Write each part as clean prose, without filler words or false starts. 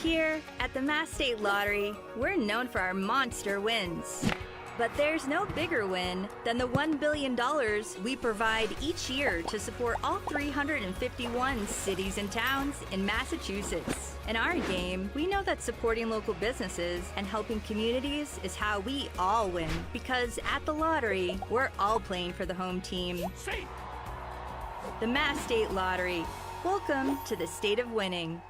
Here at the Mass State Lottery, we're known for our monster wins. But there's no bigger win than the $1 billion we provide each year to support all 351 cities and towns in Massachusetts. In our game, we know that supporting local businesses and helping communities is how we all win. Because at the lottery, we're all playing for the home team. The Mass State Lottery. Welcome to the state of winning.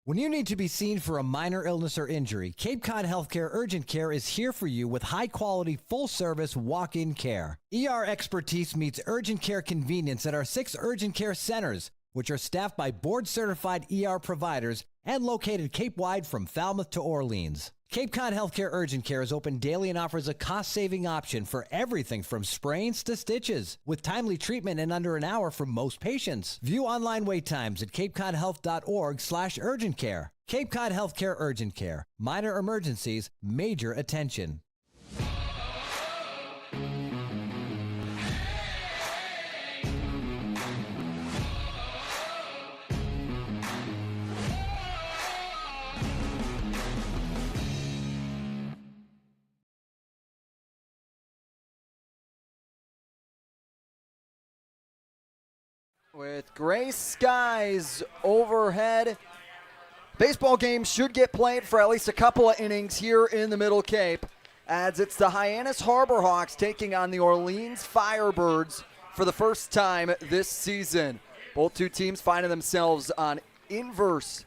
When you need to be seen for a minor illness or injury, Cape Cod Healthcare Urgent Care is here for you with high-quality, full-service walk-in care. ER expertise meets urgent care convenience at our 6 urgent care centers, which are staffed by board-certified ER providers and located Cape-wide from Falmouth to Orleans. Cape Cod Healthcare Urgent Care is open daily and offers a cost-saving option for everything from sprains to stitches, with timely treatment in under an hour for most patients. View online wait times at capecodhealth.org/urgent care. Cape Cod Healthcare Urgent Care. Minor emergencies, major attention. With gray skies overhead, baseball game should get played for at least a couple of innings here in the Middle Cape, as it's the Hyannis Harbor Hawks taking on the Orleans Firebirds for the first time this season. Both two teams finding themselves on inverse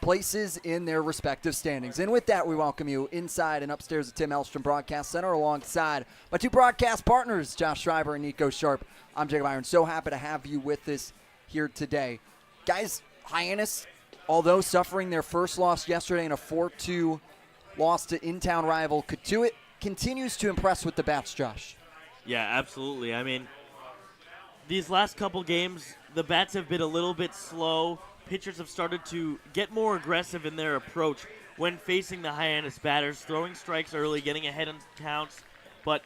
places in their respective standings. And with that, we welcome you inside and upstairs at Tim Elstrom Broadcast Center alongside my two broadcast partners, Josh Schreiber and Nico Sharp. I'm Jacob Iron. So happy to have you with us here today. Guys, Hyannis, although suffering their first loss yesterday in a 4-2 loss to in-town rival Katuitt, continues to impress with the bats, Josh. Yeah, absolutely. I mean, these last couple games, the bats have been a little bit slow. Pitchers have started to get more aggressive in their approach when facing the Hyannis batters, throwing strikes early, getting ahead in counts. But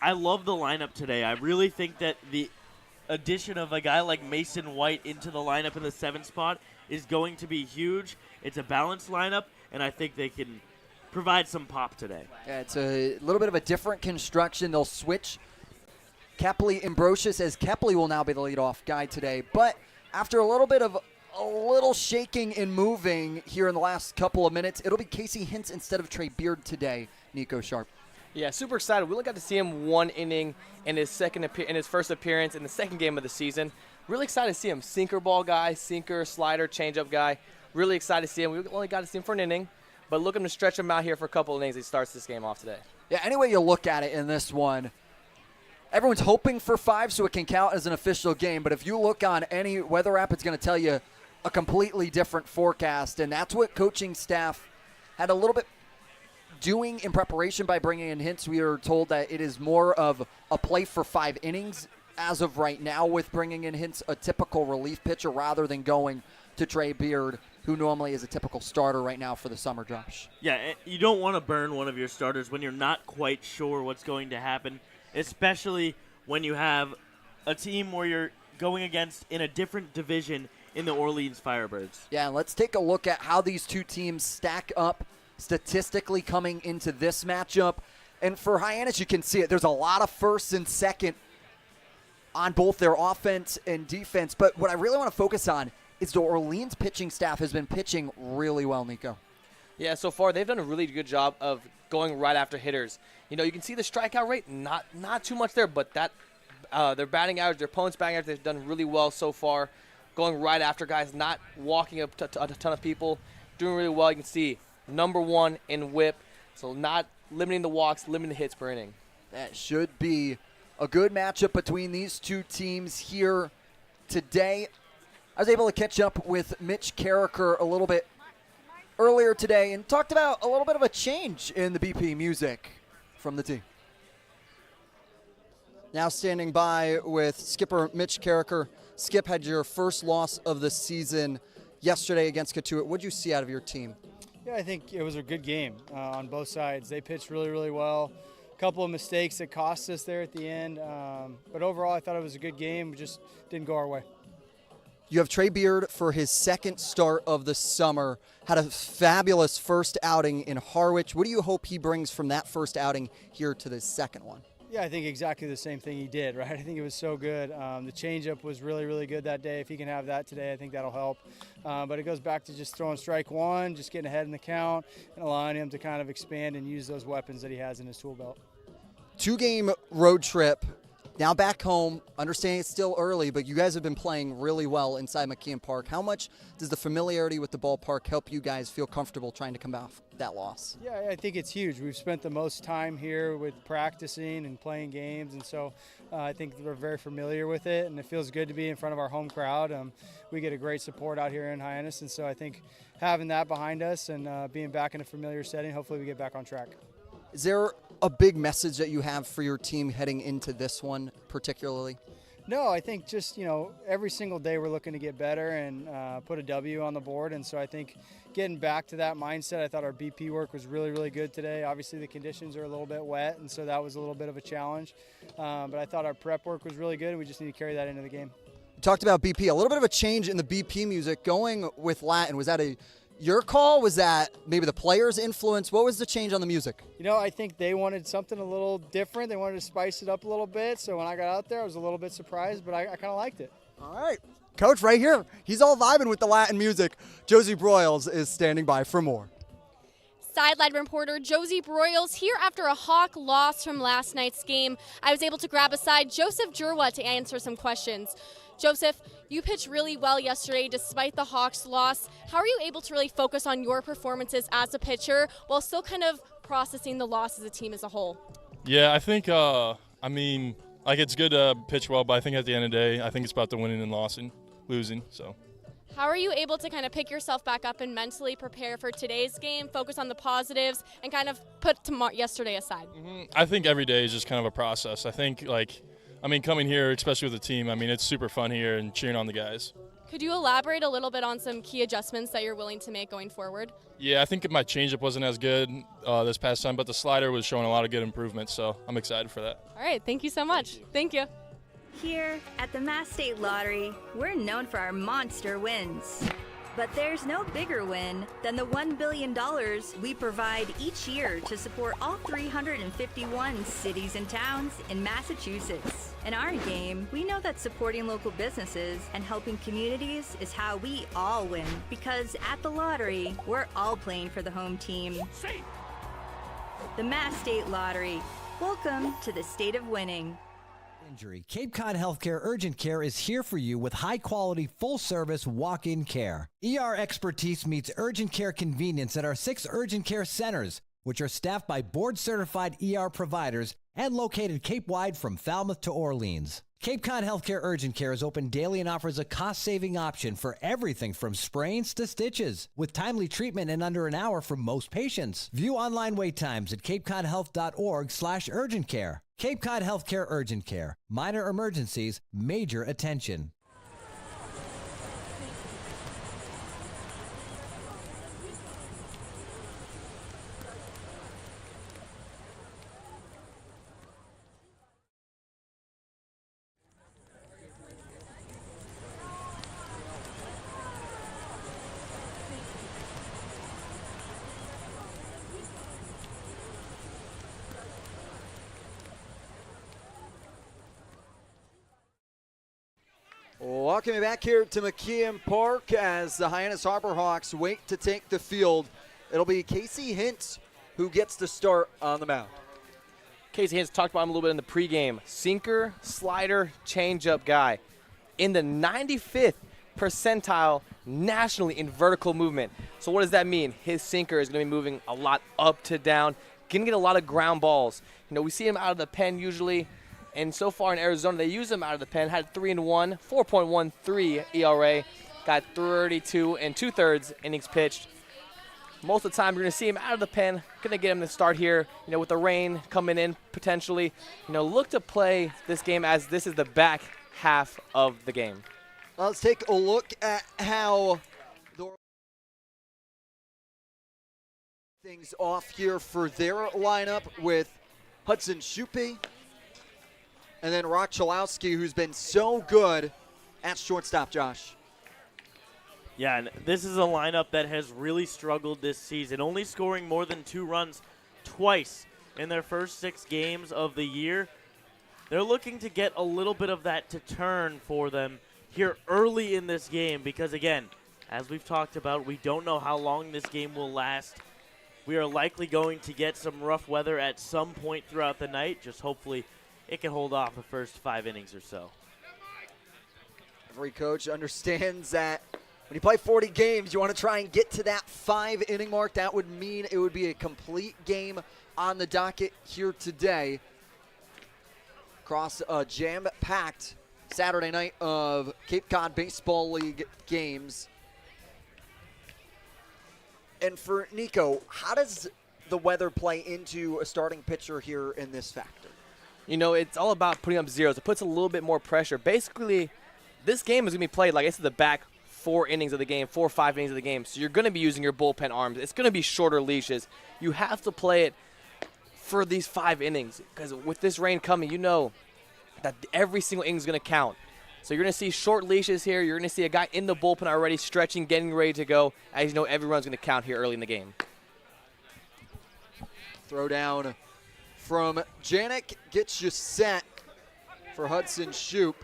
I love the lineup today. I really think that the addition of a guy like Mason White into the lineup in the 7th spot is going to be huge. It's a balanced lineup, and I think they can provide some pop today. Yeah, it's a little bit of a different construction. They'll switch Kepley Ambrosius, as Kepley will now be the leadoff guy today. But after a little shaking and moving here in the last couple of minutes, it'll be Casey Hintz instead of Trey Beard today, Nico Sharp. Yeah, super excited. We only got to see him one inning in his first appearance in the second game of the season. Really excited to see him. Sinker ball guy, sinker, slider, changeup guy. Really excited to see him. We only got to see him for an inning, but looking to stretch him out here for a couple of innings. He starts this game off today. Yeah, any way you look at it in this one, everyone's hoping for 5 so it can count as an official game, but if you look on any weather app, it's going to tell you a completely different forecast, and that's what coaching staff had a little bit doing in preparation by bringing in Hintz. We are told that it is more of a play for 5 innings as of right now with bringing in Hintz, a typical relief pitcher, rather than going to Trey Beard, who normally is a typical starter right now for the summer, Josh. Yeah, you don't want to burn one of your starters when you're not quite sure what's going to happen, especially when you have a team where you're going against in a different division in the Orleans Firebirds. Yeah, let's take a look at how these two teams stack up statistically coming into this matchup. And for Hyannis, you can see it. There's a lot of first and second on both their offense and defense. But what I really want to focus on is the Orleans pitching staff has been pitching really well, Nico. Yeah, so far they've done a really good job of going right after hitters. You know, you can see the strikeout rate, not too much there, but that their batting average, their opponent's batting average, they've done really well so far. Going right after guys, not walking up to a ton of people, doing really well. You can see number 1 in whip, so not limiting the walks, limiting the hits per inning. That should be a good matchup between these two teams here today. I was able to catch up with Mitch Carricker a little bit earlier today and talked about a little bit of a change in the BP music from the team. Now standing by with skipper Mitch Carricker. Skip, had your first loss of the season yesterday against Katuitt. What did you see out of your team? Yeah, I think it was a good game on both sides. They pitched really, really well. A couple of mistakes that cost us there at the end. But overall, I thought it was a good game. We just didn't go our way. You have Trey Beard for his second start of the summer. Had a fabulous first outing in Harwich. What do you hope he brings from that first outing here to the second one? Yeah, I think exactly the same thing he did, right? I think it was so good. The changeup was really, really good that day. If he can have that today, I think that'll help. But it goes back to just throwing strike one, just getting ahead in the count, and allowing him to kind of expand and use those weapons that he has in his tool belt. 2-game road trip. Now back home, understanding it's still early, but you guys have been playing really well inside McKeon Park. How much does the familiarity with the ballpark help you guys feel comfortable trying to come off that loss? Yeah, I think it's huge. We've spent the most time here with practicing and playing games, and so I think we're very familiar with it, and it feels good to be in front of our home crowd. We get a great support out here in Hyannis, and so I think having that behind us and being back in a familiar setting, hopefully we get back on track. Is there a big message that you have for your team heading into this one particularly? No, I think just, every single day we're looking to get better and put a W on the board. And so I think getting back to that mindset, I thought our BP work was really, really good today. Obviously the conditions are a little bit wet, and so that was a little bit of a challenge. But I thought our prep work was really good, and we just need to carry that into the game. You talked about BP, a little bit of a change in the BP music going with Latin. Was that your call? Was that maybe the players' influence? What was the change on the music? I think they wanted something a little different. They wanted to spice it up a little bit. So when I got out there, I was a little bit surprised, but I kind of liked it. All right. Coach right here. He's all vibing with the Latin music. Josie Broyles is standing by for more. Sideline reporter Josie Broyles here after a Hawk loss from last night's game. I was able to grab aside Joseph Jurwa to answer some questions. Joseph, you pitched really well yesterday despite the Hawks' loss. How are you able to really focus on your performances as a pitcher while still kind of processing the loss as a team as a whole? Yeah, I think, it's good to pitch well, but I think at the end of the day, I think it's about the winning and losing. So. How are you able to kind of pick yourself back up and mentally prepare for today's game, focus on the positives, and kind of put yesterday aside? I think every day is just kind of a process. I think, coming here, especially with the team, it's super fun here and cheering on the guys. Could you elaborate a little bit on some key adjustments that you're willing to make going forward? Yeah, I think my changeup wasn't as good this past time, but the slider was showing a lot of good improvements, so I'm excited for that. All right, thank you so much. Thank you. Here at the Mass State Lottery, we're known for our monster wins. But there's no bigger win than the $1 billion we provide each year to support all 351 cities and towns in Massachusetts. In our game, we know that supporting local businesses and helping communities is how we all win. Because at the lottery, we're all playing for the home team. The Mass State Lottery. Welcome to the state of winning. Injury. Cape Cod Healthcare Urgent Care is here for you with high-quality, full-service walk-in care. ER expertise meets urgent care convenience at our 6 urgent care centers, which are staffed by board-certified ER providers and located Cape-wide from Falmouth to Orleans. Cape Cod Healthcare Urgent Care is open daily and offers a cost-saving option for everything from sprains to stitches, with timely treatment in under an hour for most patients. View online wait times at capecodhealth.org/urgent care. Cape Cod Healthcare Urgent Care. Minor emergencies, major attention. Welcome back here to McKeon Park as the Hyannis Harbor Hawks wait to take the field. It'll be Casey Hintz who gets to start on the mound. Casey Hintz talked about him a little bit in the pregame. Sinker, slider, changeup guy. In the 95th percentile nationally in vertical movement. So what does that mean? His sinker is going to be moving a lot up to down, going to get a lot of ground balls. We see him out of the pen usually. And so far in Arizona, they use him out of the pen. Had 3-1, 4.13 ERA. Got 32 2/3 innings pitched. Most of the time, you're going to see him out of the pen. Going to get him to start here, with the rain coming in potentially. Look to play this game as this is the back half of the game. Let's take a look at how Things off here for their lineup with Hudson Shupe and then Rock Chalowski, who's been so good at shortstop, Josh. Yeah, and this is a lineup that has really struggled this season, only scoring more than 2 runs twice in their first 6 games of the year. They're looking to get a little bit of that to turn for them here early in this game because, again, as we've talked about, we don't know how long this game will last. We are likely going to get some rough weather at some point throughout the night. Just hopefully it can hold off the first 5 innings or so. Every coach understands that when you play 40 games, you want to try and get to that 5-inning mark. That would mean it would be a complete game on the docket here today. Across a jam-packed Saturday night of Cape Cod Baseball League games. And for Nico, how does the weather play into a starting pitcher here in this factor? You know, it's all about putting up zeros. It puts a little bit more pressure. Basically, this game is going to be played, like I said, the back 4 innings of the game, 4 or 5 innings of the game. So you're going to be using your bullpen arms. It's going to be shorter leashes. You have to play it for these 5 innings because with this rain coming, you know that every single inning is going to count. So you're going to see short leashes here. You're going to see a guy in the bullpen already stretching, getting ready to go. As you know, everyone's going to count here early in the game. Throw down from Janik gets you set for Hudson Shoup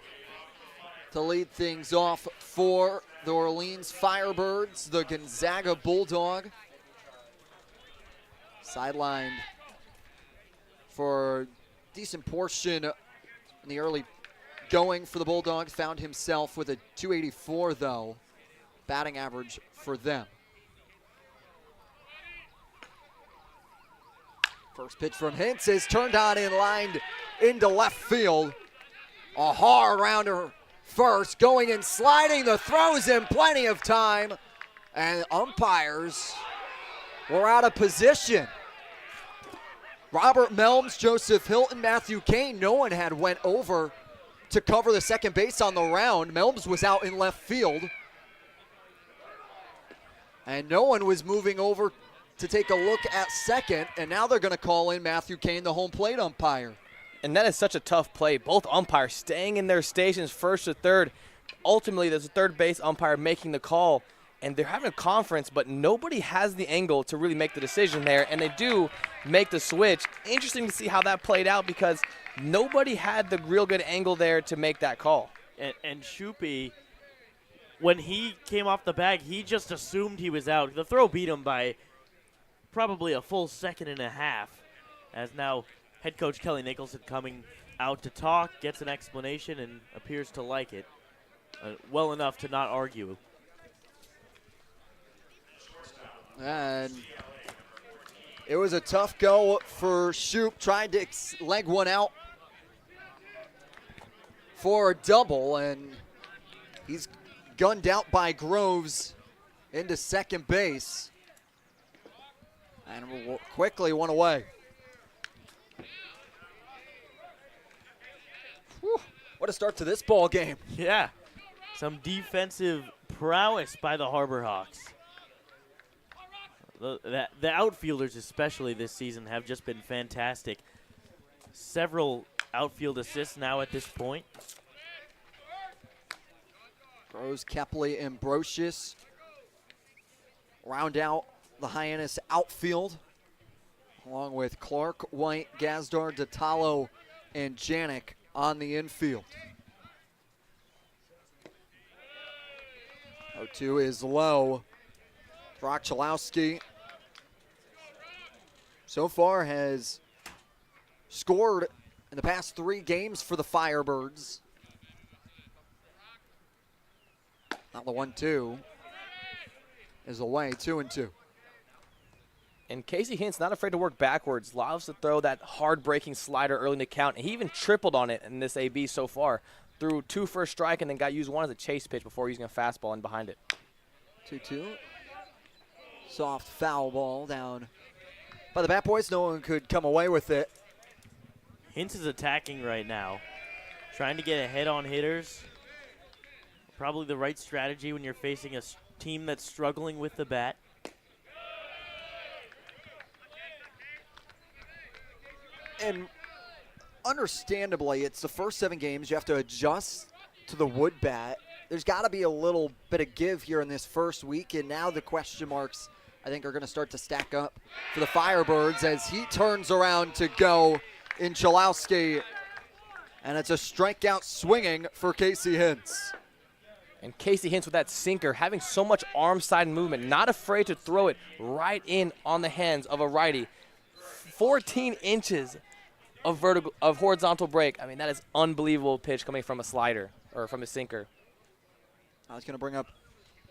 to lead things off for the Orleans Firebirds, the Gonzaga Bulldog. Sidelined for a decent portion in the early going for the Bulldogs. Found himself with a 284, though, batting average for them. First pitch from Hintz is turned on and lined into left field. A hard rounder first, going and sliding. The throw's in plenty of time, and umpires were out of position. Robert Melms, Joseph Hilton, Matthew Kane, no one had went over to cover the second base on the round. Melms was out in left field, and no one was moving over to take a look at second, and now they're going to call in Matthew Kane, the home plate umpire. And that is such a tough play. Both umpires staying in their stations first to third. Ultimately, there's a third base umpire making the call, and they're having a conference, but nobody has the angle to really make the decision there, and they do make the switch. Interesting to see how that played out because nobody had the real good angle there to make that call. And Shupe, when he came off the bag, he just assumed he was out. The throw beat him by probably a full second and a half, as now head coach Kelly Nicholson coming out to talk, gets an explanation, and appears to like it well enough to not argue. And it was a tough go for Shoup, trying to leg one out for a double, and he's gunned out by Groves into second base. And quickly one away. Whew, what a start to this ball game. Yeah, some defensive prowess by the Harbor Hawks. The outfielders especially this season have just been fantastic. Several outfield assists now at this point. Groves, Kepley, and Brocious round out the Hyannis outfield, along with Clark, White, Gazdar, Datalo, and Janik on the infield. 0-2 is low. Brock Chalowski so far has scored in the past 3 games for the Firebirds. Now the 1-2 is away, 2-2. And Casey Hintz not afraid to work backwards, loves to throw that hard-breaking slider early in the count, and he even tripled on it in this AB so far. Threw 2 for a strike and then got used 1 as a chase pitch before using a fastball in behind it. 2-2. Soft foul ball down by the Bat Boys. No one could come away with it. Hintz is attacking right now, trying to get ahead on hitters. Probably the right strategy when you're facing a team that's struggling with the bat. And understandably, it's the first 7 games. You have to adjust to the wood bat. There's got to be a little bit of give here in this first week, and now the question marks, I think, are going to start to stack up for the Firebirds as he turns around to go in Chalowski, and it's a strikeout swinging for Casey Hintz. And Casey Hintz with that sinker, having so much arm side movement, not afraid to throw it right in on the hands of a righty. 14 inches of horizontal break. I mean, that is unbelievable pitch coming from a slider or from a sinker. I was going to bring up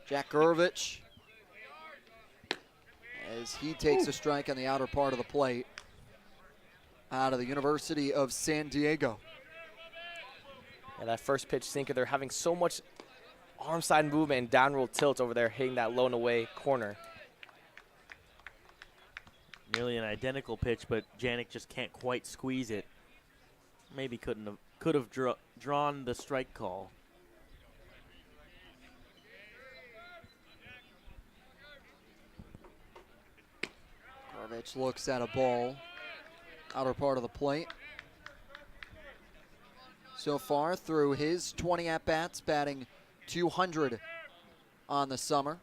Jack Gurevich as he takes a strike on the outer part of the plate out of the University of San Diego. Yeah, that first pitch sinker, they're having so much arm side movement and down roll tilt over there, hitting that low and away corner. Nearly an identical pitch, but Janik just can't quite squeeze it. Maybe could have drawn the strike call. Gurevich looks at a ball, outer part of the plate. So far through his 20 at-bats, batting .200 on the summer.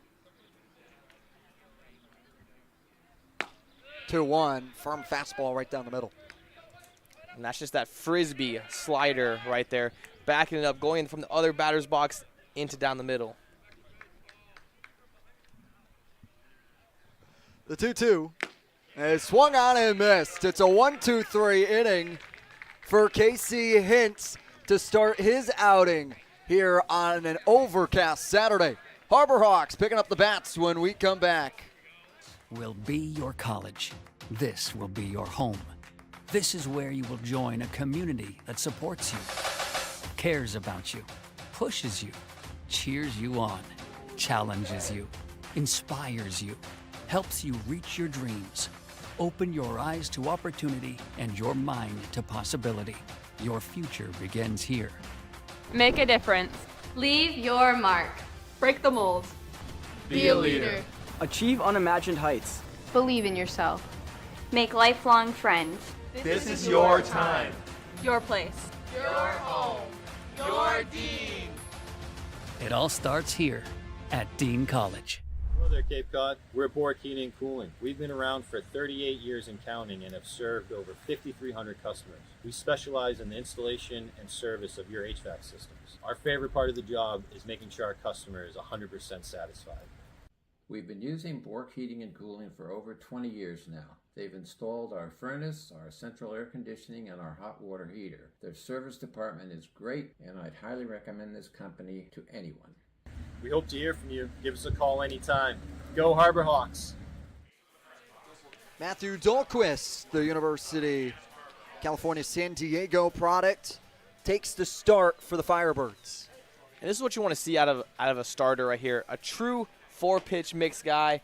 2-1, firm fastball right down the middle. And that's just that frisbee slider right there, backing it up, going from the other batter's box into down the middle. The 2-2 is swung on and missed. It's a 1-2-3 inning for Casey Hintz to start his outing here on an overcast Saturday. Harbor Hawks picking up the bats when we come back. Will be your college. This will be your home. This is where you will join a community that supports you, cares about you, pushes you, cheers you on, challenges you, inspires you, helps you reach your dreams. Open your eyes to opportunity and your mind to possibility. Your future begins here. Make a difference. Leave your mark. Break the mold. Be a leader. Achieve unimagined heights. Believe in yourself. Make lifelong friends. This is your time. Your place. Your home. Your Dean. It all starts here at Dean College. Hello there, Cape Cod. We're Bork Heating and Cooling. We've been around for 38 years and counting and have served over 5,300 customers. We specialize in the installation and service of your HVAC systems. Our favorite part of the job is making sure our customer is 100% satisfied. We've been using Bork Heating and Cooling for over 20 years now. They've installed our furnace, our central air conditioning, and our hot water heater. Their service department is great, and I'd highly recommend this company to anyone. We hope to hear from you. Give us a call anytime. Go Harbor Hawks. Matthew Dahlquist, the University California San Diego product, takes the start for the Firebirds. And this is what you want to see out of a starter right here. A true 4-pitch mix guy.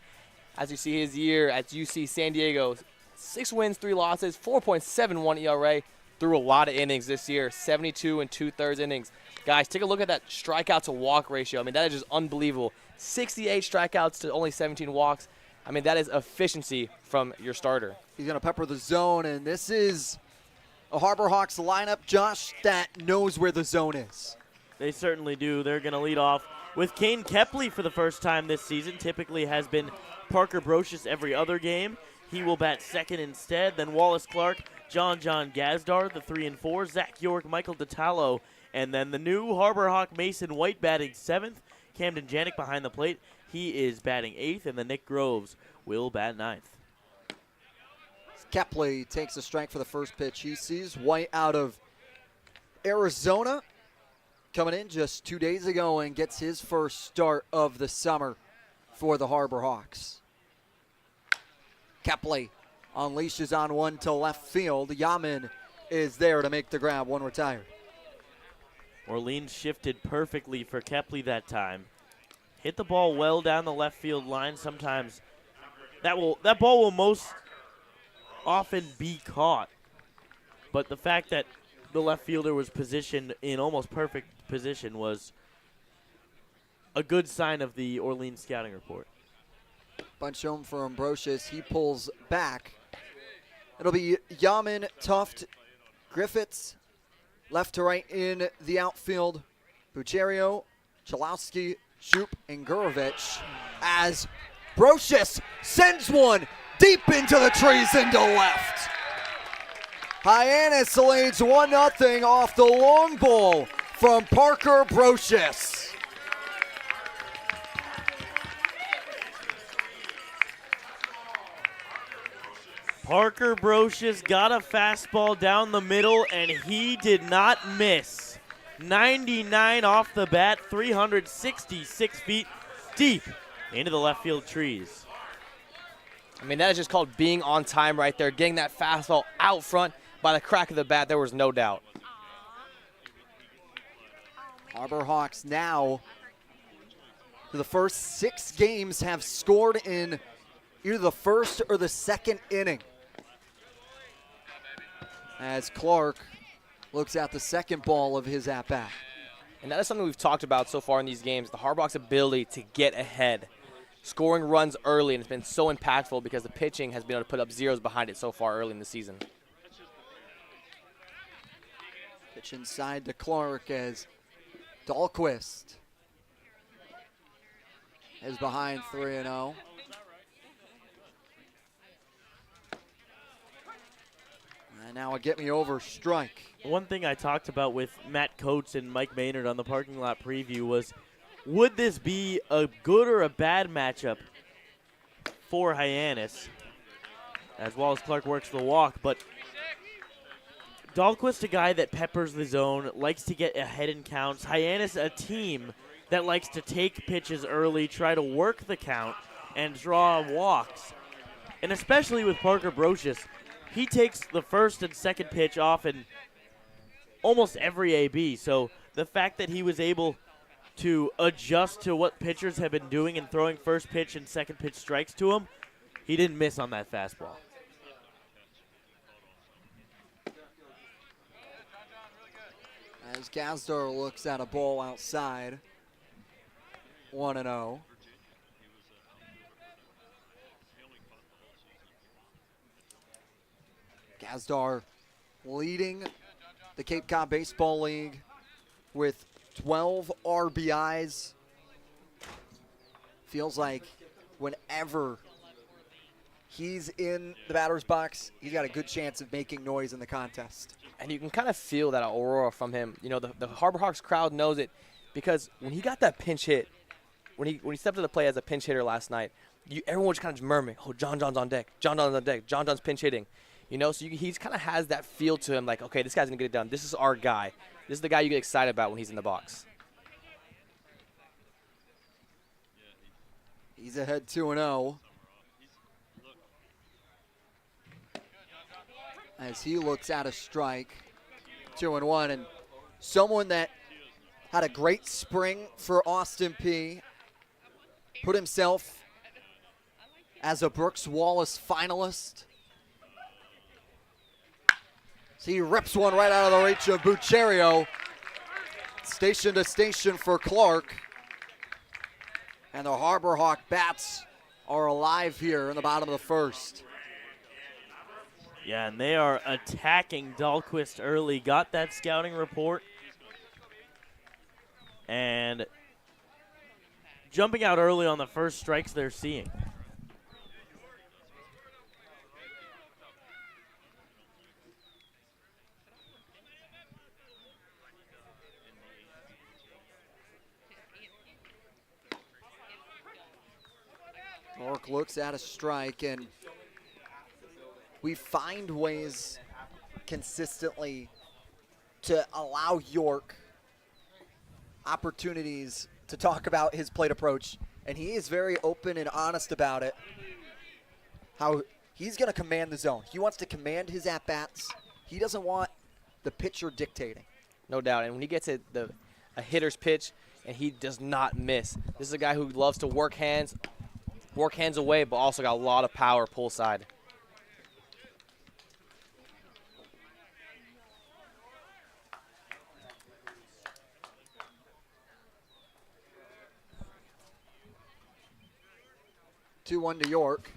As you see his year at UC San Diego, 6 wins, 3 losses, 4.71 ERA. Threw a lot of innings this year, 72 2/3 innings. Guys, take a look at that strikeout to walk ratio. I mean, that is just unbelievable. 68 strikeouts to only 17 walks. I mean, that is efficiency from your starter. He's going to pepper the zone, and this is a Harbor Hawks lineup, Josh, that knows where the zone is. They certainly do. They're going to lead off with Kane Kepley for the first time this season. Typically has been Parker Brocious every other game. He will bat second instead. Then Wallace Clark, John Gazdar, the 3 and 4, Zach York, Michael DiTallo, and then the new Harbor Hawk Mason White batting 7th. Camden Janik behind the plate. He is batting 8th, and then Nick Groves will bat 9th. Kepley takes a strike for the first pitch. He sees White out of Arizona, coming in just 2 days ago and gets his first start of the summer for the Harbor Hawks. Kepley unleashes on one to left field. Yaman is there to make the grab. One retired. Orleans shifted perfectly for Kepley that time. Hit the ball well down the left field line. Sometimes that ball will most often be caught. But the fact that the left fielder was positioned in almost perfect position was a good sign of the Orleans scouting report. Bunch home for Ambrosius. He pulls back. It'll be Yaman, Tuft, Griffiths, left to right in the outfield. Bucherio, Chalowski, Shoup, and Gurovich as Brocious sends one deep into the trees into left. Hyannis leads 1-0 off the long ball from Parker Brocious. Parker Brocious got a fastball down the middle, and he did not miss. 99 off the bat, 366 feet deep into the left field trees. I mean, that is just called being on time right there, getting that fastball out front by the crack of the bat. There was no doubt. Harbor Hawks now, for the first 6 games, have scored in either the first or the second inning. As Clark looks at the second ball of his at-bat. And that is something we've talked about so far in these games, the Harbor Hawks' ability to get ahead, scoring runs early, and it's been so impactful because the pitching has been able to put up zeros behind it so far early in the season. Pitch inside to Clark as Dahlquist is behind 3-0. And now a get me over strike. One thing I talked about with Matt Coates and Mike Maynard on the parking lot preview was, would this be a good or a bad matchup for Hyannis, as well as Clark works the walk? But Dahlquist, a guy that peppers the zone, likes to get ahead in counts. Hyannis, a team that likes to take pitches early, try to work the count, and draw walks. And especially with Parker Brocious, he takes the first and second pitch off in almost every AB. So the fact that he was able to adjust to what pitchers have been doing and throwing first pitch and second pitch strikes to him, he didn't miss on that fastball. As Gazdar looks at a ball outside, 1-0. Gazdar leading the Cape Cod Baseball League with 12 RBIs. Feels like whenever he's in the batter's box, he's got a good chance of making noise in the contest. And you can kind of feel that aurora from him. You know, the Harbor Hawks crowd knows it because when he got that pinch hit, when he stepped to the plate as a pinch hitter last night, everyone was kind of just murmuring, oh, John John's on deck. John John's on deck. John John's pinch hitting. You know, so he kind of has that feel to him like, okay, this guy's going to get it done. This is our guy. This is the guy you get excited about when he's in the box. He's ahead 2-0. As he looks at a strike, 2-1. And someone that had a great spring for Austin Peay, put himself as a Brooks Wallace finalist. So he rips one right out of the reach of Bucherio. Station to station for Clark. And the Harbor Hawk bats are alive here in the bottom of the first. Yeah, and they are attacking Dahlquist early. Got that scouting report. And jumping out early on the first strikes they're seeing. Clark looks at a strike, and we find ways consistently to allow York opportunities to talk about his plate approach, and he is very open and honest about it, how he's going to command the zone. He wants to command his at-bats. He doesn't want the pitcher dictating. No doubt, and when he gets a hitter's pitch and he does not miss, this is a guy who loves to work hands away, but also got a lot of power pull side. Two-one to York.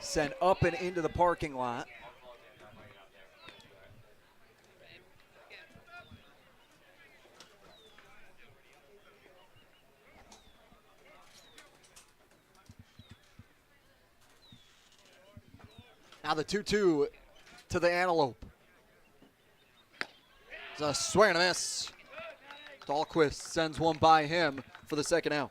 sent up and into the parking lot. Now the 2-2 to the Antelope. It's a swing and a miss. Dahlquist sends one by him for the second out.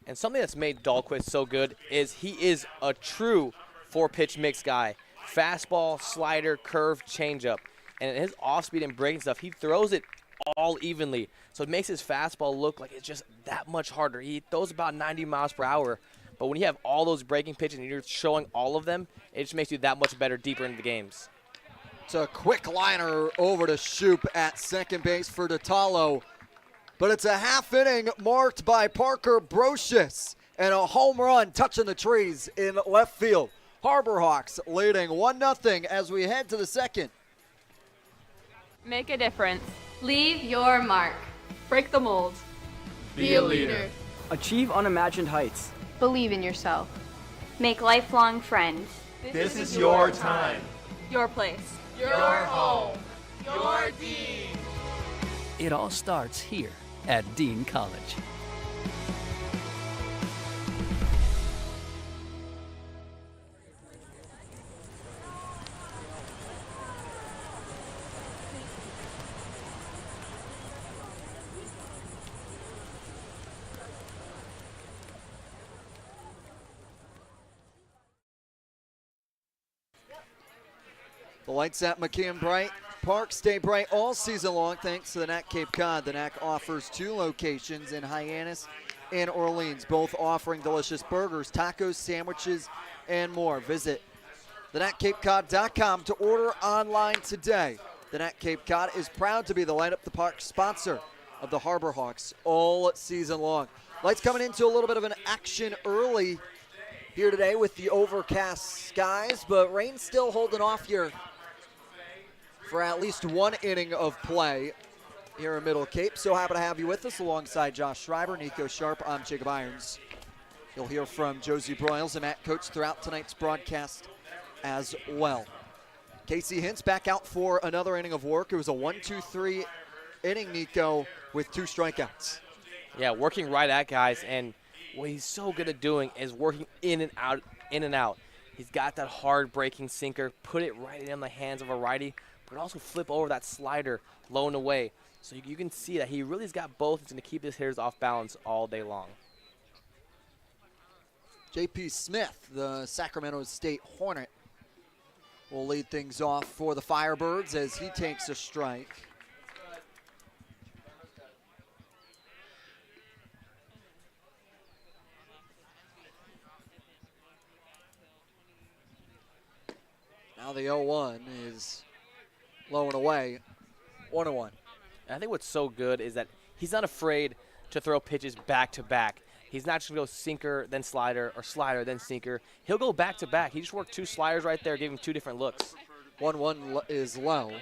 And something that's made Dahlquist so good is he is a true four-pitch mix guy. Fastball, slider, curve, changeup. And his off-speed and breaking stuff, he throws it all evenly. So it makes his fastball look like it's just that much harder. He throws about 90 miles per hour. But when you have all those breaking pitches and you're showing all of them, it just makes you that much better deeper into the games. It's a quick liner over to Shoup at second base for DeTalo. But it's a half inning marked by Parker Brocious and a home run touching the trees in left field. Harbor Hawks leading 1-0 as we head to the second. Make a difference. Leave your mark. Break the mold. Be a leader. Achieve unimagined heights. Believe in yourself. Make lifelong friends. This is your time. Your place. Your home. Your Dean. It all starts here at Dean College. The lights at McKeon Bright Park stay bright all season long thanks to the NAC Cape Cod. The NAC offers 2 locations in Hyannis and Orleans, both offering delicious burgers, tacos, sandwiches, and more. Visit thenacapecod.com to order online today. The NAC Cape Cod is proud to be the Light Up the Park sponsor of the Harbor Hawks all season long. Lights coming into a little bit of an action early here today with the overcast skies, but rain still holding off here for at least 1 inning of play here in Middle Cape. So happy to have you with us alongside Josh Schreiber, Nico Sharp. I'm Jacob Irons. You'll hear from Josie Broyles and Matt Coates throughout tonight's broadcast as well. Casey Hintz back out for another inning of work. It was a 1-2-3 inning, Nico, with 2 strikeouts. Yeah, working right at guys, and what he's so good at doing is working in and out, in and out. He's got that hard breaking sinker, put it right in the hands of a righty, but also flip over that slider low and away. So you can see that he really's got both. He's going to keep his hitters off balance all day long. J.P. Smith, the Sacramento State Hornet, will lead things off for the Firebirds as he takes a strike. Now the 0-1 is low and away, 1-1. And I think what's so good is that he's not afraid to throw pitches back to back. He's not just going to go sinker, then slider, or slider, then sinker. He'll go back to back. He just worked 2 sliders right there, gave him 2 different looks. 1-1 is low.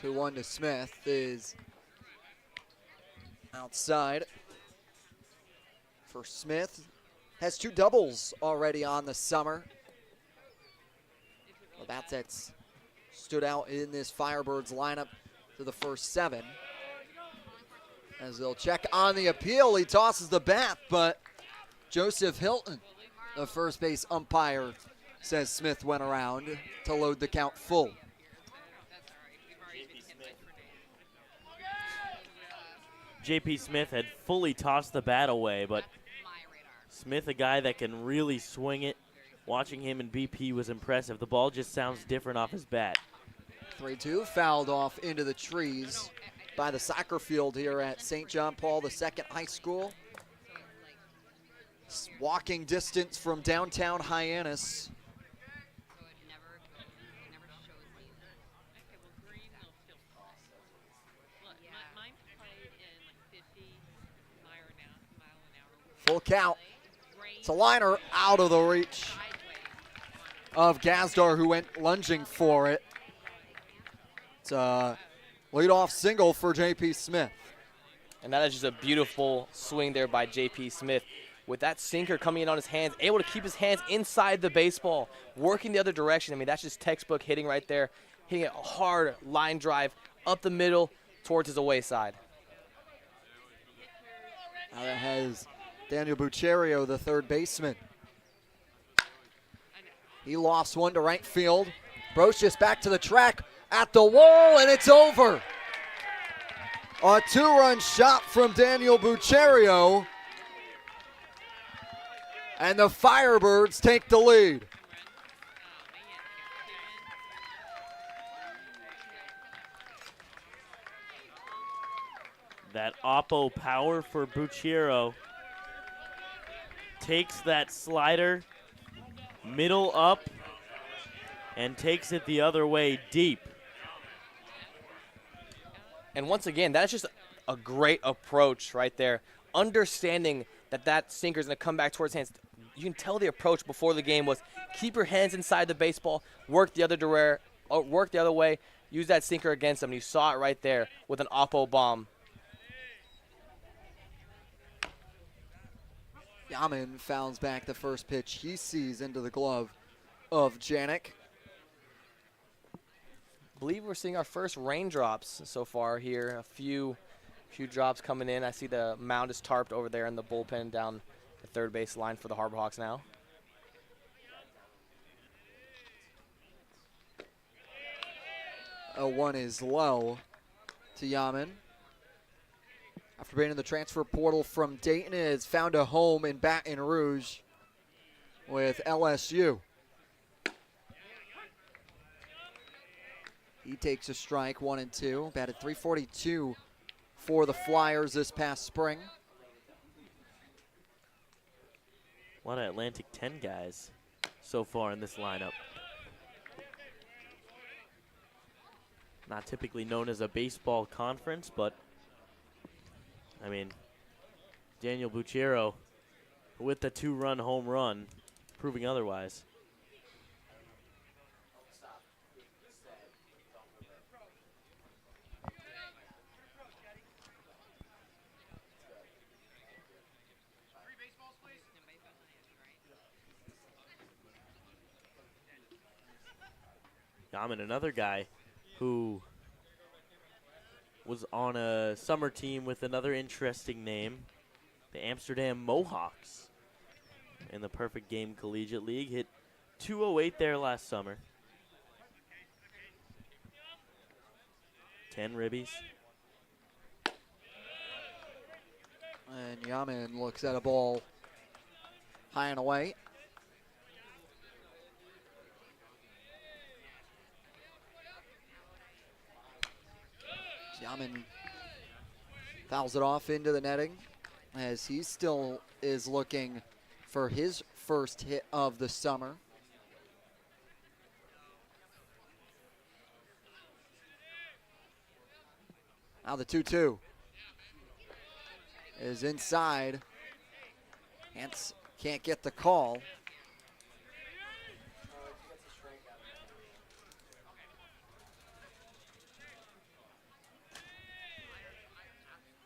Two 1 to Smith is outside for Smith. Has 2 doubles already on the summer. Well, that's stood out in this Firebirds lineup through the first 7. As they'll check on the appeal, he tosses the bat, but Joseph Hilton, the first base umpire, says Smith went around to load the count full. J.P. Smith had fully tossed the bat away, but Smith, a guy that can really swing it. Watching him in BP was impressive. The ball just sounds different off his bat. 3-2, fouled off into the trees by the soccer field here at St. John Paul II High School. Walking distance from downtown Hyannis. Full count. It's a liner out of the reach of Gazdar, who went lunging for it. It's a leadoff single for J.P. Smith. And that is just a beautiful swing there by J.P. Smith. With that sinker coming in on his hands, able to keep his hands inside the baseball, working the other direction. I mean, that's just textbook hitting right there. Hitting a hard line drive up the middle towards his away side. Now that has Daniel Bucherio, the third baseman. He lost one to right field. Brocious back to the track, at the wall, and it's over. A two-run shot from Daniel Bucherio, and the Firebirds take the lead. That oppo power for Bucherio takes that slider middle up and takes it the other way deep. And once again, that's just a great approach right there. Understanding that that sinker is going to come back towards hands. You can tell the approach before the game was keep your hands inside the baseball, work the other way, use that sinker against them. And you saw it right there with an oppo bomb. Yaman fouls back the first pitch he sees into the glove of Janik. I believe we're seeing our first raindrops so far here. A few drops coming in. I see the mound is tarped over there in the bullpen down the third base line for the Harbor Hawks now. A 1 is low to Yaman. After being in the transfer portal from Dayton, has found a home in Baton Rouge with LSU. He takes a strike, 1-2. Batted .342 for the Flyers this past spring. A lot of Atlantic 10 guys so far in this lineup. Not typically known as a baseball conference, but I mean, Daniel Bucherio with the two-run home run, proving otherwise. Yaman, another guy who was on a summer team with another interesting name, the Amsterdam Mohawks, in the Perfect Game Collegiate League. Hit .208 there last summer. 10 ribbies. And Yaman looks at a ball high and away. Yaman fouls it off into the netting as he still is looking for his first hit of the summer. Now the 2-2 is inside. Hance can't get the call.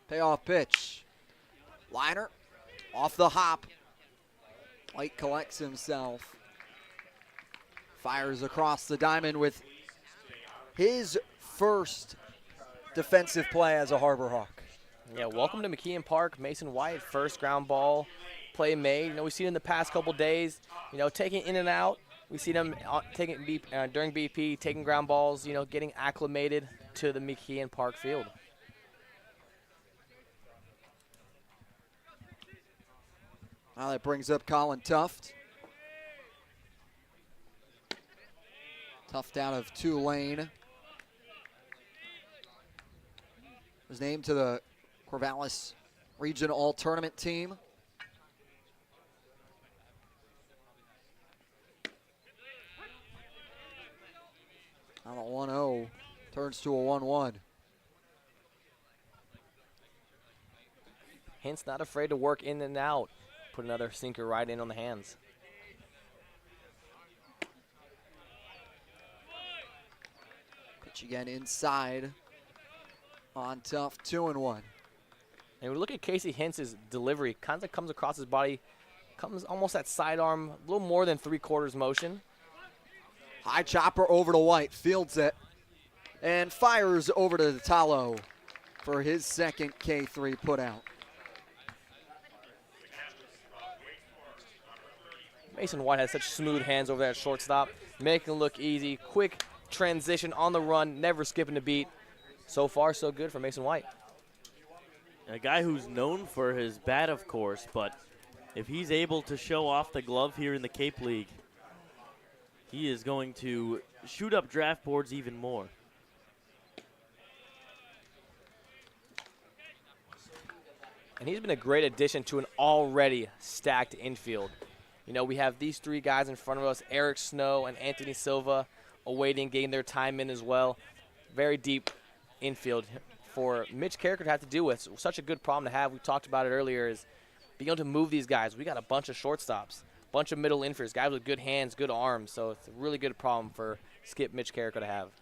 Payoff pitch. Liner off the hop. White collects himself. Fires across the diamond with his first defensive play as a Harbor Hawk. Yeah, welcome to McKeon Park. Mason White, first ground ball play made. You know, we've seen it in the past couple days, you know, taking in and out. We've seen him taking during BP, taking ground balls, you know, getting acclimated to the McKeon Park field. Now that brings up Colin Tuft. Tuft out of Tulane. Was named to the Corvallis Region All-Tournament team. Now the 1-0 turns to a 1-1. Hence not afraid to work in and out. Put another sinker right in on the hands. Pitch again inside on tough, 2-1. And we look at Casey Hintz's delivery, kind of comes across his body, comes almost that sidearm, a little more than 3/4 motion. High chopper over to White, fields it, and fires over to Talo for his second K3 putout. Mason White has such smooth hands over there at shortstop, making it look easy. Quick transition on the run, never skipping a beat. So far, so good for Mason White. A guy who's known for his bat, of course, but if he's able to show off the glove here in the Cape League, he is going to shoot up draft boards even more. And he's been a great addition to an already stacked infield. You know, we have these three guys in front of us, Eric Snow and Anthony Silva, awaiting getting their time in as well. Very deep infield for Mitch Carricker to have to deal with. Such a good problem to have. We talked about it earlier, is being able to move these guys. We got a bunch of shortstops, a bunch of middle infielders, guys with good hands, good arms. So it's a really good problem for Skip Mitch Carricker to have.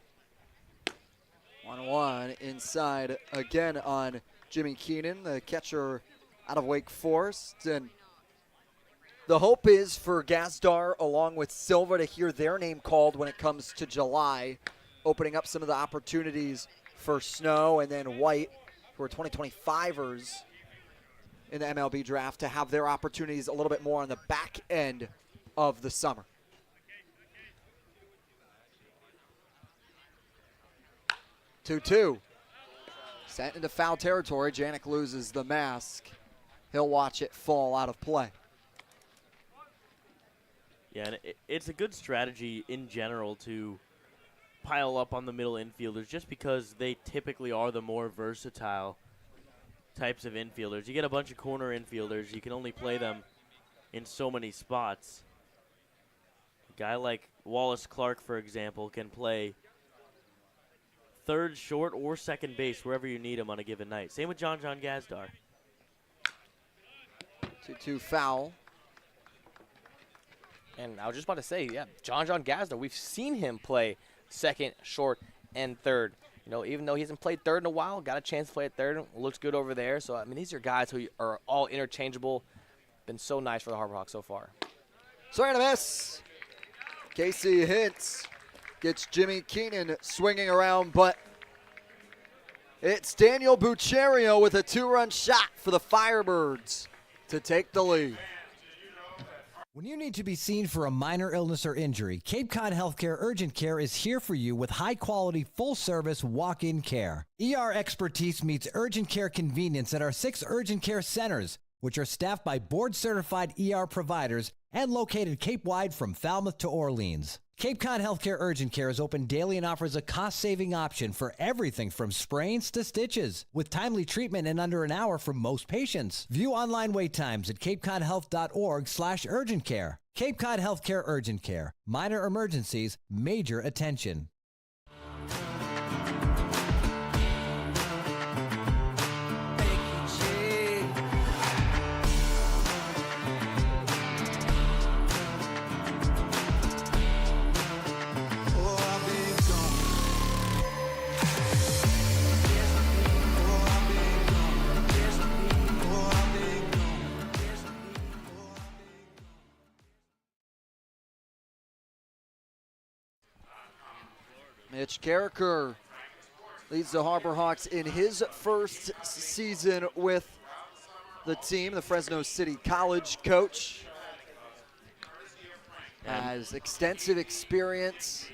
1-1 inside again on Jimmy Keenan, the catcher out of Wake Forest. And the hope is for Gazdar along with Silva to hear their name called when it comes to July, opening up some of the opportunities for Snow and then White, who are 2025ers in the MLB draft, to have their opportunities a little bit more on the back end of the summer. Two-two. Sent into foul territory. Janik loses the mask. He'll watch it fall out of play. Yeah, and it's a good strategy in general to pile up on the middle infielders just because they typically are the more versatile types of infielders. You get a bunch of corner infielders, you can only play them in so many spots. A guy like Wallace Clark, for example, can play third, short, or second base wherever you need him on a given night. Same with John Gazdar. 2-2 foul. And I was just about to say, yeah, John Gazdar, we've seen him play second, short, and third. You know, even though he hasn't played third in a while, got a chance to play at third, looks good over there. So, I mean, these are guys who are all interchangeable. Been so nice for the Harbor Hawks so far. Swing and a miss. Casey Hintz gets Jimmy Keenan swinging around, but it's Daniel Buccerio with a 2-run shot for the Firebirds to take the lead. When you need to be seen for a minor illness or injury, Cape Cod Healthcare Urgent Care is here for you with high-quality, full-service walk-in care. ER expertise meets urgent care convenience at our 6 urgent care centers, which are staffed by board-certified ER providers and located Cape-wide from Falmouth to Orleans. Cape Cod Healthcare Urgent Care is open daily and offers a cost-saving option for everything from sprains to stitches, with timely treatment in under an hour for most patients. View online wait times at capecodhealth.org/urgent care. Cape Cod Healthcare Urgent Care. Minor emergencies, major attention. Mitch Carricker leads the Harbor Hawks in his first season with the team, the Fresno City College coach. Has extensive experience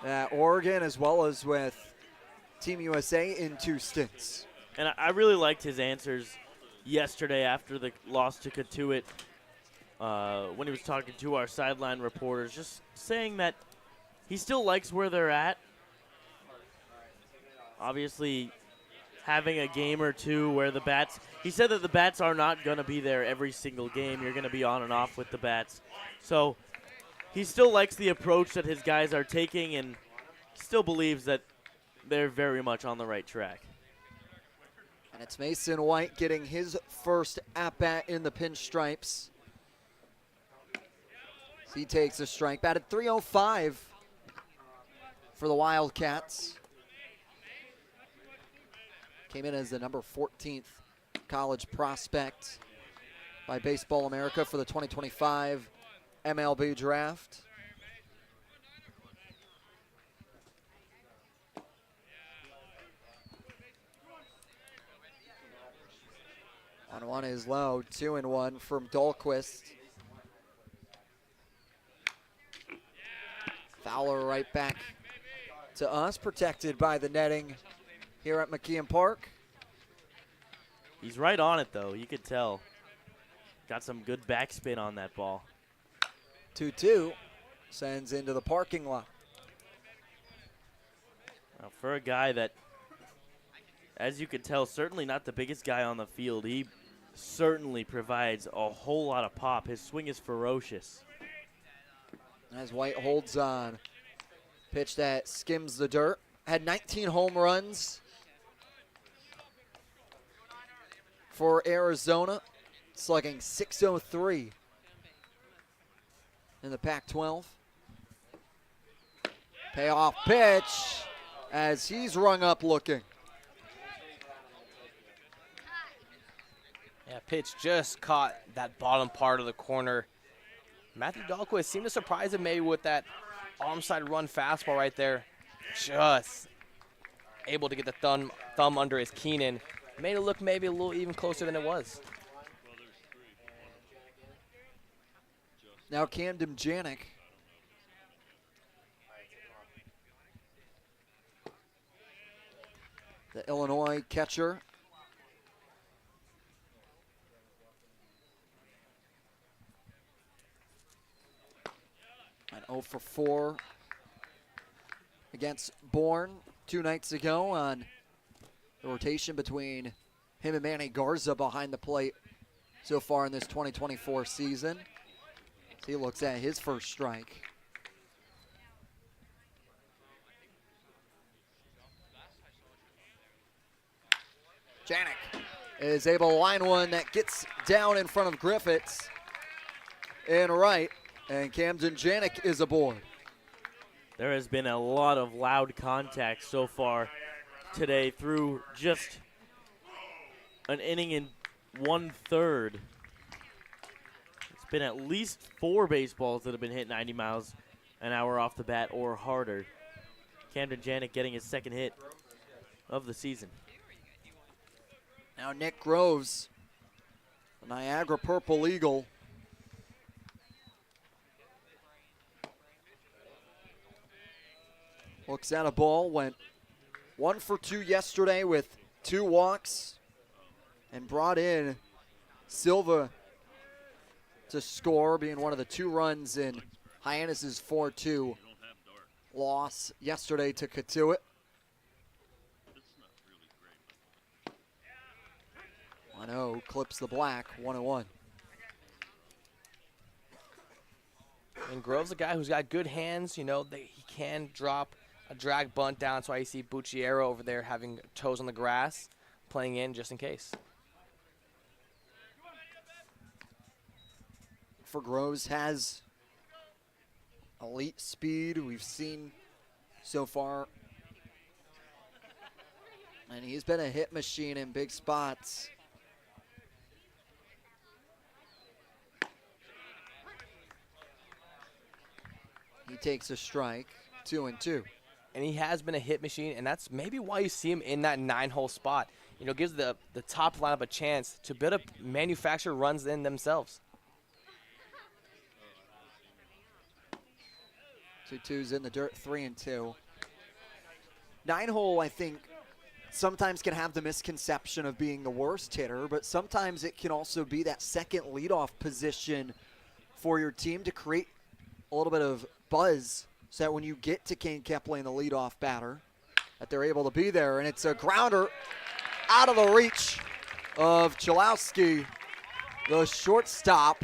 at Oregon as well as with Team USA in 2 stints. And I really liked his answers yesterday after the loss to Katuitt when he was talking to our sideline reporters, just saying that he still likes where they're at. Obviously, having a game or two where the bats, he said that the bats are not going to be there every single game. You're going to be on and off with the bats. So he still likes the approach that his guys are taking and still believes that they're very much on the right track. And it's Mason White getting his first at-bat in the pinstripes. He takes a strike, batted .305. for the Wildcats. Came in as the number 14th college prospect by Baseball America for the 2025 MLB draft. On one is low, 2-1 from Dahlquist. Fowler right back to us, protected by the netting here at McKeon Park. He's right on it, though. You could tell. Got some good backspin on that ball. 2-2 sends into the parking lot. Now for a guy that, as you can tell, certainly not the biggest guy on the field, he certainly provides a whole lot of pop. His swing is ferocious. As White holds on. Pitch that skims the dirt. Had 19 home runs for Arizona, slugging .603 in the Pac-12. Payoff pitch as he's rung up looking. Yeah, pitch just caught that bottom part of the corner. Matthew Dahlquist seemed to surprise him maybe with that arm side run fastball right there. Just able to get the thumb under his Keenan. Made it look maybe a little even closer than it was. Now Camden Janik. The Illinois catcher. An 0 for 4 against Bourne 2 nights ago on the rotation between him and Manny Garza behind the plate so far in this 2024 season. So he looks at his first strike. Janik is able to line one that gets down in front of Griffiths in right, and Camden Janik is aboard. There has been a lot of loud contact so far today through just an inning and 1/3. It's been at least 4 baseballs that have been hit 90 miles an hour off the bat or harder. Camden Janik getting his second hit of the season. Now Nick Groves, the Niagara Purple Eagle. Looks at a ball, went 1 for 2 yesterday with 2 walks, and brought in Silva to score, being one of the 2 runs in Hyannis' 4-2 loss yesterday to Katuitt. 1-0 clips the black, 1-1. And Grove's a guy who's got good hands. You know, he can drop a drag bunt down. That's why you see Bucciero over there having toes on the grass, playing in just in case. For Groves has elite speed we've seen so far. And he's been a hit machine in big spots. He takes a strike, 2-2. And he has been a hit machine, and that's maybe why you see him in that 9-hole spot. You know, gives the top lineup a chance to build up manufacture runs in themselves. 2-2's in the dirt, 3-2. 9-hole, I think, sometimes can have the misconception of being the worst hitter, but sometimes it can also be that second leadoff position for your team to create a little bit of buzz so that when you get to Kane Kepley, the leadoff batter, that they're able to be there. And it's a grounder out of the reach of Chalowski, the shortstop.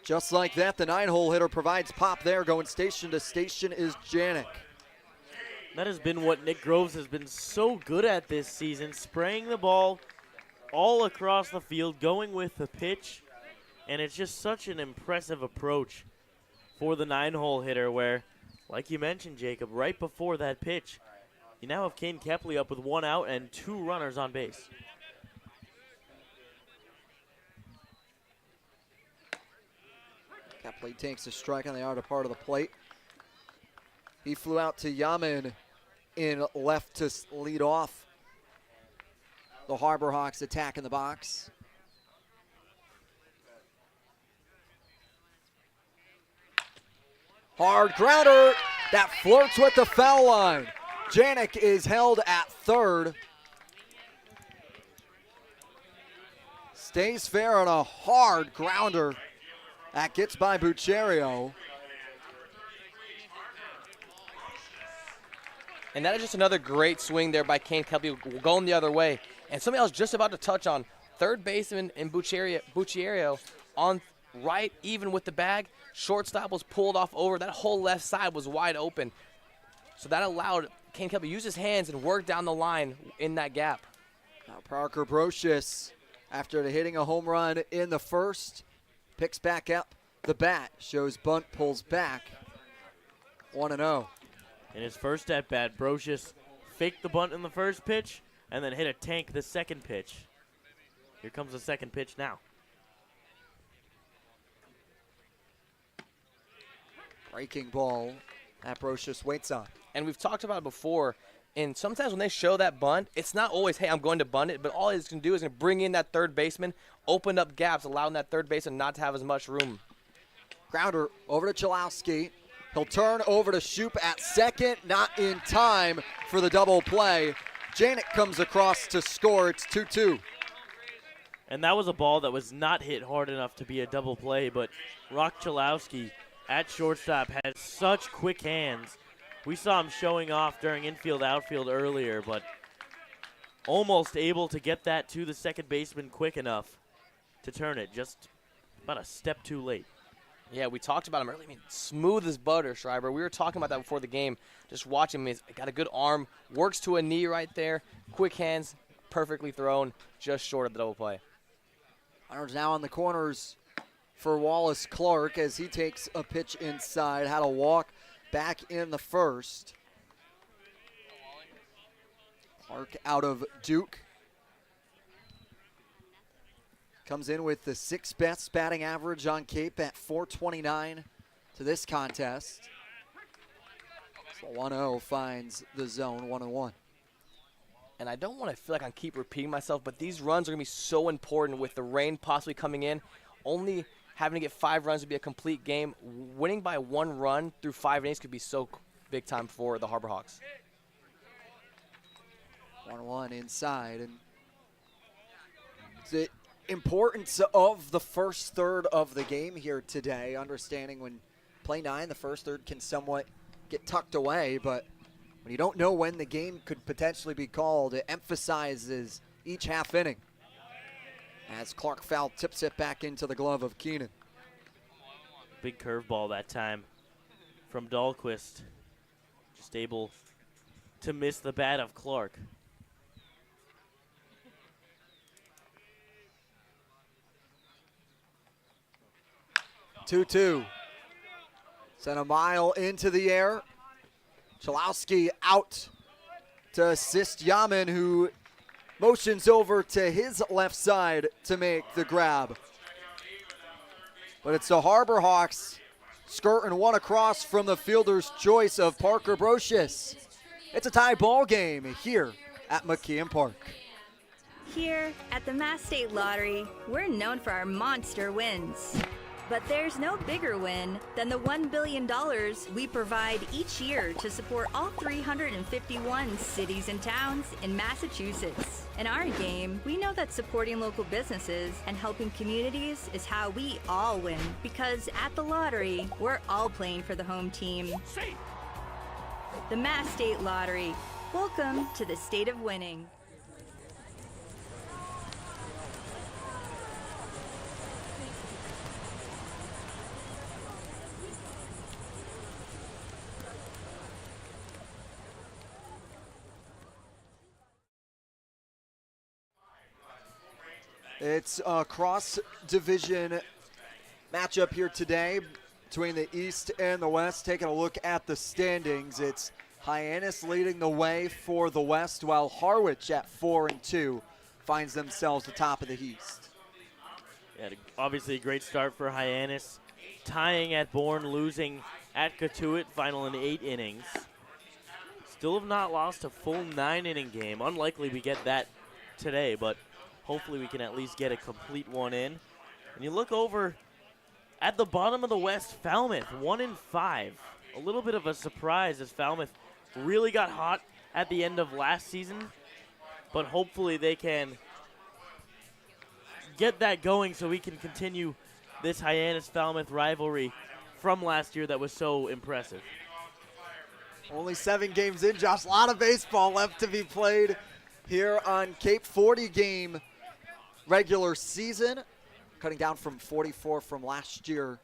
Just like that, the 9-hole hitter provides pop there. Going station to station is Janik. That has been what Nick Groves has been so good at this season, spraying the ball all across the field, going with the pitch, and it's just such an impressive approach for the 9-hole hitter where Like you mentioned, Jacob, right before that pitch, you now have Kane Kepley up with 1 out and 2 runners on base. Kepley takes a strike on the outer part of the plate. He flew out to Yaman in left to lead off the Harbor Hawks attack in the box. Hard grounder that flirts with the foul line. Janik is held at third. Stays fair on a hard grounder that gets by Buccerio. And that is just another great swing there by Kane Kepley going the other way. And somebody else just about to touch on third baseman in Buccerio on right even with the bag. Shortstop was pulled off over. That whole left side was wide open. So that allowed Kane Kepley to use his hands and work down the line in that gap. Now Parker Brocious, after hitting a home run in the first, picks back up the bat, shows bunt, pulls back. 1-0. In his first at-bat, Brocious faked the bunt in the first pitch and then hit a tank the second pitch. Here comes the second pitch now. Breaking ball that Brocious waits on. And we've talked about it before, and sometimes when they show that bunt, it's not always, hey, I'm going to bunt it, but all he's going to do is bring in that third baseman, open up gaps, allowing that third baseman not to have as much room. Grounder over to Chalowski. He'll turn over to Shoop at second, not in time for the double play. Janik comes across to score. It's 2-2. And that was a ball that was not hit hard enough to be a double play, but Rock Chalowski at shortstop has such quick hands. We saw him showing off during infield-outfield earlier, but almost able to get that to the second baseman quick enough to turn it, just about a step too late. Yeah, we talked about him earlier. I mean, smooth as butter, Schreiber. We were talking about that before the game. Just watching him. He's got a good arm, works to a knee right there. Quick hands, perfectly thrown, just short of the double play. Runners now on the corners for Wallace Clark as he takes a pitch inside. Had a walk back in the first. Clark out of Duke. Comes in with the 6th best batting average on Cape at .429 to this contest. So 1-0 finds the zone, 1-1. And I don't want to feel like I keep repeating myself, but these runs are going to be so important with the rain possibly coming in. Only having to get 5 runs would be a complete game. Winning by 1 run through 5 innings could be so big time for the Harbor Hawks. 1-1 inside. And the importance of the first third of the game here today, understanding when play 9, the first third can somewhat get tucked away, but when you don't know when the game could potentially be called, it emphasizes each half inning. As Clark foul tips it back into the glove of Keenan. Big curveball that time from Dahlquist. Just able to miss the bat of Clark. Two. Sent a mile into the air. Chalowski out to assist Yaman, who motions over to his left side to make the grab. But it's the Harbor Hawks skirting one across from the fielder's choice of Parker Brocious. It's a tie ball game here at McKeon Park. Here at the Mass State Lottery, we're known for our monster wins. But there's no bigger win than the $1 billion we provide each year to support all 351 cities and towns in Massachusetts. In our game, we know that supporting local businesses and helping communities is how we all win. Because at the lottery, we're all playing for the home team. The Mass State Lottery. Welcome to the state of winning. It's a cross-division matchup here today. between the East and the West. Taking a look at the standings, it's Hyannis leading the way for the West, while Harwich at 4-2 finds themselves atop of the East. Yeah, obviously a great start for Hyannis, tying at Bourne, losing at Cotuit, final in 8 innings. Still have not lost a full 9-inning game. Unlikely we get that today, but hopefully we can at least get a complete one in. And you look over at the bottom of the West, Falmouth, 1-5. A little bit of a surprise as Falmouth really got hot at the end of last season, but hopefully they can get that going so we can continue this Hyannis-Falmouth rivalry from last year that was so impressive. Only 7 games in, Josh. A lot of baseball left to be played here on Cape. 40-game regular season, cutting down from 44 from last year.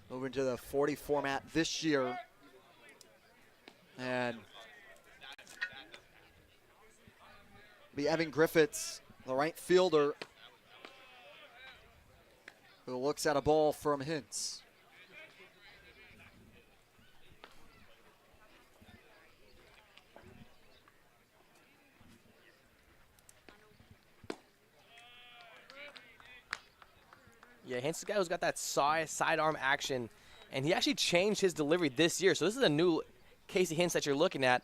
Moving to the 40 format this year. And be Evan Griffiths, the right fielder, who looks at a ball from Hintz. Yeah, Hintz is the guy who's got that sidearm action, and he actually changed his delivery this year. So this is a new Casey Hintz that you're looking at.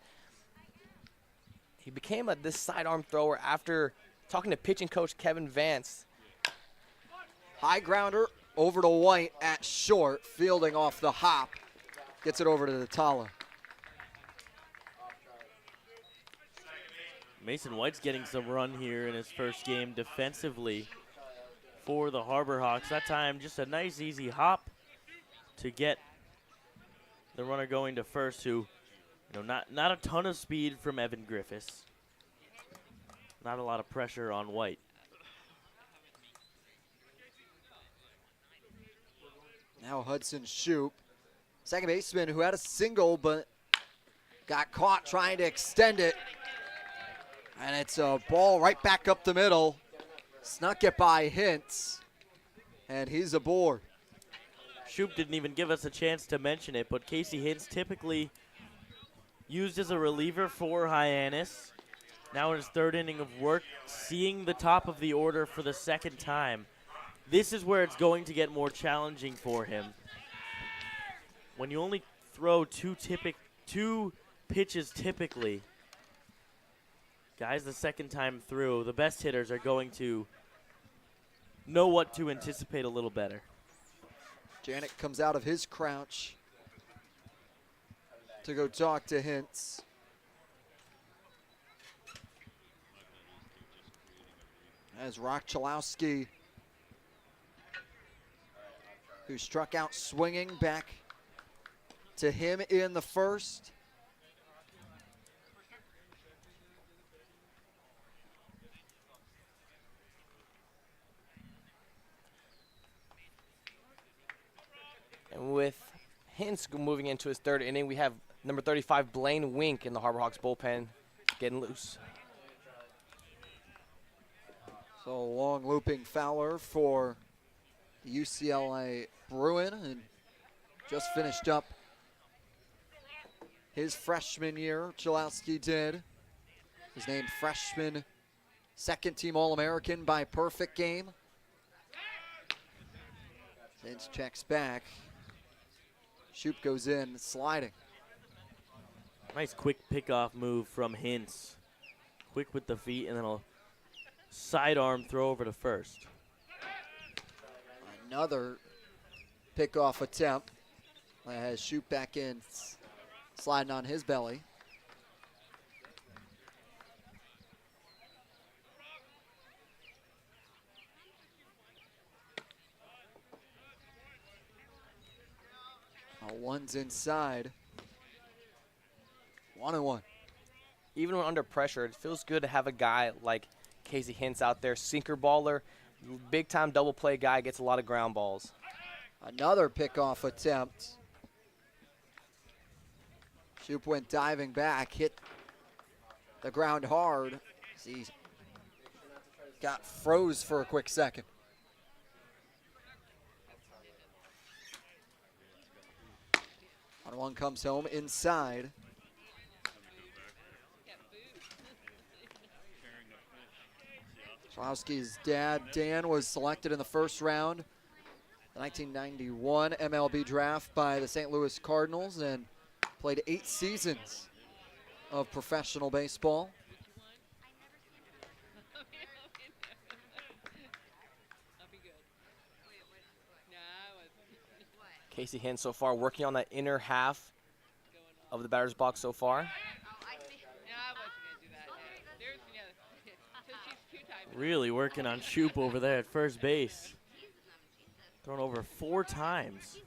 He became this sidearm thrower after talking to pitching coach Kevin Vance. High grounder over to White at short, fielding off the hop. Gets it over to Natala. Mason White's getting some run here in his first game defensively for the Harbor Hawks. That time, just a nice, easy hop to get the runner going to first, who, not a ton of speed from Evan Griffiths. Not a lot of pressure on White. Now Hudson Shoup, second baseman, who had a single but got caught trying to extend it. And it's a ball right back up the middle. Snuck it by Hintz, and he's aboard. Shoup didn't even give us a chance to mention it, but Casey Hintz typically used as a reliever for Hyannis. Now in his 3rd inning of work, seeing the top of the order for the 2nd time. This is where it's going to get more challenging for him. When you only throw two pitches typically, guys, the 2nd time through, the best hitters are going to know what to anticipate a little better. Janik comes out of his crouch to go talk to Hintz. As Rock Chalowski, who struck out swinging, back to him in the first. And with Hintz moving into his 3rd inning, we have number 35, Blaine Wink, in the Harbor Hawks bullpen, getting loose. So a long looping fouler for the UCLA Bruin, and just finished up his freshman year. Chalowski did. His named freshman 2nd team All-American by perfect game. Hintz checks back. Shoup goes in, sliding. Nice quick pickoff move from Hintz. Quick with the feet, and then a sidearm throw over to first. Another pickoff attempt. Has Shoup back in, sliding on his belly. One's inside. 1-1. Even when under pressure, it feels good to have a guy like Casey Hintz out there, sinker baller, big-time double play guy, gets a lot of ground balls. Another pickoff attempt. Shoup went diving back, hit the ground hard. He got froze for a quick second. One comes home inside. Schlowski's dad, Dan, was selected in the first round, the 1991 MLB draft by the St. Louis Cardinals, and played 8 seasons of professional baseball. Casey Hinn so far working on that inner half of the batter's box so far. Really working on Shoop over there at first base. Thrown over 4 times.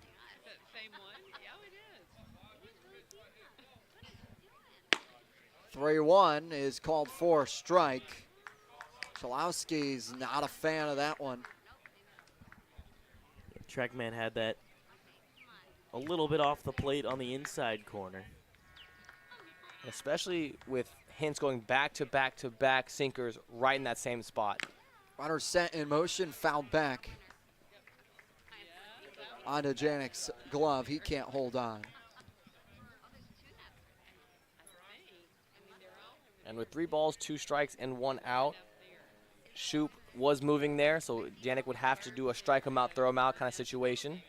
Three 3-1 is called for a strike. Schlowski's not a fan of that one. Trackman had that a little bit off the plate on the inside corner. Especially with Hintz going back to back to back sinkers right in that same spot. Runner set in motion, fouled back onto Janik's glove. He can't hold on. And with 3 balls, 2 strikes, and 1 out, Shoop was moving there, so Janik would have to do a strike him out, throw him out kind of situation.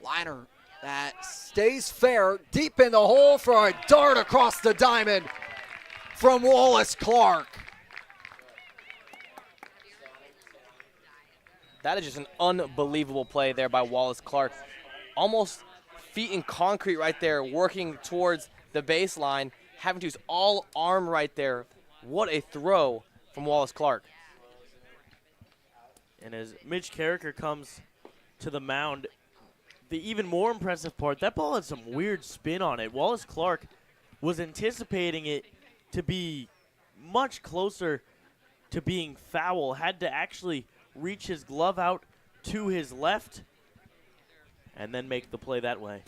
Liner that stays fair, deep in the hole for a dart across the diamond from Wallace Clark. That is just an unbelievable play there by Wallace Clark. Almost feet in concrete right there, working towards the baseline, having to use all arm right there. What a throw from Wallace Clark. And as Mitch Carricker comes to the mound, the even more impressive part, that ball had some weird spin on it. Wallace Clark was anticipating it to be much closer to being foul, had to actually reach his glove out to his left and then make the play that way.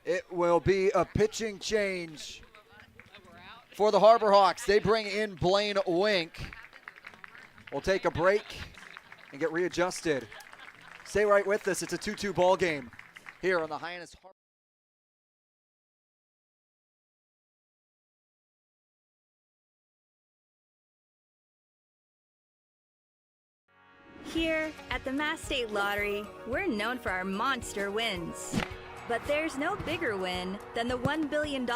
It will be a pitching change for the Harbor Hawks. They bring in Blaine Wink. We'll take a break and get readjusted. Stay right with us. It's a 2-2 ball game here on the Hyannis Harbor. Here at the Mass State Lottery, we're known for our monster wins. But there's no bigger win than the $1 billion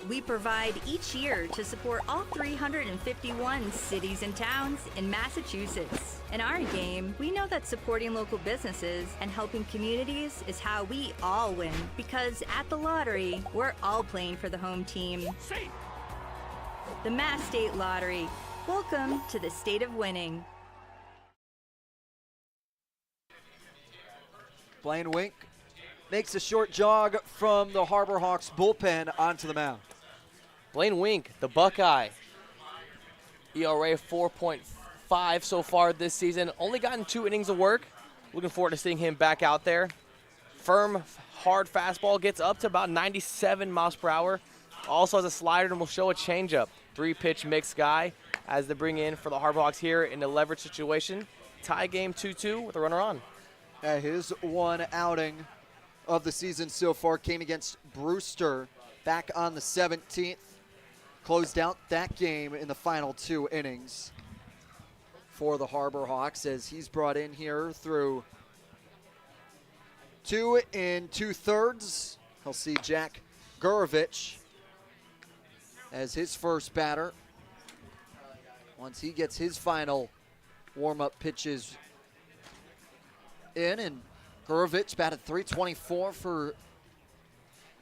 we provide each year to support all 351 cities and towns in Massachusetts. In our game, we know that supporting local businesses and helping communities is how we all win. Because at the lottery, we're all playing for the home team. The Mass State Lottery. Welcome to the state of winning. Blaine Wink makes a short jog from the Harbor Hawks bullpen onto the mound. Blaine Wink, the Buckeye. ERA 4.5 so far this season. Only gotten 2 innings of work. Looking forward to seeing him back out there. Firm, hard fastball, gets up to about 97 miles per hour. Also has a slider and will show a changeup. 3-pitch mix guy as they bring in for the Harbor Hawks here in a leverage situation. Tie game 2-2 with a runner on. His one outing of the season so far came against Brewster back on the 17th. Closed out that game in the final 2 innings for the Harbor Hawks as he's brought in here through 2 2/3. He'll see Jack Gurovich as his first batter. Once he gets his final warm-up pitches in, and Gurovich batted .324 for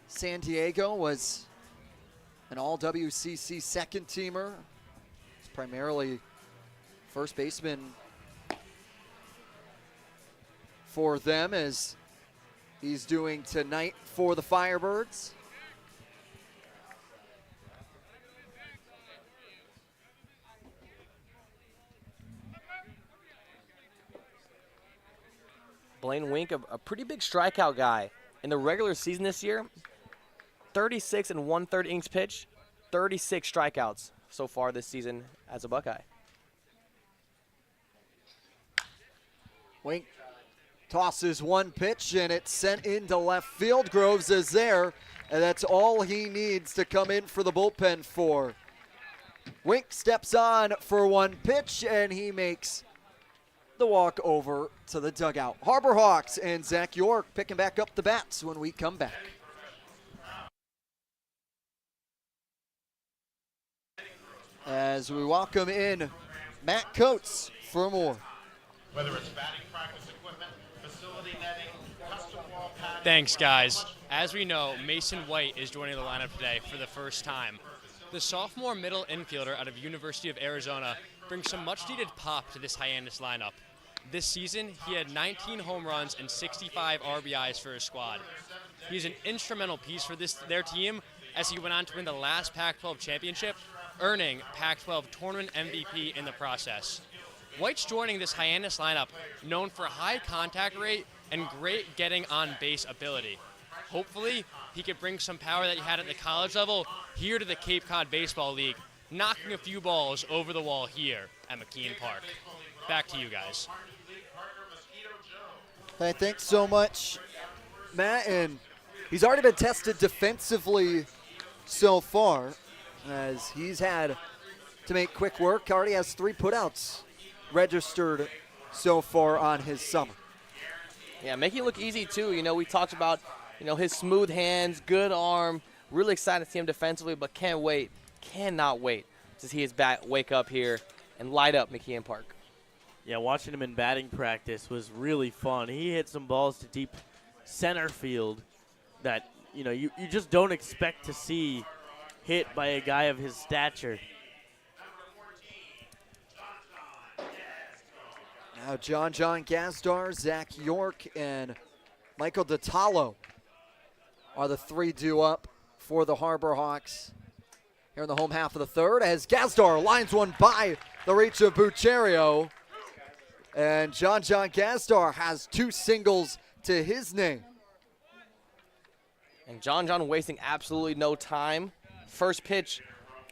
San Diego, was an all-WCC second-teamer. He's primarily first baseman for them, as he's doing tonight for the Firebirds. Blaine Wink, a pretty big strikeout guy. In the regular season this year, 36 1/3 innings pitched, 36 strikeouts so far this season as a Buckeye. Wink tosses one pitch, and it's sent into left field. Groves is there, and that's all he needs to come in for the bullpen for. Wink steps on for one pitch, and he makes the walk over to the dugout. Harbor Hawks and Zach York picking back up the bats when we come back. As we welcome in Matt Coates for more. Whether it's batting practice equipment, facility netting, custom wall padding. Thanks, guys. As we know, Mason White is joining the lineup today for the first time. The sophomore middle infielder out of University of Arizona brings some much-needed pop to this Hyannis lineup. This season, he had 19 home runs and 65 RBIs for his squad. He's an instrumental piece for their team as he went on to win the last Pac-12 championship, earning Pac-12 tournament MVP in the process. White's joining this Hyannis lineup known for high contact rate and great getting on base ability. Hopefully, he could bring some power that he had at the college level here to the Cape Cod Baseball League, knocking a few balls over the wall here at McKeon Park. Back to you guys. Hey, thanks so much, Matt. And he's already been tested defensively so far, as he's had to make quick work. Already has 3 putouts registered so far on his summer. Yeah, making it look easy too. You know, we talked about, his smooth hands, good arm. Really excited to see him defensively, but cannot wait to see his bat wake up here and light up McKeon Park. Yeah, watching him in batting practice was really fun. He hit some balls to deep center field that, you just don't expect to see hit by a guy of his stature. Now John Gazdar, Zach York, and Michael DiTallo are the 3 due up for the Harbor Hawks here in the home half of the third, as Gazdar lines one by the reach of Bucherio. And John Gazdar has 2 singles to his name. And John wasting absolutely no time. First pitch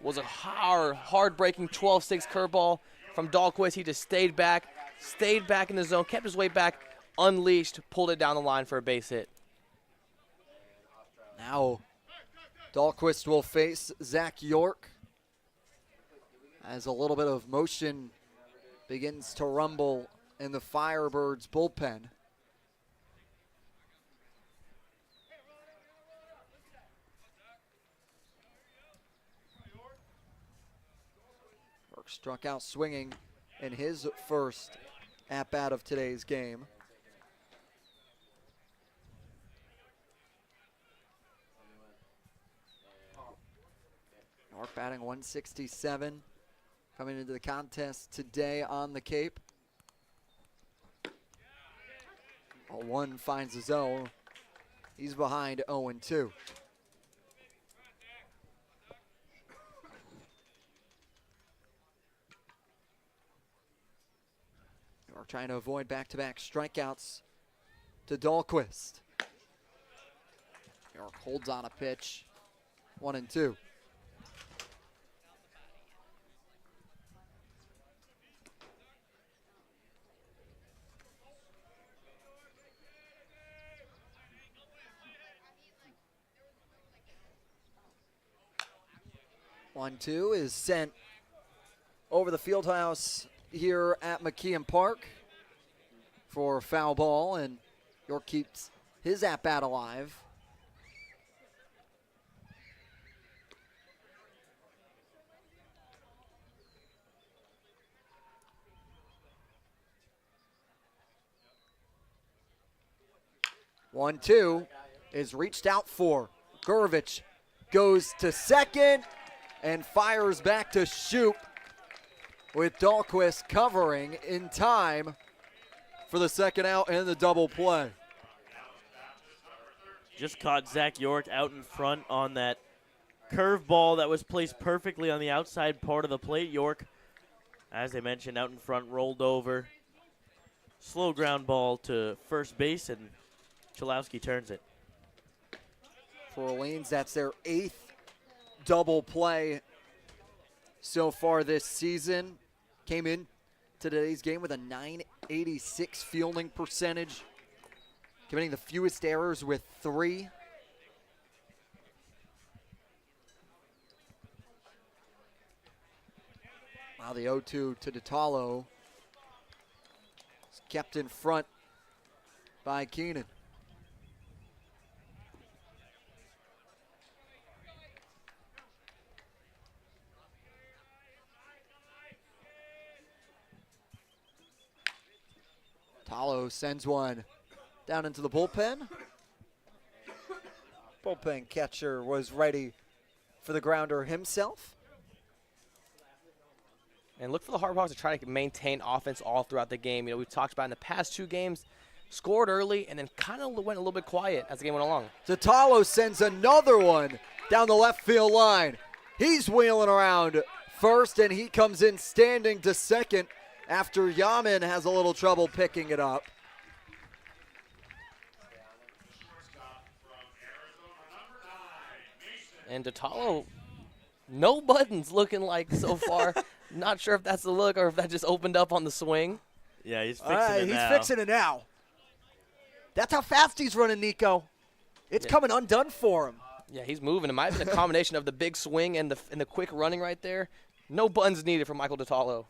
was a hard-breaking 12-6 curveball from Dahlquist. He just stayed back in the zone, kept his way back, unleashed, pulled it down the line for a base hit. Now Dahlquist will face Zach York as a little bit of motion begins to rumble in the Firebirds bullpen. York struck out swinging in his first at-bat of today's game. York batting 167, coming into the contest today on the Cape. 1 finds the zone. He's behind 0-2. York trying to avoid back-to-back strikeouts to Dahlquist. York holds on a pitch. 1-2. One, 2 is sent over the field house here at McKeon Park for foul ball, and York keeps his at-bat alive. One, 2 is reached out for. Gurovich goes to second and fires back to Shoop, with Dahlquist covering in time for the second out and the double play. Just caught Zach York out in front on that curveball that was placed perfectly on the outside part of the plate. York, as I mentioned, out in front, rolled over. Slow ground ball to first base, and Chalowski turns it. For Orleans, that's their 8th double play so far this season. Came in to today's game with a .86 fielding percentage, committing the fewest errors with 3. Now the 0-2 to DeTalo is kept in front by Keenan. Talo sends one down into the bullpen. Bullpen catcher was ready for the grounder himself. And look for the Harbor Hawks to try to maintain offense all throughout the game. You know, we've talked about in the past 2 games, scored early and then kind of went a little bit quiet as the game went along. Talo sends another one down the left field line. He's wheeling around first, and he comes in standing to second after Yaman has a little trouble picking it up. And DeTalo, no buttons looking like so far. Not sure if that's the look or if that just opened up on the swing. Yeah, he's fixing it now. He's fixing it now. That's how fast he's running, Nico. It's coming undone for him. Yeah, he's moving. It might have been a combination of the big swing and the quick running right there. No buttons needed for Michael DeTalo.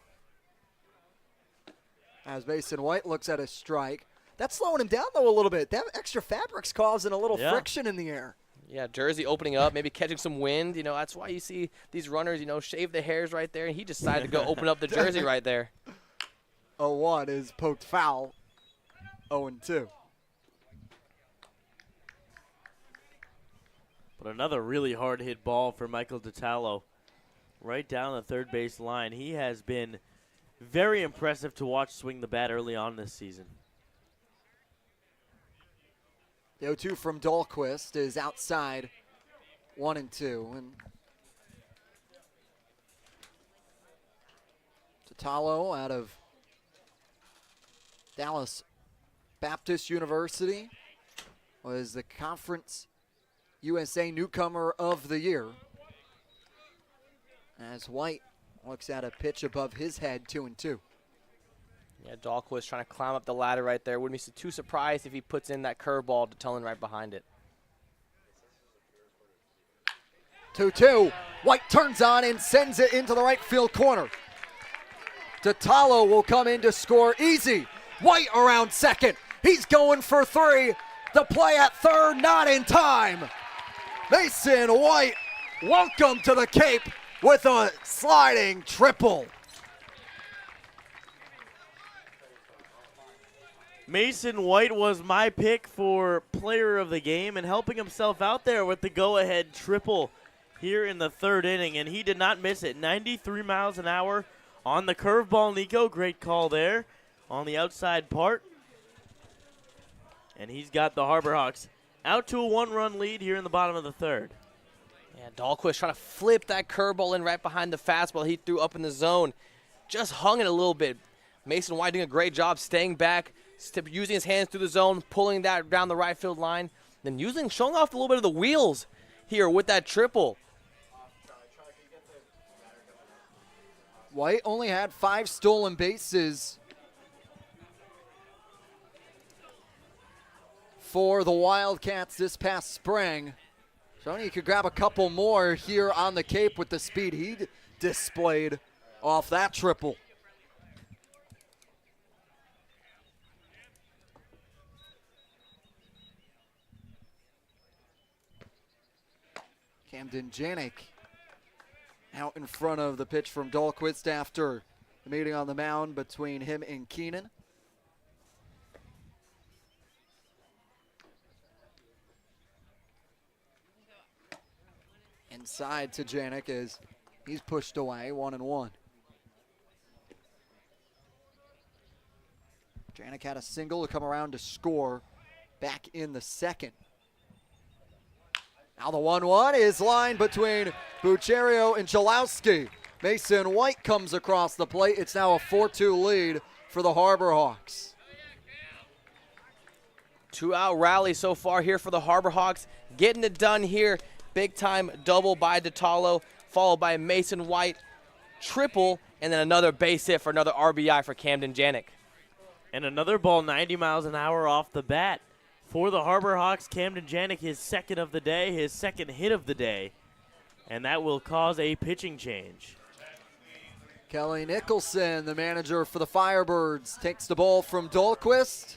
As Mason White looks at a strike. That's slowing him down, though, a little bit. That extra fabric's causing a little friction in the air. Yeah, Jersey opening up, maybe catching some wind. You know, that's why you see these runners, you know, shave the hairs right there, and he decided to go open up the jersey right there. 0-1 is poked foul. 0-2. But another really hard hit ball for Michael DeTalo right down the third base line. He has been very impressive to watch swing the bat early on this season. The 0-2 from Dahlquist is outside 1-2. And DeTalo out of Dallas Baptist University was the Conference USA Newcomer of the Year. As White looks at a pitch above his head, 2-2. Yeah, Dahlquist trying to climb up the ladder right there. Wouldn't be too surprised if he puts in that curveball to Tullen right behind it. 2-2. White turns on and sends it into the right field corner. DeTalo will come in to score easy. White around second. He's going for 3. The play at third, not in time. Mason White, welcome to the Cape with a sliding triple. Mason White was my pick for player of the game and helping himself out there with the go-ahead triple here in the third inning, and he did not miss it. 93 miles an hour on the curveball, Nico. Great call there on the outside part. And he's got the Harbor Hawks out to a 1-run lead here in the bottom of the third. Yeah, Dahlquist trying to flip that curveball in right behind the fastball he threw up in the zone. Just hung it a little bit. Mason White doing a great job staying back, using his hands through the zone, pulling that down the right field line, then showing off a little bit of the wheels here with that triple. White only had 5 stolen bases for the Wildcats this past spring. Showing he could grab a couple more here on the Cape with the speed he displayed off that triple. Camden Janik out in front of the pitch from Dahlquist after the meeting on the mound between him and Keenan. Inside to Janik as he's pushed away, 1-1. Janik had a single to come around to score back in the second. Now the 1-1 is lined between Bucherio and Chalowski. Mason White comes across the plate. It's now a 4-2 lead for the Harbor Hawks. 2-out rally so far here for the Harbor Hawks. Getting it done here. Big time double by DeTalo, followed by Mason White, triple, and then another base hit for another RBI for Camden Janik. And another ball 90 miles an hour off the bat. For the Harbor Hawks, Camden Janik, his second of the day, his second hit of the day. And that will cause a pitching change. Kelly Nicholson, the manager for the Firebirds, takes the ball from Dahlquist.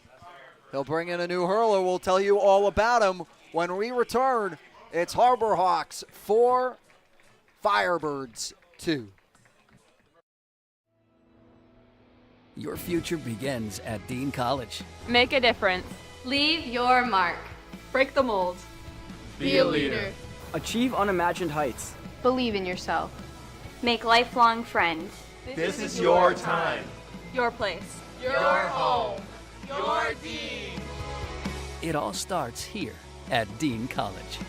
He'll bring in a new hurler. We'll tell you all about him when we return. It's Harbor Hawks 4, Firebirds 2. Your future begins at Dean College. Make a difference. Leave your mark. Break the mold. Be a leader. Achieve unimagined heights. Believe in yourself. Make lifelong friends. This is your time. Your place. Your home. Your team. It all starts here at Dean College.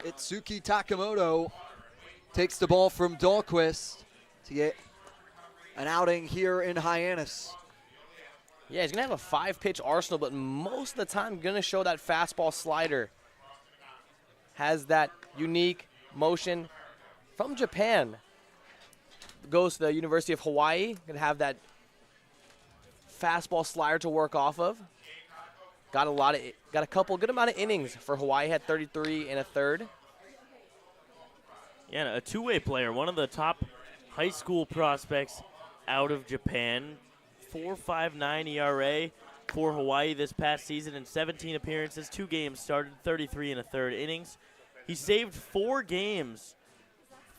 Itsuki Takamoto takes the ball from Dahlquist to get an outing here in Hyannis. Yeah, he's going to have a 5-pitch arsenal, but most of the time going to show that fastball slider. Has that unique motion from Japan. Goes to the University of Hawaii. Going to have that fastball slider to work off of. Got a couple good amount of innings for Hawaii. Had 33 and a third. Yeah, a two-way player, one of the top high school prospects out of Japan. 4.59 ERA for Hawaii this past season in 17 appearances, 2 games started, 33 and a third innings. He saved 4 games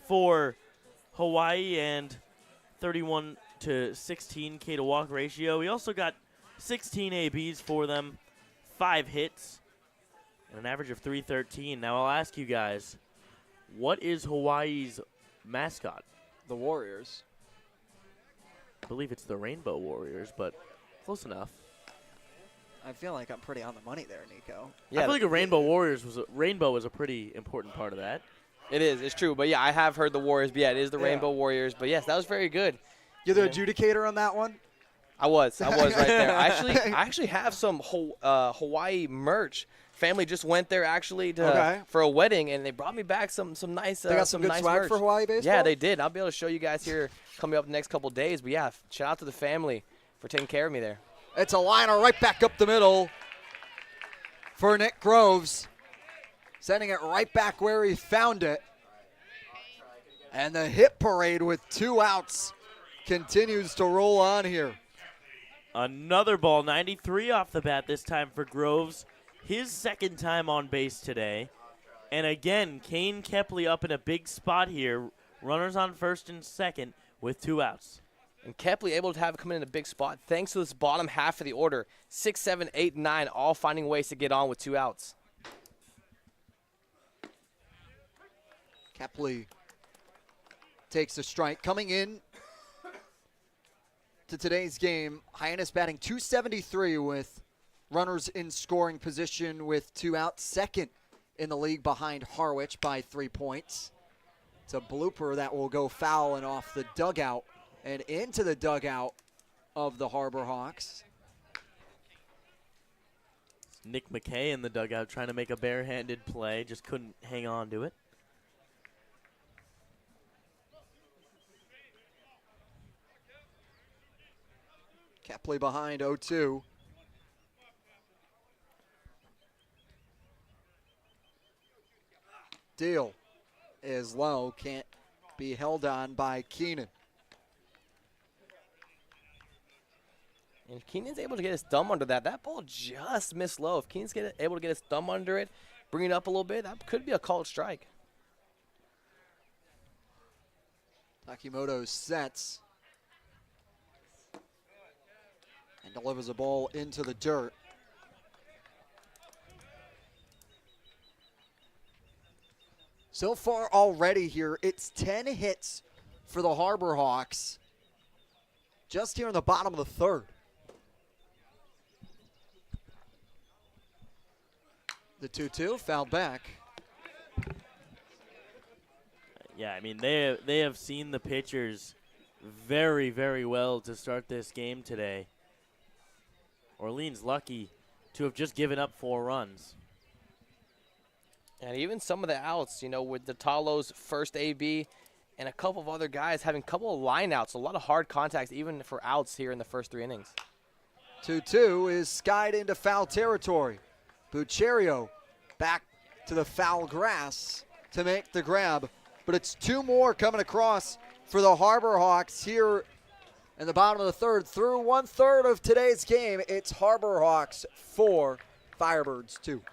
for Hawaii and 31 to 16 K to walk ratio. He also got 16 ABs for them, 5 hits, and an average of 313. Now I'll ask you guys, what is Hawaii's mascot? The Warriors. I believe it's the Rainbow Warriors, but close enough. I feel like I'm pretty on the money there, Nico. Yeah, I feel like a rainbow was a pretty important part of that. It is. It's true. But, yeah, I have heard the Warriors. But, yeah, it is the Rainbow Warriors. But, yes, that was very good. You're the adjudicator on that one? I was right there. I actually have some Hawaii merch. Family just went there actually for a wedding, and they brought me back some nice. They got some good nice swag merch for Hawaii baseball. Yeah, they did. I'll be able to show you guys here coming up the next couple of days. But yeah, shout out to the family for taking care of me there. It's a liner right back up the middle for Nick Groves, sending it right back where he found it. And the hit parade with 2 outs continues to roll on here. Another ball, 93 off the bat this time for Groves. His second time on base today. And again, Kane Kepley up in a big spot here. Runners on first and second with 2 outs. And Kepley able to have it come in a big spot thanks to this bottom half of the order. 6, 7, 8, 9, all finding ways to get on with 2 outs. Kepley takes a strike. Coming in to today's game, Hyannis batting .273 with runners in scoring position with 2 outs. Second in the league behind Harwich by 3 points. It's a blooper that will go foul and off the dugout and into the dugout of the Harbor Hawks. Nick McKay in the dugout trying to make a barehanded play, just couldn't hang on to it. Kepley behind 0-2. Deal is low, can't be held on by Keenan. And Keenan's able to get his thumb under that. That ball just missed low. If Keenan's able to get his thumb under it, bring it up a little bit, that could be a called strike. Takimoto sets and delivers a ball into the dirt. So far already here, it's 10 hits for the Harbor Hawks just here in the bottom of the third. The 2-2 fouled back. Yeah, I mean, they have seen the pitchers very, very well to start this game today. Orleans lucky to have just given up 4 runs. And even some of the outs, you know, with the Talos first AB and a couple of other guys having a couple of line outs, a lot of hard contacts even for outs here in the first 3 innings. 2-2 is skied into foul territory. Bucherio back to the foul grass to make the grab. But it's 2 more coming across for the Harbor Hawks here in the bottom of the 3rd. Through 1/3 of today's game, it's Harbor Hawks 4, Firebirds 2.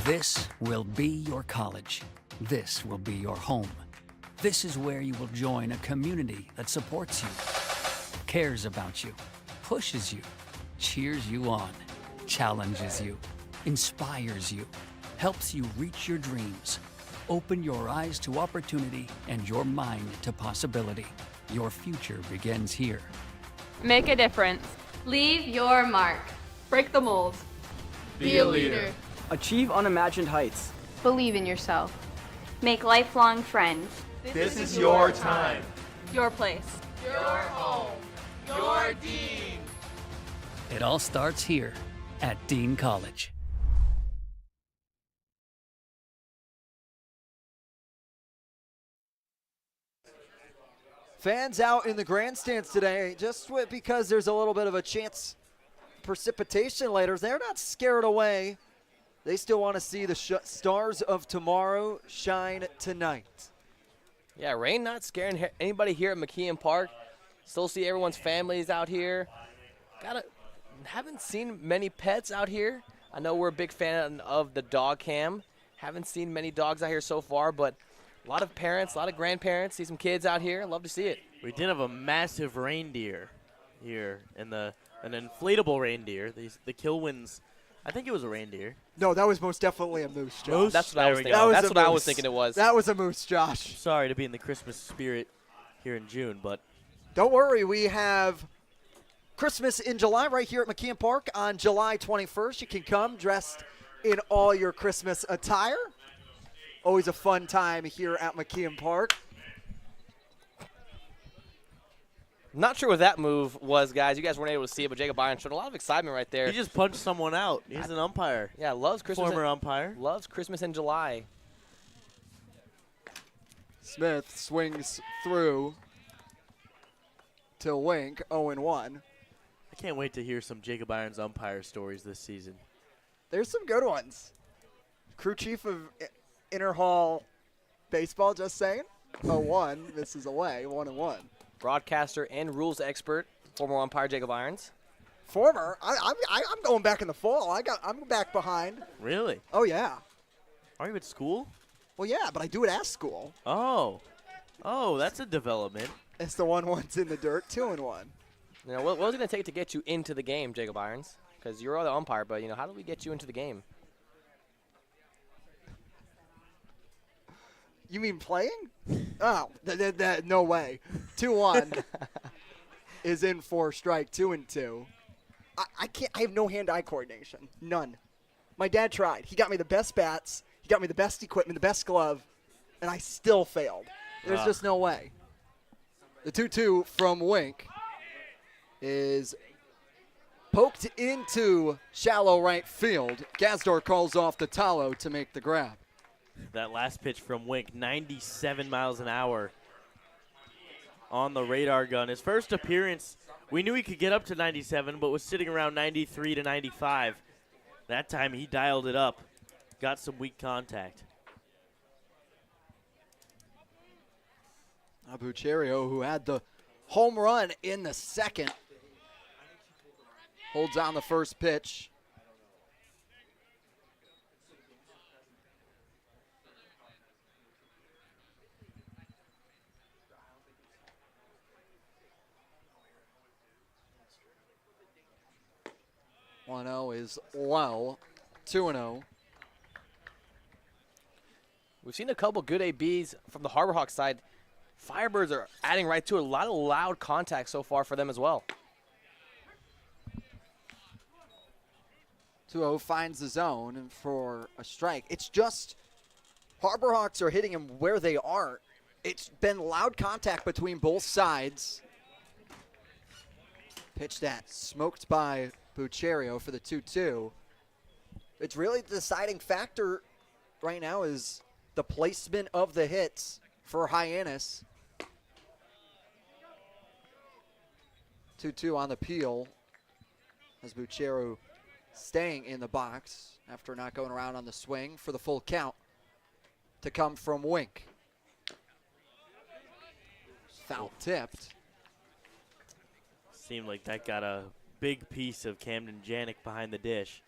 This will be your college. This will be your home. This is where you will join a community that supports you, cares about you, pushes you, cheers you on, challenges you, inspires you, helps you reach your dreams. Open your eyes to opportunity and your mind to possibility. Your future begins here. Make a difference. Leave your mark. Break the mold. Be a leader. Achieve unimagined heights. Believe in yourself. Make lifelong friends. This is your time. Your place. Your home. Your Dean. It all starts here at Dean College. Fans out in the grandstands today, just because there's a little bit of a chance precipitation later. They're not scared away. They still want to see the stars of tomorrow shine tonight. Yeah, rain not scaring anybody here at McKeon Park. Still see everyone's families out here. Haven't seen many pets out here. I know we're a big fan of the dog cam. Haven't seen many dogs out here so far, but a lot of parents, a lot of grandparents, see some kids out here. Love to see it. We did have a massive reindeer here, and an inflatable reindeer. The Kilwins, I think it was a reindeer. No, that was most definitely a moose, Josh. Moose? That's what I was thinking. That's what I was thinking it was. That was a moose, Josh. Sorry to be in the Christmas spirit here in June, but don't worry. We have Christmas in July right here at McKeon Park on July 21st. You can come dressed in all your Christmas attire. Always a fun time here at McKeon Park. Not sure what that move was, guys. You guys weren't able to see it, but Jacob Byron showed a lot of excitement right there. he just punched someone out. He's an umpire. Yeah, loves Christmas. Former umpire. Loves Christmas in July. Smith swings through to Wink, 0-1. I can't wait to hear some Jacob Irons umpire stories this season. There's some good ones. Crew chief of Interhall Baseball just saying, 0-1, misses away, 1-1. Broadcaster and rules expert, former umpire Jacob Irons. Former? I'm going back in the fall. I'm back behind. Really? Oh, yeah. Are you at school? Well, yeah, but I do it at school. Oh, that's a development. It's the 1-1's in the dirt, 2-1. You know, what was it going to take to get you into the game, Jacob Irons? Because you're the umpire, but, how do we get you into the game? You mean playing? Oh, no way. 2-1 is in for strike, 2-2. I can't. I have no hand-eye coordination. None. My dad tried. He got me the best bats. He got me the best equipment, the best glove, and I still failed. There's just no way. The 2-2 from Wink is poked into shallow right field. Gazdor calls off the Talo to make the grab. That last pitch from Wink, 97 miles an hour on the radar gun. His first appearance, we knew he could get up to 97, but was sitting around 93 to 95. That time he dialed it up, got some weak contact. Bucherio, who had the home run in the second, holds on the first pitch. Is low, 2-0. We've seen a couple good ABs from the Harbor Hawks side. Firebirds are adding right to it. A lot of loud contact so far for them as well. 2-0 finds the zone and for a strike. It's just Harbor Hawks are hitting him where they are. It's been loud contact between both sides. Pitch that smoked by Bucherio for the 2-2. It's really the deciding factor right now is the placement of the hits for Hyannis. 2-2 on the peel as Bucherio staying in the box after not going around on the swing for the full count to come from Wink. Foul tipped. Seemed like that got a big piece of Camden Janik behind the dish.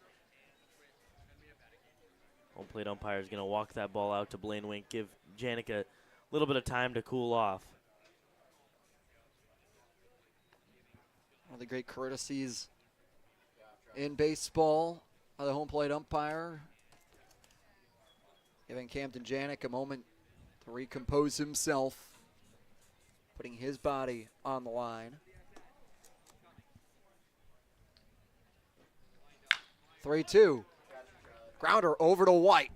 Home plate umpire is going to walk that ball out to Blaine Wink, give Janik a little bit of time to cool off. One of the great courtesies in baseball of the home plate umpire, giving Camden Janik a moment to recompose himself, putting his body on the line. 3-2. Grounder over to White.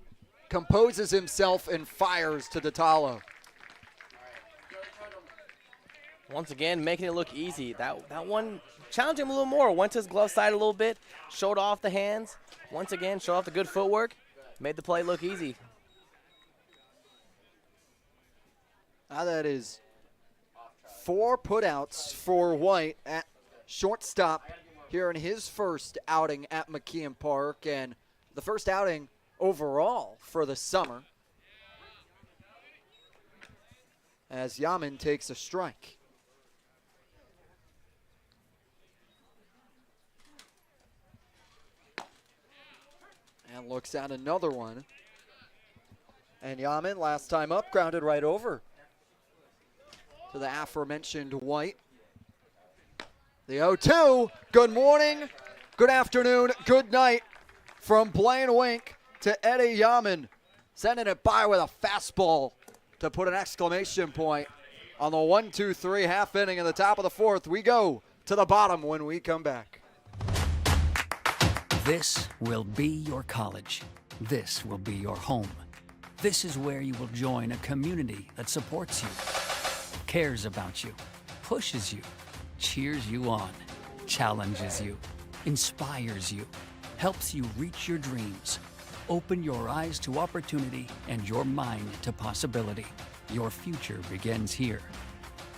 Composes himself and fires to Datalo. Once again, making it look easy. That one challenged him a little more. Went to his glove side a little bit, showed off the hands. Once again, showed off the good footwork. Made the play look easy. Now that is 4 putouts for White at shortstop here in his first outing at McKeon Park, and the first outing overall for the summer, as Yaman takes a strike. And looks at another one. And Yaman, last time up, grounded right over to the aforementioned White. The 0-2, good morning, good afternoon, good night from Blaine Wink to Eddie Yaman. Sending it by with a fastball to put an exclamation point on the 1-2-3 half inning in the top of the 4th. We go to the bottom when we come back. This will be your college. This will be your home. This is where you will join a community that supports you, cares about you, pushes you, cheers you on, challenges you, inspires you, helps you reach your dreams. Open your eyes to opportunity and your mind to possibility. Your future begins here.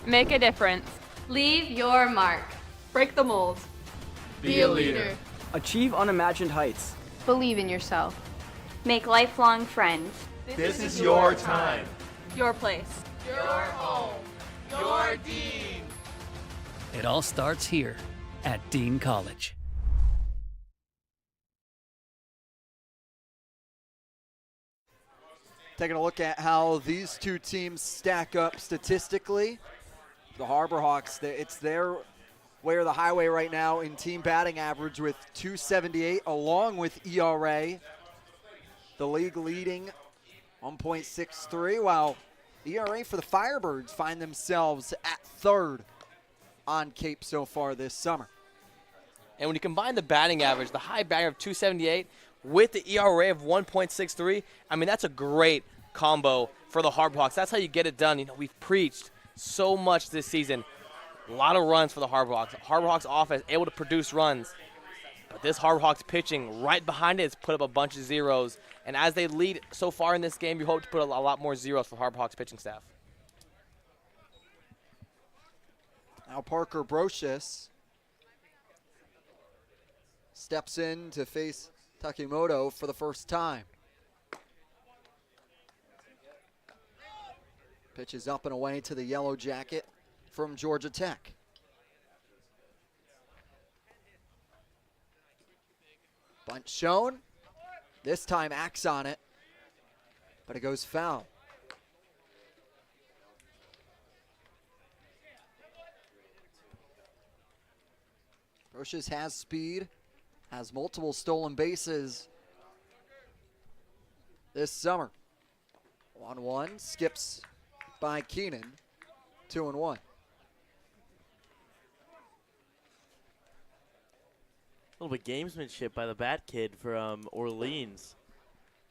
Make a difference. Leave your mark. Break the mold. Be a leader. Achieve unimagined heights. Believe in yourself. Make lifelong friends. This is your time. Your place. Your home. Your Dean. It all starts here at Dean College. Taking a look at how these two teams stack up statistically. The Harbor Hawks, it's their way or the highway right now in team batting average with .278 along with ERA. The league leading 1.63, while ERA for the Firebirds find themselves at 3rd on Cape so far this summer. And when you combine the batting average, the high batting of .278 with the ERA of 1.63, I mean, that's a great combo for the Harbor Hawks. That's how you get it done. You know, we've preached so much this season. A lot of runs for the Harbor Hawks. Harbor Hawks offense able to produce runs. But this Harbor Hawks pitching right behind it has put up a bunch of zeros. And as they lead so far in this game, you hope to put a lot more zeros for Harbor Hawks pitching staff. Now Parker Brocious steps in to face Takimoto for the first time. Pitches up and away to the yellow jacket from Georgia Tech. Bunt shown. This time acts on it, but it goes foul. Brocious has speed, has multiple stolen bases this summer. 1-1, skips by Keenan, 2-1. A little bit gamesmanship by the bat kid from Orleans.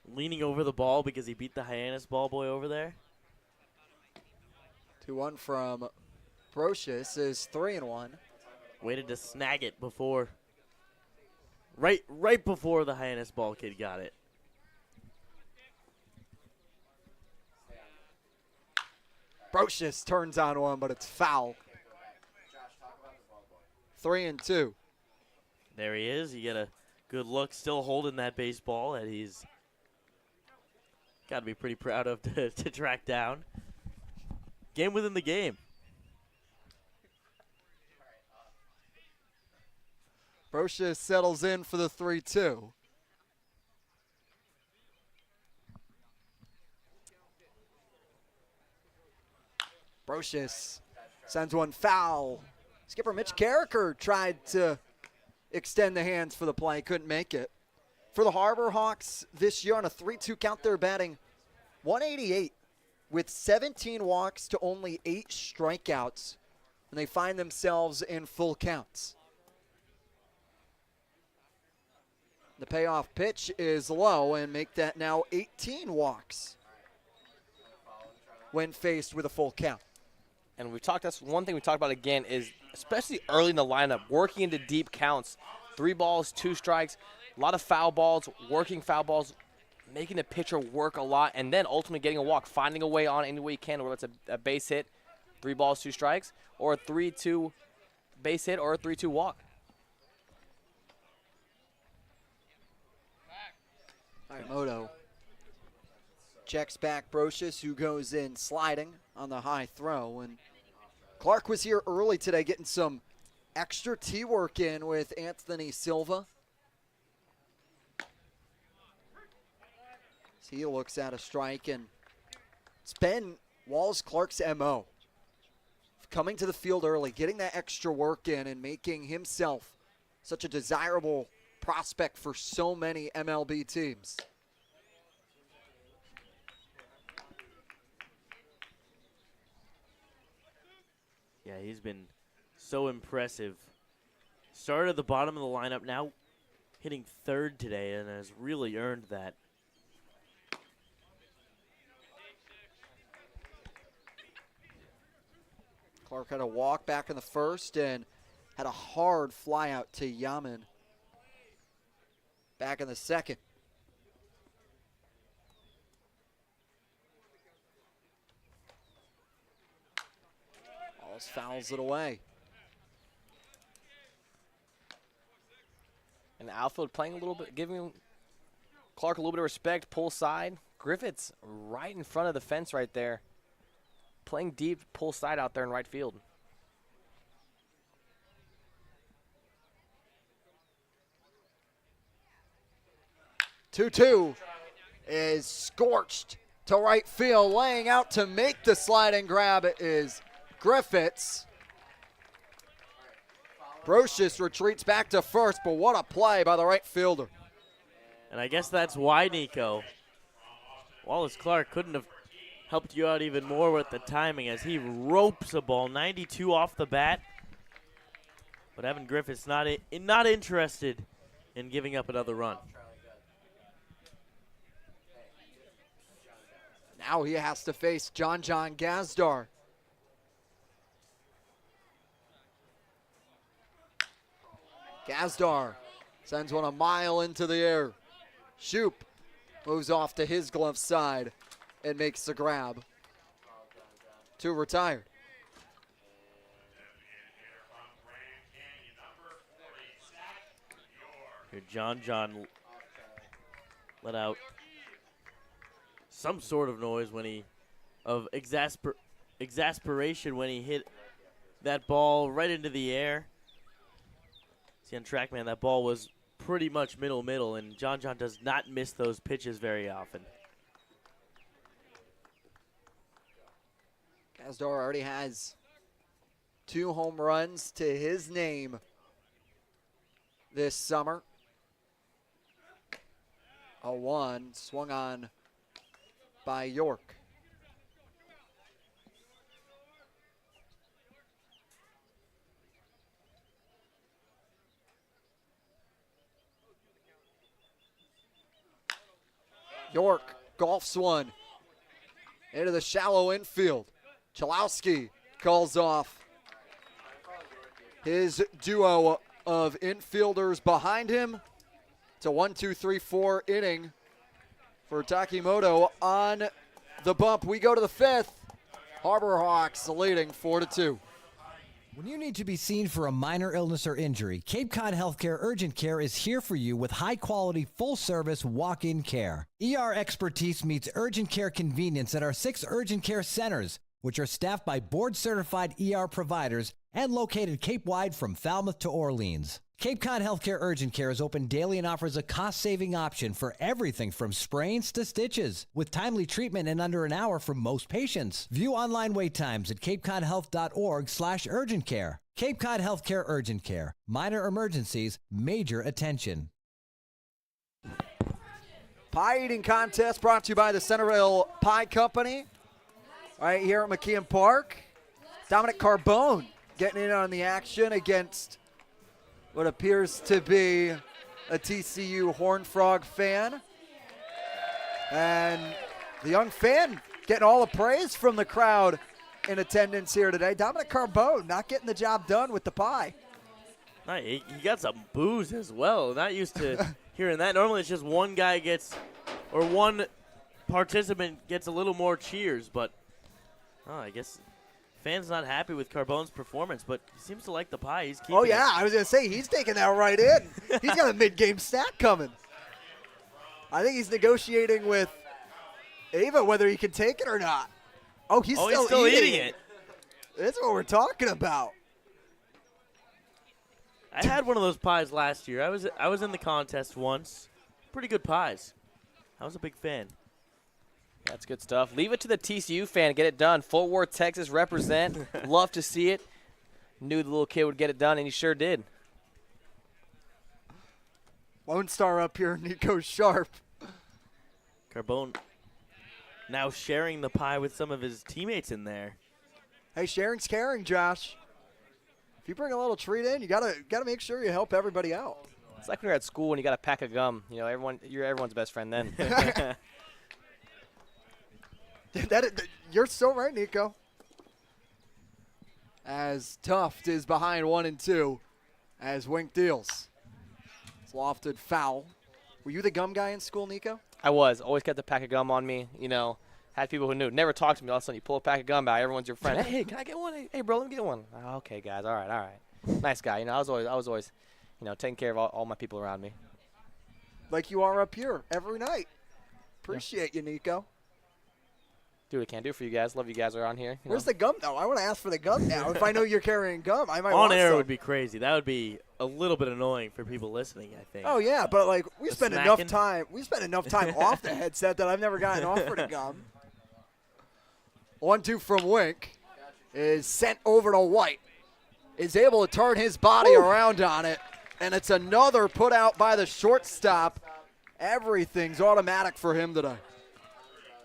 Leaning over the ball because he beat the Hyannis ball boy over there. 2-1 from Brocious is 3-1. Waited to snag it before, right before the Hyannis ball kid got it. Brocious turns on one, but it's foul. 3-2. There he is. You get a good look, still holding that baseball that he's got to be pretty proud of to track down. Game within the game. Brocious settles in for the 3-2. Brocious sends one foul. Skipper Mitch Carricker tried to extend the hands for the play, couldn't make it. For the Harbor Hawks this year on a 3-2 count, they're batting 188 with 17 walks to only 8 strikeouts, and they find themselves in full counts. The payoff pitch is low and make that now 18 walks when faced with a full count. And that's one thing we talked about again is especially early in the lineup, working into deep counts. 3 balls, 2 strikes, a lot of foul balls, working foul balls, making the pitcher work a lot, and then ultimately getting a walk, finding a way on any way you can, whether it's a base hit, 3 balls, 2 strikes, or a 3-2 base hit or a 3-2 walk. Moto checks back Brocious, who goes in sliding on the high throw. And Clark was here early today getting some extra tee work in with Anthony Silva. As he looks at a strike, and it's been Wallace Clark's MO. Coming to the field early, getting that extra work in, and making himself such a desirable prospect for so many MLB teams. Yeah, he's been so impressive. Started at the bottom of the lineup, now hitting third today, and has really earned that. Clark had a walk back in the first and had a hard fly out to Yaman back in the second. Alls fouls it away. And outfield playing a little bit, giving Clark a little bit of respect, pull side. Griffith's right in front of the fence right there. Playing deep, pull side out there in right field. Two is scorched to right field. Laying out to make the sliding grab is Griffiths. Brocious retreats back to first, but what a play by the right fielder. And I guess that's why, Nico, Wallace Clark couldn't have helped you out even more with the timing as he ropes a ball 92 off the bat. But Evan Griffiths not interested in giving up another run. Now he has to face John Gazdar. Gazdar sends one a mile into the air. Shoop moves off to his glove side and makes the grab. 2 retired. Here John let out some sort of noise when exasperation when he hit that ball right into the air. See on TrackMan, that ball was pretty much middle, and John does not miss those pitches very often. Gazdar already has 2 home runs to his name this summer. A 1 swung on by York. York golfs one into the shallow infield. Chalowski calls off his duo of infielders behind him. It's a 1-2-3-4 inning for Takimoto on the bump. We go to the fifth. Harbor Hawks leading 4-2. When you need to be seen for a minor illness or injury, Cape Cod Healthcare Urgent Care is here for you with high-quality, full-service walk-in care. ER expertise meets urgent care convenience at our 6 urgent care centers, which are staffed by board-certified ER providers and located Cape-wide from Falmouth to Orleans. Cape Cod Healthcare Urgent Care is open daily and offers a cost-saving option for everything from sprains to stitches, with timely treatment in under an hour for most patients. View online wait times at capecodhealth.org/urgent care. Cape Cod Healthcare Urgent Care. Minor emergencies, major attention. Pie eating contest brought to you by the Centerville Pie Company. Right here at McKeon Park. Dominic Carbone getting in on the action against what appears to be a TCU Horned Frog fan. And the young fan getting all the praise from the crowd in attendance here today. Dominic Carbone not getting the job done with the pie. He got some boos as well. Not used to hearing that. Normally it's just one guy gets, or one participant gets a little more cheers, but I guess fans not happy with Carbone's performance, but he seems to like the pie. He's keeping it. I was going to say, he's taking that right in. He's got a mid-game stack coming. I think he's negotiating with Ava whether he can take it or not. He's still eating it. That's what we're talking about. I had one of those pies last year. I was in the contest once. Pretty good pies. I was a big fan. That's good stuff. Leave it to the TCU fan. Get it done. Fort Worth, Texas represent. Love to see it. Knew the little kid would get it done, and he sure did. Lone Star up here, Nico Sharp. Carbone now sharing the pie with some of his teammates in there. Hey, sharing's caring, Josh. If you bring a little treat in, you gotta make sure you help everybody out. It's like when you're at school and you got a pack of gum. You know, you're everyone's best friend then. You're so right, Nico. As Tuft is behind 1-2 as Wink deals. It's lofted foul. Were you the gum guy in school, Nico? I was. Always kept a pack of gum on me. You know, had people who knew. Never talked to me. All of a sudden, you pull a pack of gum out. Everyone's your friend. Hey, can I get one? Hey, bro, let me get one. Oh, okay, guys. All right. Nice guy. You know, I was always, taking care of all my people around me. Like you are up here every night. Appreciate you, Nico. Do what I can do for you guys. Love you guys around here. Where's the gum, though? I want to ask for the gum now. If I know you're carrying gum, I might On want air some. would be crazy. That would be a little bit annoying for people listening, I think. Oh, yeah, but, we spend enough time. We spend enough time off the headset that I've never gotten offered a gum. 1-2 from Wink is sent over to White. Is able to turn his body around on it, and it's another put out by the shortstop. Everything's automatic for him today.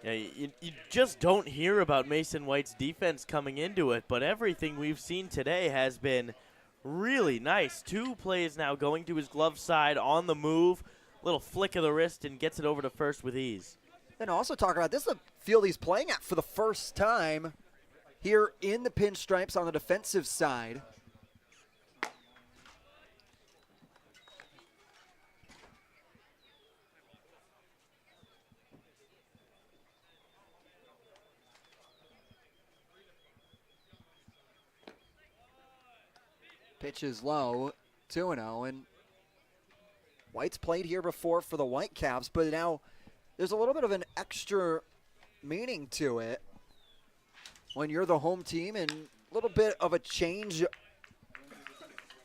Yeah, you just don't hear about Mason White's defense coming into it, but everything we've seen today has been really nice. 2 plays now going to his glove side on the move, little flick of the wrist, and gets it over to first with ease. And also talk about this is the field he's playing at for the first time here in the pinstripes on the defensive side. Pitch is low, 2-0, and White's played here before for the Whitecaps, but now there's a little bit of an extra meaning to it when you're the home team, and a little bit of a change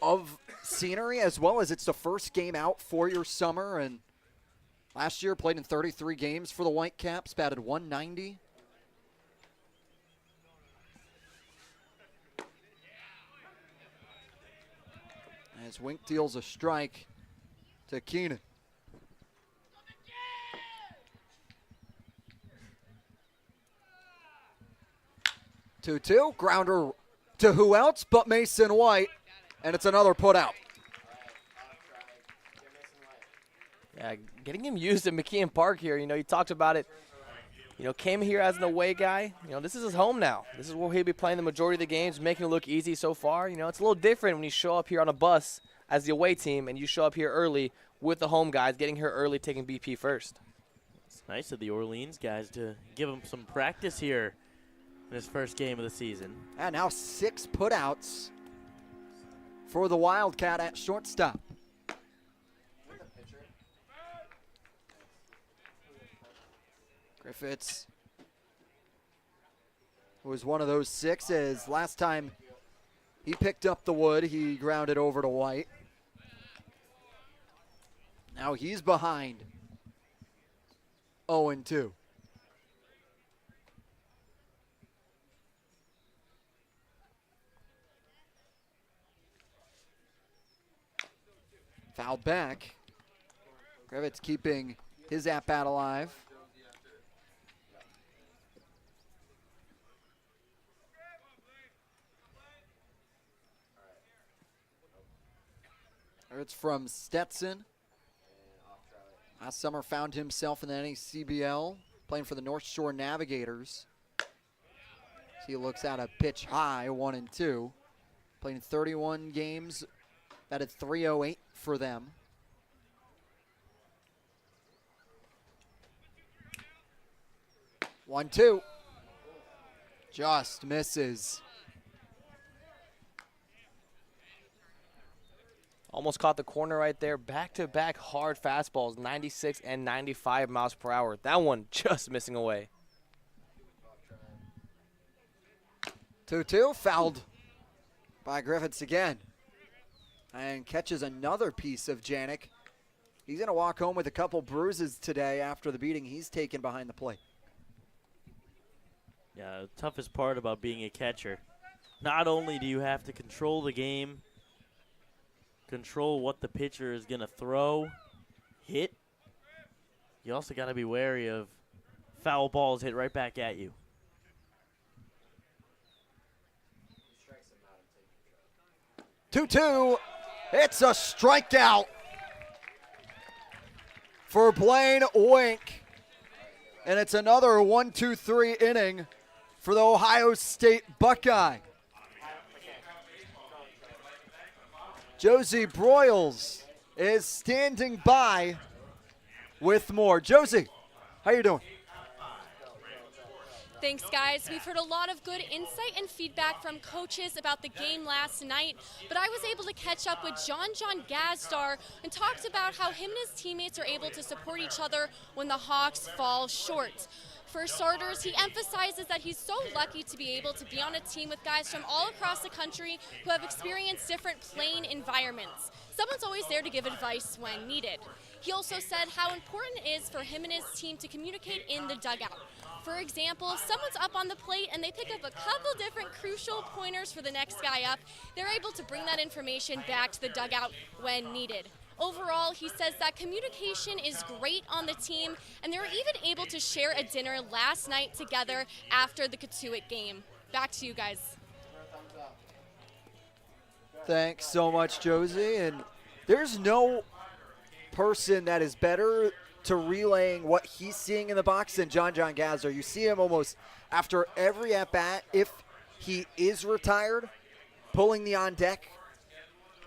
of scenery, as well as it's the first game out for your summer. And last year played in 33 games for the Whitecaps, batted .190. As Wink deals a strike to Keenan. 2-2, grounder to who else but Mason White, and it's another put out. Yeah, getting him used at McKeon Park here. You talked about it. Came here as an away guy. This is his home now. This is where he'll be playing the majority of the games, making it look easy so far. It's a little different when you show up here on a bus as the away team and you show up here early with the home guys, getting here early, taking BP first. It's nice of the Orleans guys to give him some practice here in his first game of the season. And now 6 putouts for the Wildcat at shortstop. Griffiths was one of those 6s. Last time he picked up the wood, he grounded over to White. Now he's behind 0-2. Foul back. Griffiths keeping his at-bat alive. It's from Stetson. Last summer found himself in the NACBL, playing for the North Shore Navigators. He looks at a pitch high, 1-2. Playing 31 games, batted .308 for them. One, two. Just misses. Almost caught the corner right there. Back-to-back hard fastballs, 96 and 95 miles per hour. That one just missing away. 2-2, fouled by Griffiths again. And catches another piece of Janik. He's going to walk home with a couple bruises today after the beating he's taken behind the plate. Yeah, the toughest part about being a catcher. Not only do you have to control the game, control what the pitcher is going to throw, hit, you also got to be wary of foul balls hit right back at you. Two-two. It's a strikeout for Blaine Wink. And it's another 1-2-3 inning for the Ohio State Buckeye. Josie Broyles is standing by with more. Josie, how you doing? Thanks, guys. We've heard a lot of good insight and feedback from coaches about the game last night, but I was able to catch up with John Gazdar and talked about how him and his teammates are able to support each other when the Hawks fall short. For starters, he emphasizes that he's so lucky to be able to be on a team with guys from all across the country who have experienced different playing environments. Someone's always there to give advice when needed. He also said how important it is for him and his team to communicate in the dugout. For example, if someone's up on the plate and they pick up a couple different crucial pointers for the next guy up, they're able to bring that information back to the dugout when needed. Overall, he says that communication is great on the team, and they were even able to share a dinner last night together after the Katuitt game. Back to you guys. Thanks so much, Josie. And there's no person that is better to relaying what he's seeing in the box than John Gazdar. You see him almost after every at-bat, if he is retired, pulling the on-deck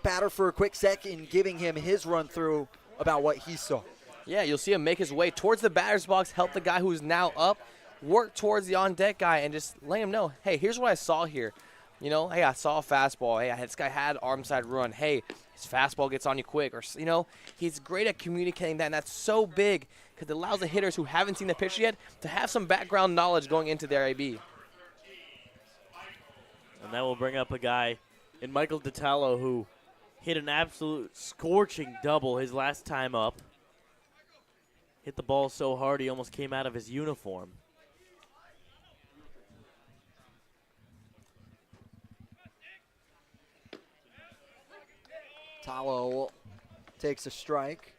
batter for a quick sec and giving him his run-through about what he saw. Yeah, you'll see him make his way towards the batter's box, help the guy who's now up, work towards the on-deck guy, and just let him know, hey, here's what I saw here. You know, hey, I saw a fastball. Hey, this guy had arm side run. Hey, his fastball gets on you quick. Or, you know, he's great at communicating that, and that's so big because it allows the hitters who haven't seen the pitcher yet to have some background knowledge going into their AB. And that will bring up a guy in Michael DiTallo who hit an absolute scorching double his last time up. Hit the ball so hard he almost came out of his uniform. Tallo takes a strike.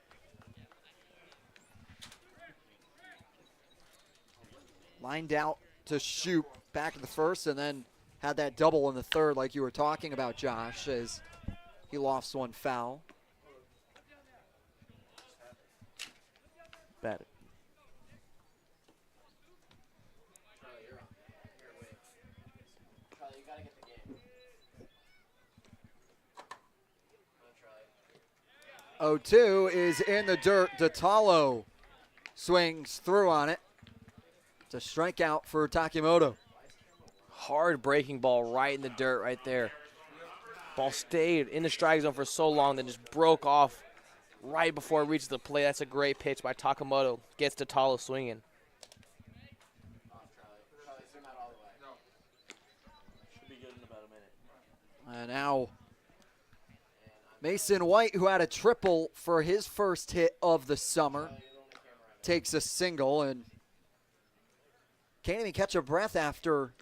Lined out to shoot back in the first and then had that double in the third like you were talking about, Josh, as he lofts one foul. batter. Oh, 2 is in the dirt. DeTalo swings through on it. It's a strikeout for Takimoto. Hard breaking ball right in the dirt right there. Ball stayed in the strike zone for so long, then just broke off right before it reaches the plate. That's a great pitch by Takimoto. Gets DeTalo swinging. Should be good in about a minute. And now Mason White, who had a triple for his first hit of the summer, takes a single and can't even catch a breath after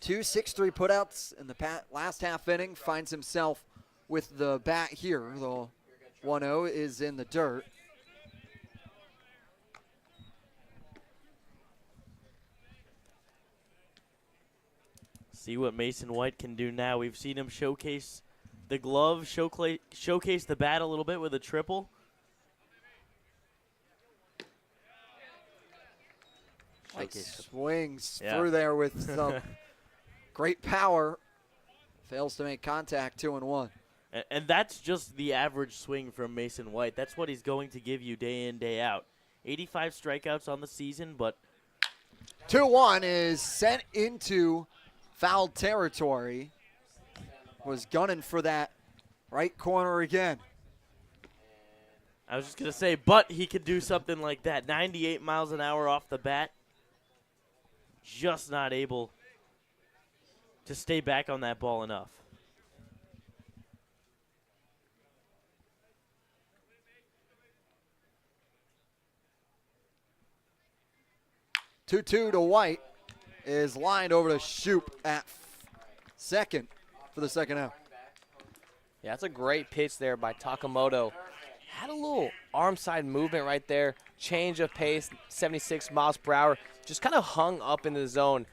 2 6-3 putouts in the last half inning. Finds himself with the bat here. The 1-0 is in the dirt. See what Mason White can do now. We've seen him showcase the glove, showcase the bat a little bit with a triple. Swings through there with some great power. Fails to make contact, 2-1. And that's just the average swing from Mason White. That's what he's going to give you day in, day out. 85 strikeouts on the season, but 2-1 is sent into foul territory. Was gunning for that right corner again. I was just going to say, but he could do something like that. 98 miles an hour off the bat. Just not able to stay back on that ball enough. Two to White is lined over to Shoop at second for the second out. Yeah, that's a great pitch there by Takimoto. Had a little arm side movement right there. Change of pace, 76 miles per hour. Just kind of hung up in the zone.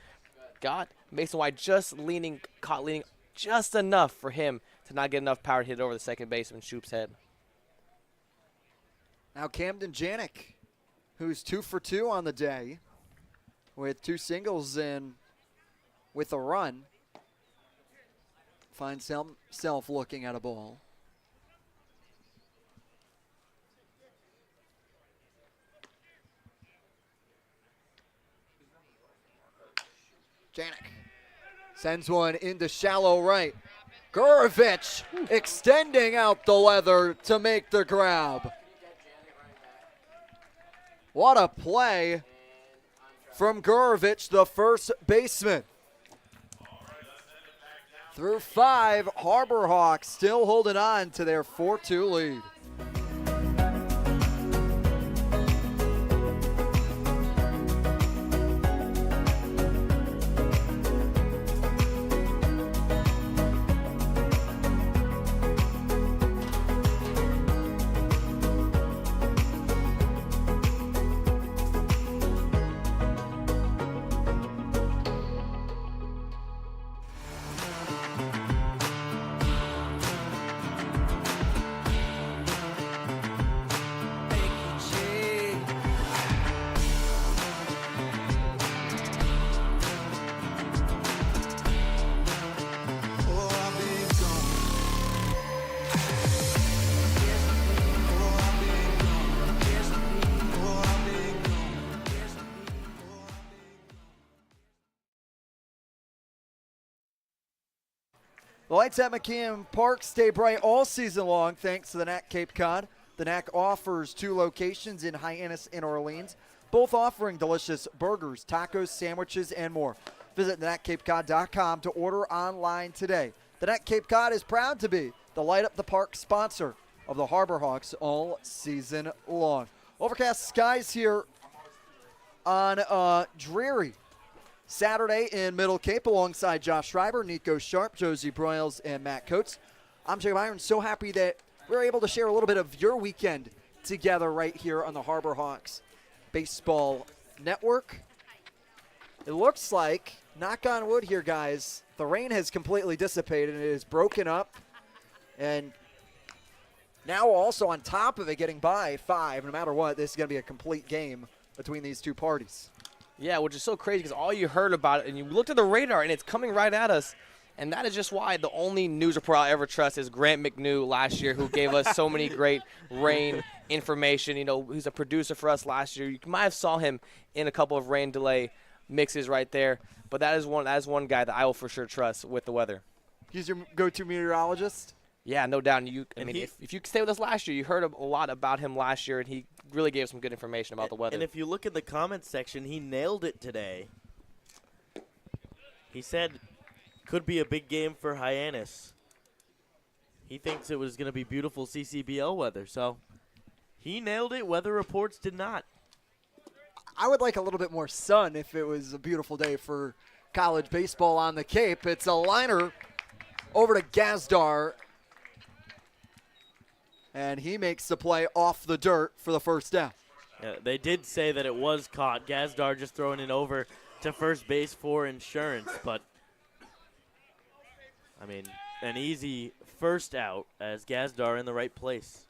Got Mason White caught leaning just enough for him to not get enough power to hit it over the second baseman, Shoop's head. Now Camden Janik, who's 2 for 2 on the day with 2 singles and with a run, finds himself looking at a ball. Janik sends one into shallow right. Gurovich extending out the leather to make the grab. What a play from Gurovich, the first baseman. Through 5, Harbor Hawks still holding on to their 4-2 lead. The lights at McKeon Park stay bright all season long thanks to the NAC Cape Cod. The NAC offers 2 locations in Hyannis and Orleans, both offering delicious burgers, tacos, sandwiches, and more. Visit thenacapecod.com to order online today. The NAC Cape Cod is proud to be the Light Up the Park sponsor of the Harbor Hawks all season long. Overcast skies here on dreary Saturday in Middle Cape alongside Josh Schreiber, Nico Sharp, Josie Broyles, and Matt Coates. I'm Jacob Iron. So happy that we're able to share a little bit of your weekend together right here on the Harbor Hawks Baseball Network. It looks like, knock on wood here, guys, the rain has completely dissipated and it is broken up. And Now also on top of it, getting by 5. No matter what, this is going to be a complete game between these two parties. Yeah, which is so crazy because all you heard about it, and you looked at the radar, and it's coming right at us. And that is just why the only news report I'll ever trust is Grant McNew last year, who gave us so many great rain information. You know, he's a producer for us last year. You might have saw him in a couple of rain delay mixes right there. But that is one guy that I will for sure trust with the weather. He's your go-to meteorologist? Yeah, no doubt. If you stayed with us last year, you heard a lot about him last year, and he really gave some good information about the weather. And if you look in the comments section, he nailed it today. He said, could be a big game for Hyannis. He thinks it was going to be beautiful CCBL weather, so he nailed it. Weather reports did not. I would like a little bit more sun if it was a beautiful day for college baseball on the Cape. It's a liner over to Gazdar, and he makes the play off the dirt for the first down. Yeah, they did say that it was caught. Gazdar just throwing it over to first base for insurance, but I mean, an easy first out as Gazdar in the right place.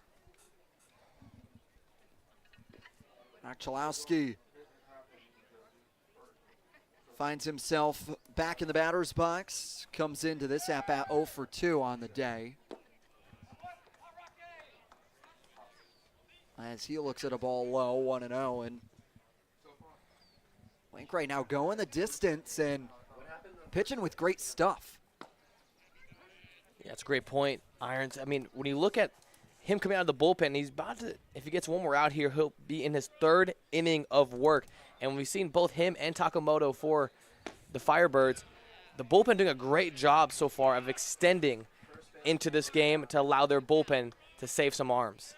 Chalowski finds himself back in the batter's box, comes into this at-bat 0 for 2 on the day. As he looks at a ball low, 1-0, and Wink right now going the distance and pitching with great stuff. Yeah, it's a great point, Irons. I mean, when you look at him coming out of the bullpen, he's about to, if he gets one more out here, he'll be in his 3rd inning of work. And we've seen both him and Takamoto for the Firebirds. The bullpen doing a great job so far of extending into this game to allow their bullpen to save some arms.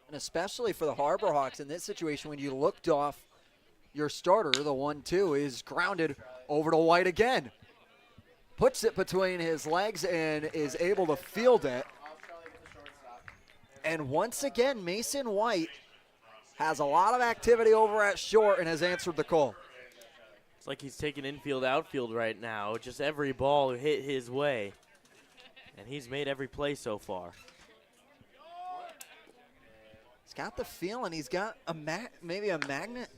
And especially for the Harbor Hawks in this situation, when you looked off your starter, the 1-2 is grounded over to White again. Puts it between his legs and is able to field it. And once again, Mason White has a lot of activity over at short and has answered the call. It's like he's taking infield, outfield right now. Just every ball hit his way. And he's made every play so far. He's got the feeling. He's got maybe a magnet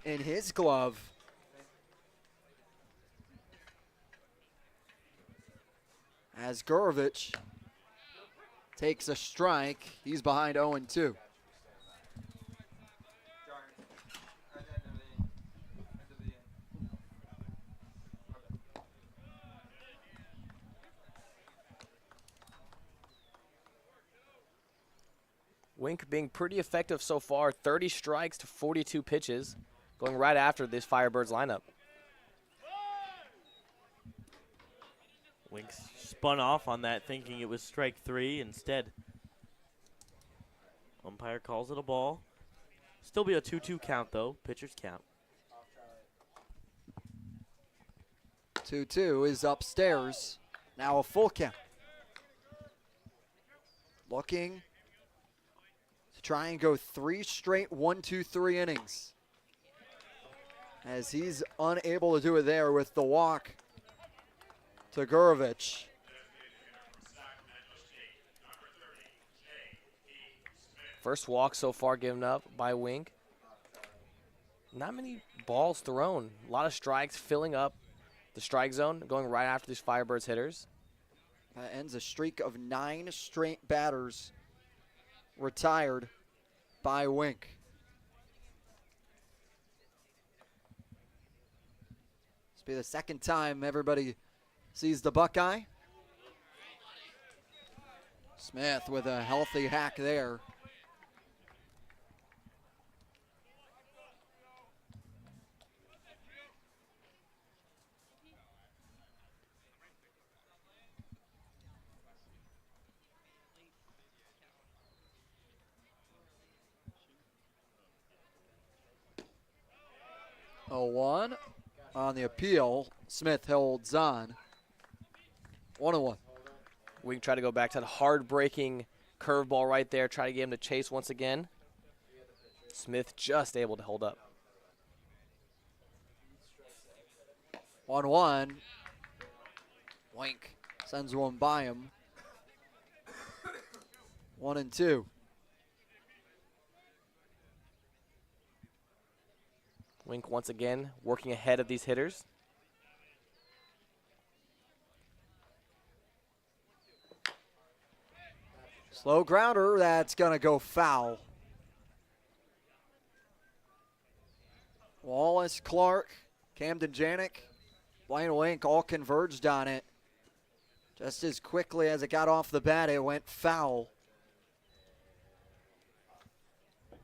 in his glove. As Gurovich takes a strike, he's behind 0-2. Wink being pretty effective so far, 30 strikes to 42 pitches, going right after this Firebirds lineup. Wink spun off on that thinking it was strike 3 instead. Umpire calls it a ball. Still be a 2-2 count though, pitcher's count. 2-2 is upstairs, now a full count. Looking to try and go 3 straight 1-2-3 innings. As he's unable to do it there with the walk to Gurovich. First walk so far given up by Wink. Not many balls thrown. A lot of strikes filling up the strike zone, going right after these Firebirds hitters. That ends a streak of 9 straight batters retired by Wink. This will be the second time everybody sees the Buckeye. Smith with a healthy hack there. Oh, 1 on the appeal. Smith holds on. 1-1. We can try to go back to that hard-breaking curveball right there, try to get him to chase once again. Smith just able to hold up. 1-1. Wink sends one by him. 1-2. Wink once again working ahead of these hitters. Slow grounder, that's going to go foul. Wallace, Clark, Camden Janik, Blaine Wink all converged on it. Just as quickly as it got off the bat, it went foul.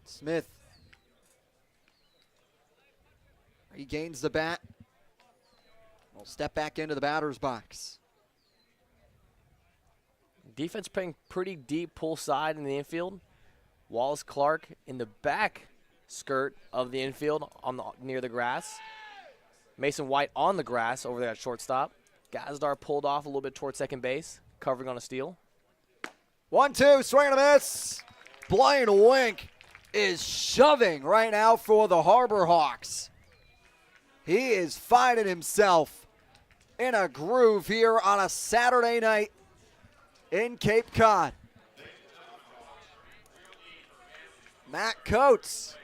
Smith regains the bat. Will step back into the batter's box. Defense playing pretty deep pull side in the infield. Wallace Clark in the back skirt of the infield near the grass. Mason White on the grass over there at shortstop. Gazdar pulled off a little bit towards second base, covering on a steal. 1-2, swing and a miss. Blaine Wink is shoving right now for the Harbor Hawks. He is finding himself in a groove here on a Saturday night in Cape Cod. Matt Coates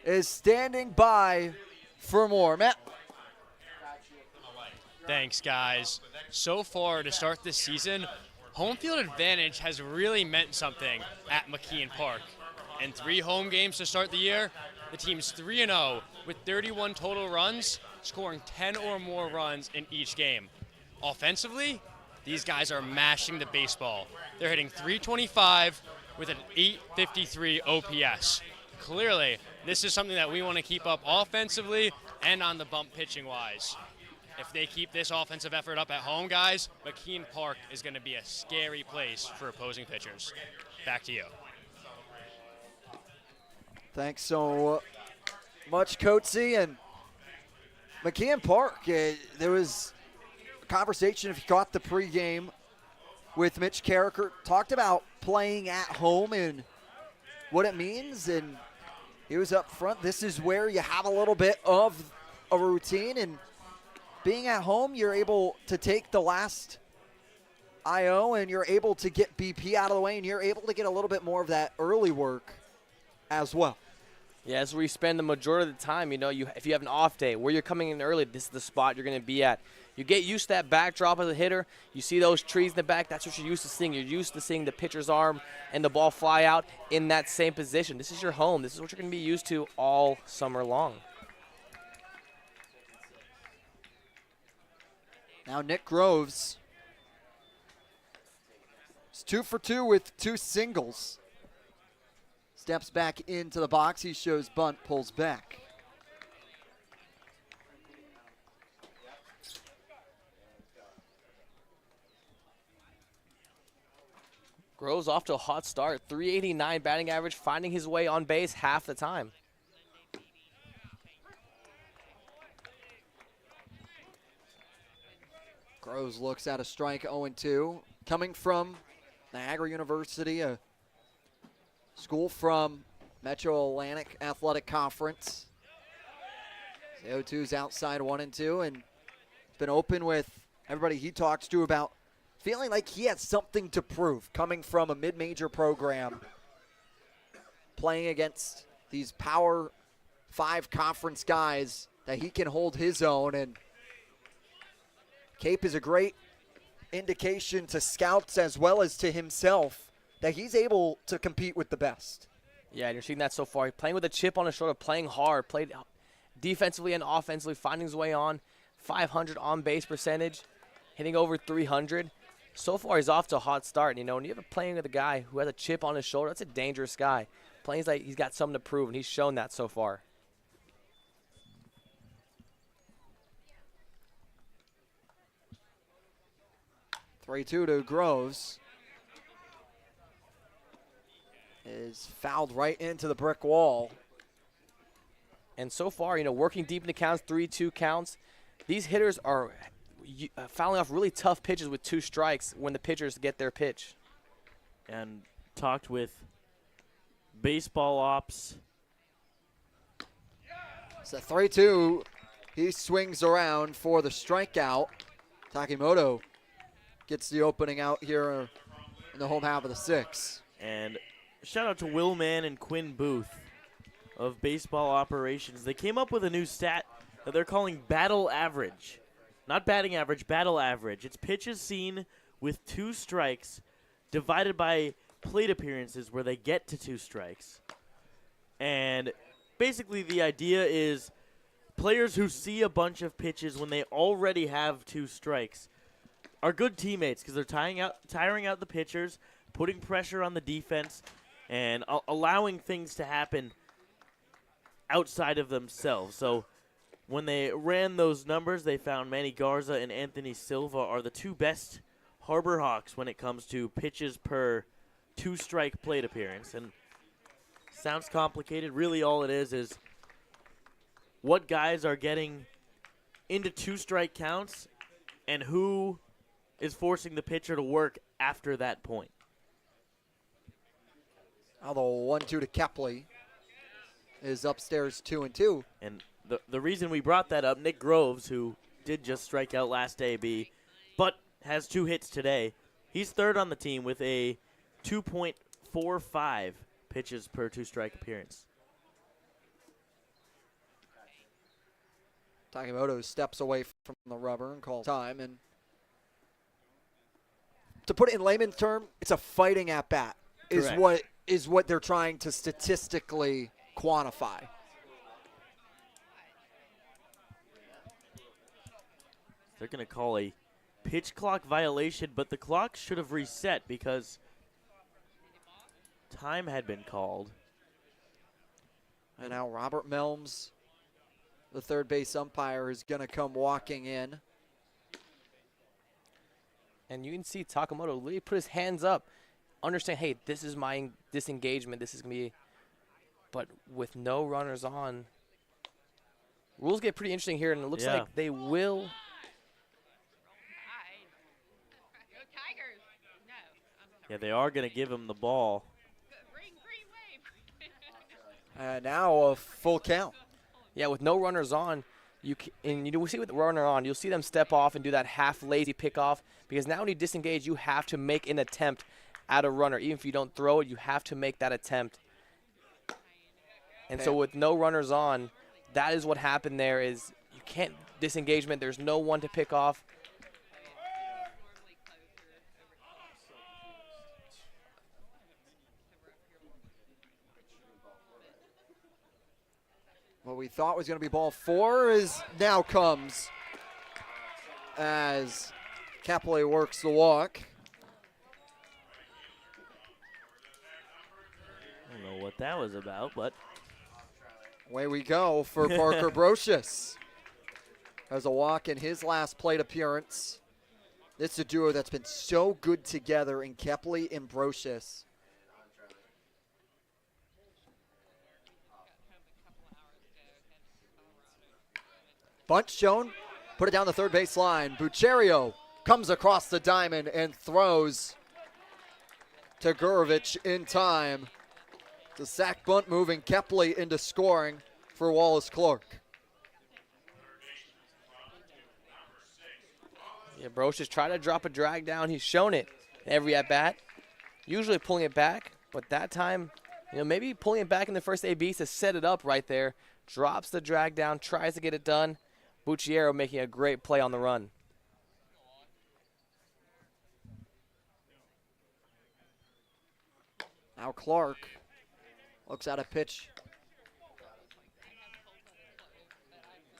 is standing by for more. Matt. Thanks, guys. So far to start this season, home field advantage has really meant something at McKeon Park. In 3 home games to start the year, the team's 3-0 with 31 total runs, scoring 10 or more runs in each game. Offensively, these guys are mashing the baseball. They're hitting .325 with an .853 OPS. Clearly, this is something that we want to keep up offensively and on the bump pitching-wise. If they keep this offensive effort up at home, guys, McKeon Park is going to be a scary place for opposing pitchers. Back to you. Thanks so much, Coatsy. And McKeon Park, there was a conversation, if you caught the pregame, with Mitch Carricker, talked about playing at home and what it means. And he was up front. This is where you have a little bit of a routine. And being at home, you're able to take the last IO and you're able to get BP out of the way, and you're able to get a little bit more of that early work as well. Yeah, that's where you spend the majority of the time. You know, if you have an off day where you're coming in early, this is the spot you're going to be at. You get used to that backdrop as a hitter. You see those trees in the back. That's what you're used to seeing. You're used to seeing the pitcher's arm and the ball fly out in that same position. This is your home. This is what you're going to be used to all summer long. Now Nick Groves is 2 for 2 with 2 singles. Steps back into the box. He shows bunt, pulls back. Groves off to a hot start. .389 batting average, finding his way on base half the time. Groves looks at a strike, 0-2. Coming from Niagara University, a school from Metro Atlantic Athletic Conference. The 0-2's outside 1-2, and been open with everybody he talks to about feeling like he has something to prove coming from a mid-major program, playing against these Power 5 conference guys, that he can hold his own. And Cape is a great indication to scouts as well as to himself that he's able to compete with the best. Yeah, and you're seeing that so far. Playing with a chip on his shoulder, playing hard, played defensively and offensively, finding his way on. 500 on-base percentage, hitting over 300. So far, he's off to a hot start. You know, when you're playing with a guy who has a chip on his shoulder, that's a dangerous guy. Playing like he's got something to prove, and he's shown that so far. (3-2) to Groves. Is fouled right into the brick wall. And so far, you know, working deep into counts, 3-2 counts, these hitters are fouling off really tough pitches with 2 strikes when the pitchers get their pitch. And talked with baseball ops. It's a 3-2. He swings around for the strikeout. Takimoto gets the opening out here in the home half of the 6th. And shout out to Will Mann and Quinn Booth of Baseball Operations. They came up with a new stat that they're calling battle average. Not batting average, battle average. It's pitches seen with 2 strikes divided by plate appearances where they get to 2 strikes. And basically the idea is players who see a bunch of pitches when they already have 2 strikes are good teammates because they're tiring out the pitchers, putting pressure on the defense, and allowing things to happen outside of themselves. So when they ran those numbers, they found Manny Garza and Anthony Silva are the 2 best Harbor Hawks when it comes to pitches per 2-strike plate appearance. And sounds complicated. Really all it is what guys are getting into 2-strike counts and who is forcing the pitcher to work after that point. Now the 1-2 to Kepley is upstairs 2-2. And the reason we brought that up, Nick Groves, who did just strike out last AB, but has 2 hits today, he's 3rd on the team with a 2.45 pitches per 2-strike appearance. Takemoto steps away from the rubber and calls time. And to put it in layman's term, it's a fighting at bat. Is what they're trying to statistically quantify. They're going to call a pitch clock violation, but the clock should have reset because time had been called. And now Robert Melms, the third base umpire, is going to come walking in. And you can see Takemoto literally put his hands up, understand, hey, this is my disengagement, this is going to be, but with no runners on, rules get pretty interesting here, and it looks like they will. Yeah, they are going to give him the ball. And now a full count. Yeah, with no runners on, you see with the runner on, you'll see them step off and do that half lazy pickoff, because now when you disengage, you have to make an attempt at a runner. Even if you don't throw it, you have to make that attempt. And so with no runners on, that is what happened there. Is you can't disengagement. There's no one to pick off. What we thought was going to be ball 4 is now comes as Kepley works the walk. I don't know what that was about, but away we go for Parker Brocious. Has a walk in his last plate appearance. This is a duo that's been so good together in Kepley and Brocious. Bunt shown, put it down the third base line. Bucherio comes across the diamond and throws to Gurovich in time. It's a sack bunt moving Kepley into scoring for Wallace Clark. Yeah, Broch is trying to drop a drag down. He's shown it every at-bat. Usually pulling it back, but that time, maybe pulling it back in the first AB to set it up right there. Drops the drag down, tries to get it done. Bucciero making a great play on the run. Now Clark looks at a pitch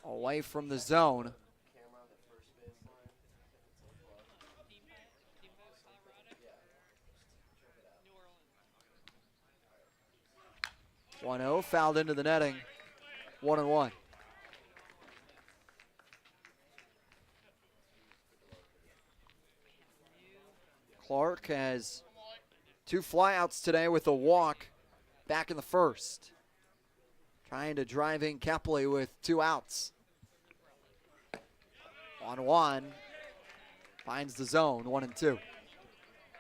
away from the zone. (1-0) fouled into the netting. 1-1. Clark has 2 flyouts today with a walk back in the first. Trying to drive in Kepley with 2 outs. 1-1. Finds the zone, 1-2.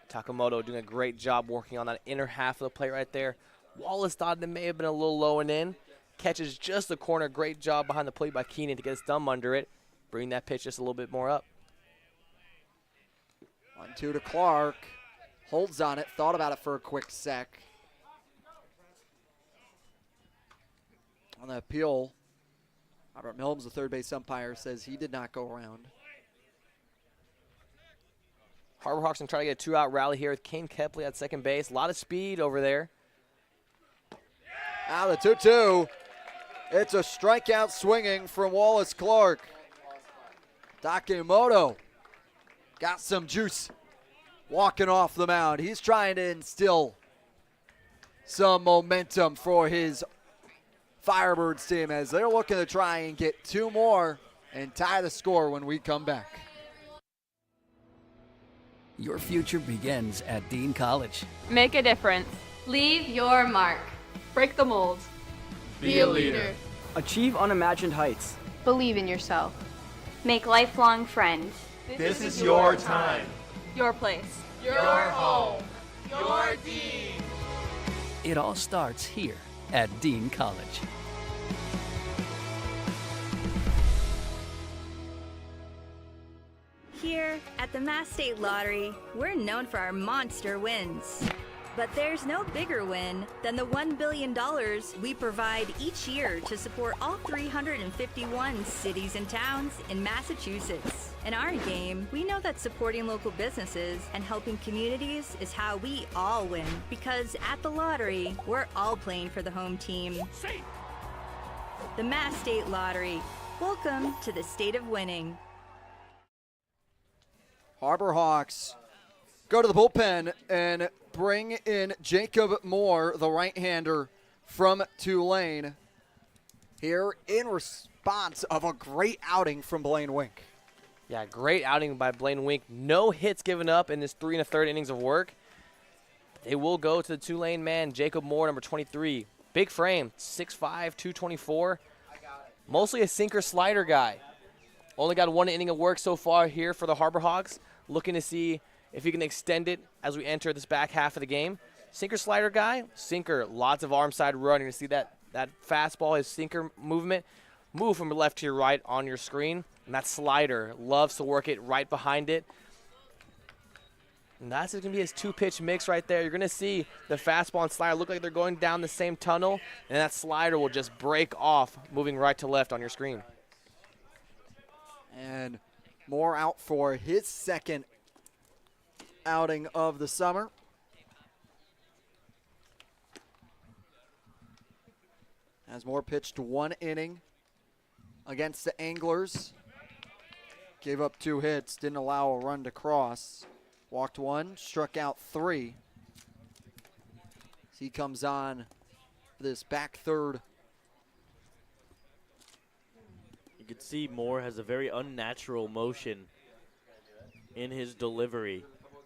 Takemoto doing a great job working on that inner half of the plate right there. Wallace thought it may have been a little low and in. Catches just the corner. Great job behind the plate by Keenan to get his thumb under it. Bring that pitch just a little bit more up. 1-2 to Clark. Holds on it, thought about it for a quick sec. On the appeal, Robert Mills, the third base umpire, says he did not go around. Harbor Hawks going to try to get a 2-out rally here with Kane Kepley at second base. A lot of speed over there. Now the 2-2. It's a strikeout swinging from Wallace Clark. Takemoto got some juice walking off the mound. He's trying to instill some momentum for his Firebirds team as they're looking to try and get 2 more and tie the score when we come back. Your future begins at Dean College. Make a difference. Leave your mark. Break the mold. Be a leader. Achieve unimagined heights. Believe in yourself. Make lifelong friends. This is your time. Your place. Your home. Your team. It all starts here at Dean College. Here at the Mass State Lottery, we're known for our monster wins. But there's no bigger win than the $1 billion we provide each year to support all 351 cities and towns in Massachusetts. In our game, we know that supporting local businesses and helping communities is how we all win. Because at the lottery, we're all playing for the home team. The Mass State Lottery. Welcome to the state of winning. Harbor Hawks go to the bullpen and bring in Jacob Moore, the right-hander from Tulane, here in response of a great outing from Blaine Wink. Yeah, great outing by Blaine Wink. No hits given up in this 3 1/3 innings of work. They will go to the Tulane man, Jacob Moore, number 23. Big frame, 6'5", 224. Mostly a sinker slider guy. Only got 1 inning of work so far here for the Harbor Hawks. Looking to see if he can extend it as we enter this back half of the game. Sinker slider guy, sinker, lots of arm side running. You see that fastball, his sinker movement, move from left to your right on your screen. And that slider loves to work it right behind it. And that's going to be his 2-pitch mix right there. You're going to see the fastball and slider look like they're going down the same tunnel, and that slider will just break off, moving right to left on your screen. And Moore out for his second outing of the summer. As Moore pitched 1 inning against the Anglers. Gave up 2 hits, didn't allow a run to cross. Walked 1, struck out 3. As he comes on this back third. You can see Moore has a very unnatural motion in his delivery.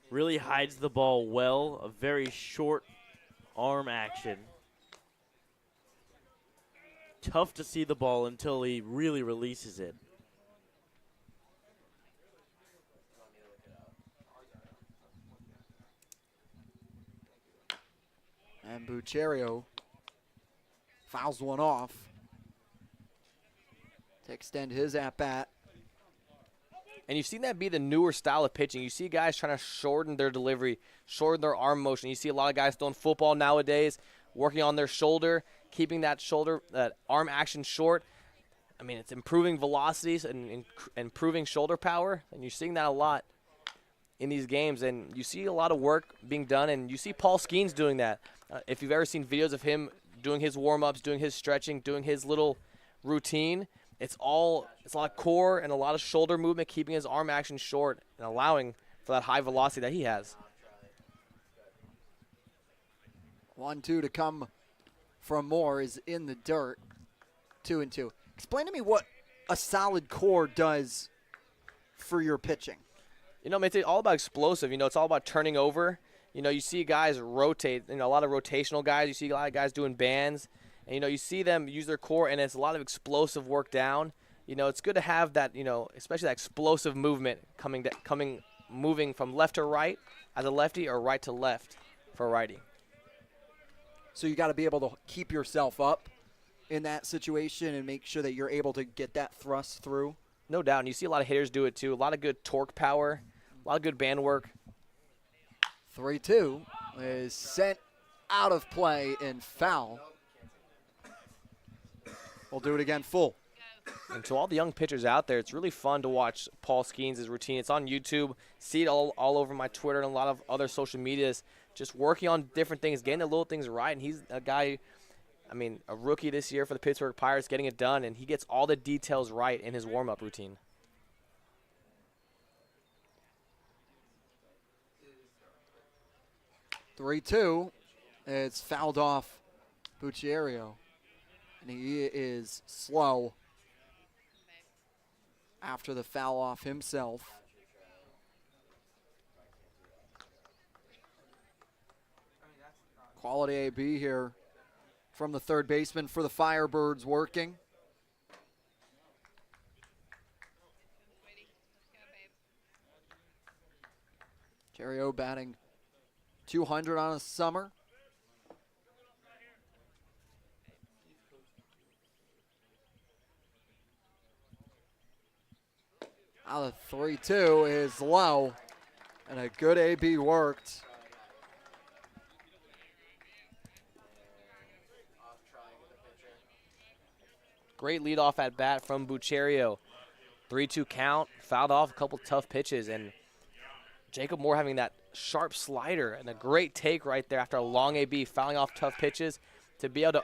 Really hides the ball well, a very short arm action. Tough to see the ball until he really releases it. And Bucherio fouls one off to extend his at-bat. And you've seen that be the newer style of pitching. You see guys trying to shorten their delivery, shorten their arm motion. You see a lot of guys throwing football nowadays, working on their shoulder, keeping that arm action short. I mean, it's improving velocities and improving shoulder power, and you're seeing that a lot in these games. And you see a lot of work being done, and you see Paul Skeens doing that. If you've ever seen videos of him doing his warm-ups, doing his stretching, doing his little routine, it's a lot of core and a lot of shoulder movement, keeping his arm action short and allowing for that high velocity that he has. 1-2 to come from Moore is in the dirt. 2-2. Explain to me what a solid core does for your pitching. You know, it's all about explosive. You know, it's all about turning over. You know, you see guys rotate, a lot of rotational guys. You see a lot of guys doing bands. And, you see them use their core, and it's a lot of explosive work down. It's good to have that, especially that explosive movement moving from left to right as a lefty or right to left for a righty. So you got to be able to keep yourself up in that situation and make sure that you're able to get that thrust through. No doubt, and you see a lot of hitters do it too. A lot of good torque power, a lot of good band work. 3-2 is sent out of play and foul. We'll do it again full. And to all the young pitchers out there, it's really fun to watch Paul Skeens' routine. It's on YouTube. See it all over my Twitter and a lot of other social medias. Just working on different things, getting the little things right. And he's a guy, I mean, a rookie this year for the Pittsburgh Pirates, getting it done. And he gets all the details right in his warm-up routine. Three-two. It's fouled off Bucciario. And he is slow after the foul off himself. Quality AB here from the third baseman for the Firebirds working. Bucciario batting .200 on a summer. Out of 3-2 is low, and a good AB worked. Great leadoff at bat from Bucciario. 3-2 count, fouled off a couple tough pitches, and Jacob Moore having that sharp slider and a great take right there after a long AB, fouling off tough pitches. To be able to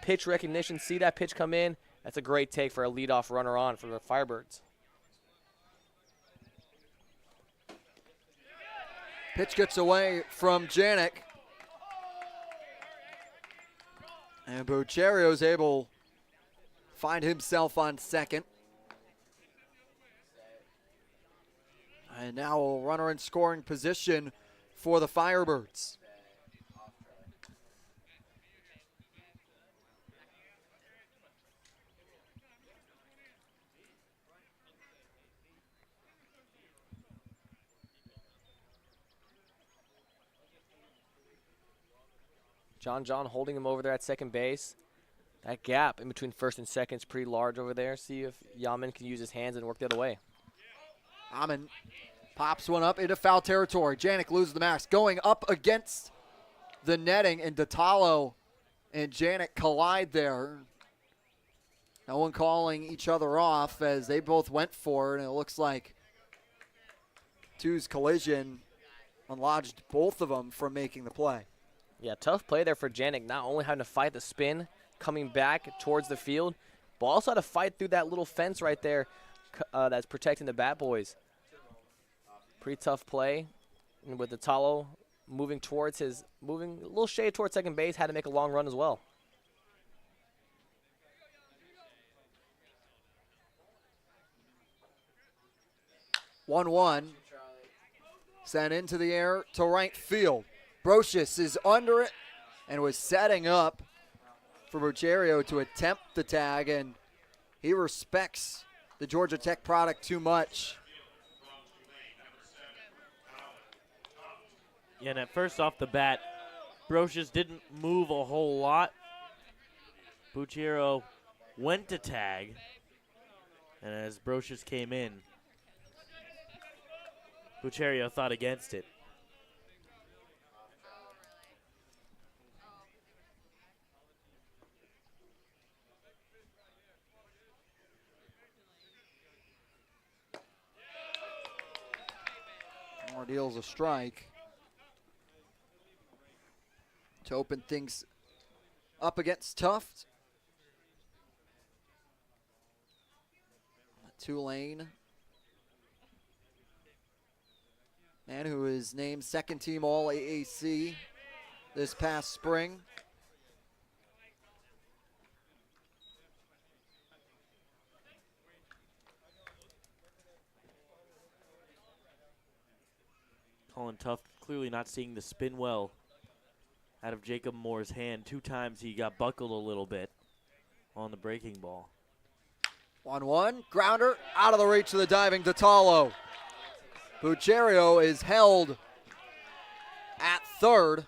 pitch recognition, see that pitch come in, that's a great take for a leadoff runner on for the Firebirds. Pitch gets away from Janik. And Bucciario's able to find himself on second. And now a runner in scoring position for the Firebirds. John holding him over there at second base. That gap in between first and second is pretty large over there. See if Yaman can use his hands and work the other way. Yaman pops one up into foul territory. Janik loses the max. Going up against the netting, and Ditalo and Janik collide there. No one calling each other off as they both went for it, and it looks like two's collision unlodged both of them from making the play. Yeah, tough play there for Janik, not only having to fight the spin, coming back towards the field, but also had to fight through that little fence right there that's protecting the bat boys. Pretty tough play. And with Ditalo moving a little shade towards second base, had to make a long run as well. One sent into the air to right field. Brocious is under it and was setting up for Bucciario to attempt the tag, and he respects the Georgia Tech product too much. Yeah, and at first off the bat, Brocious didn't move a whole lot. Bucciario went to tag, and as Brocious came in, Bucciario thought against it. Moore deals a strike to open things up against Tuft. Tulane, man who is named second team All AAC this past spring. Colin Tuft clearly not seeing the spin well out of Jacob Moore's hand. 2 times he got buckled a little bit on the breaking ball. 1-1, grounder out of the reach of the diving Ditalo. Bucciario is held at third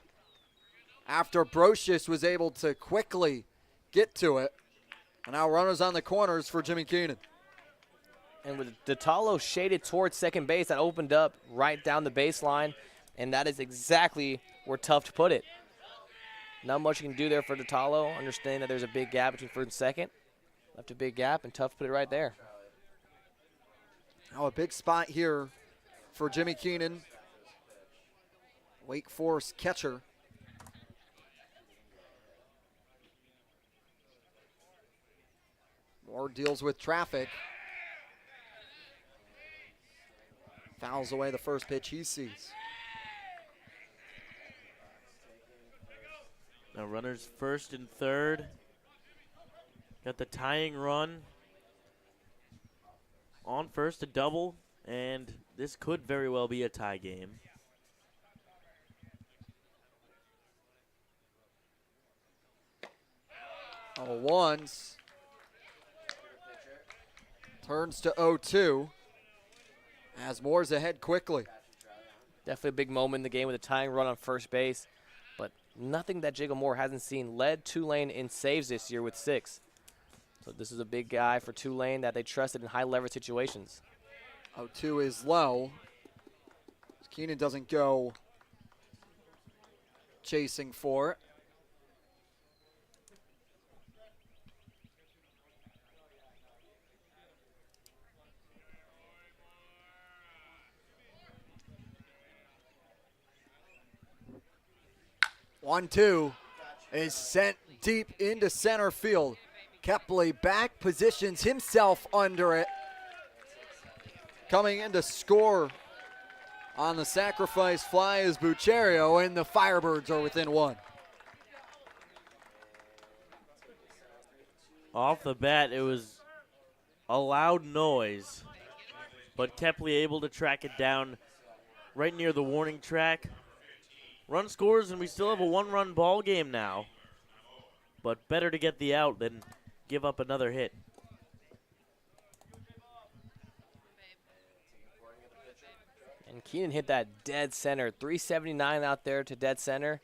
after Brocious was able to quickly get to it. And now runners on the corners for Jimmy Keenan. And with Ditalo shaded towards second base, that opened up right down the baseline. And that is exactly where Tuft put it. Not much you can do there for Ditalo. Understand that there's a big gap between first and second. Left a big gap, and Tuft put it right there. Now a big spot here for Jimmy Keenan, Wake Forest catcher. Moore deals with traffic. Fouls away the first pitch he sees. Now runners first and third. Got the tying run on first, a double, and this could very well be a tie game. Oh, ones. Turns to 0-2 as Moore's ahead quickly. Definitely a big moment in the game with a tying run on first base, but nothing that Jacob Moore hasn't seen. Led Tulane in saves this year with 6. So this is a big guy for Tulane that they trusted in high leverage situations. 0-2 is low. Keenan doesn't go chasing for it. One-two is sent deep into center field. Kepley back, positions himself under it. Coming in to score on the sacrifice fly is Bucherio, and the Firebirds are within 1. Off the bat, it was a loud noise, but Kepley able to track it down right near the warning track. Run scores, and we still have a 1-run ball game now. But better to get the out than give up another hit. And Keenan hit that dead center, 379 out there to dead center.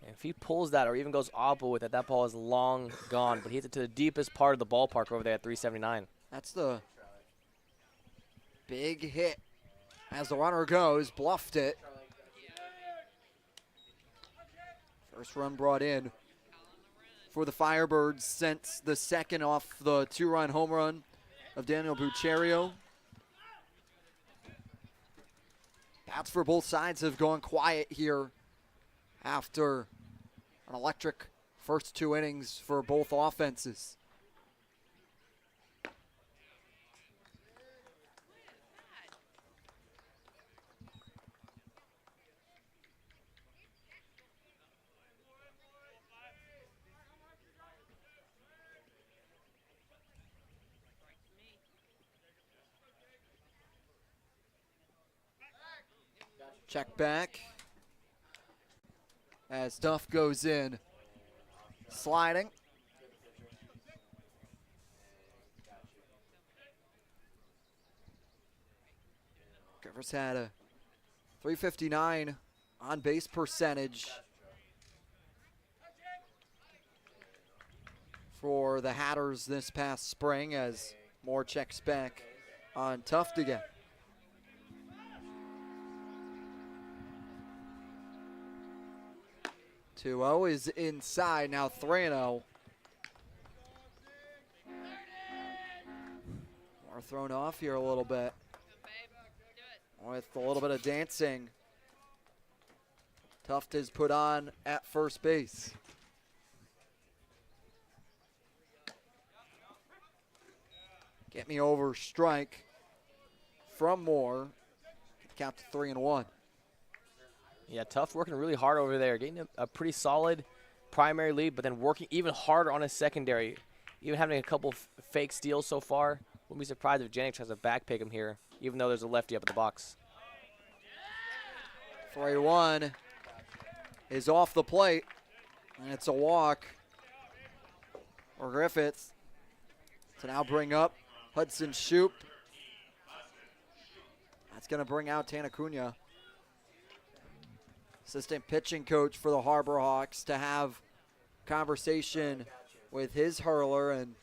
And if he pulls that or even goes oppo with it, that ball is long gone. But he hits it to the deepest part of the ballpark over there at 379. That's the big hit. As the runner goes, bluffed it. First run brought in for the Firebirds since the second off the 2-run home run of Daniel Bucherio. Bats for both sides have gone quiet here after an electric first 2 innings for both offenses. Check back as Duff goes in, sliding. Rivers had a 359 on base percentage for the Hatters this past spring as Moore checks back on Tuft again. 2-0 is inside, now 3-0. More thrown off here a little bit. With a little bit of dancing. Tuft is put on at first base. Get me over strike from Moore. Count to 3-1. Yeah, Tuft working really hard over there, getting a pretty solid primary lead, but then working even harder on his secondary. Even having a couple fake steals so far. Wouldn't be surprised if Jennings tries to back pick him here, even though there's a lefty up at the box. 3-1 is off the plate, and it's a walk for Griffiths to now bring up Hudson Shoup. That's going to bring out Tanacuna, assistant pitching coach for the Harbor Hawks, to have conversation with his hurler. And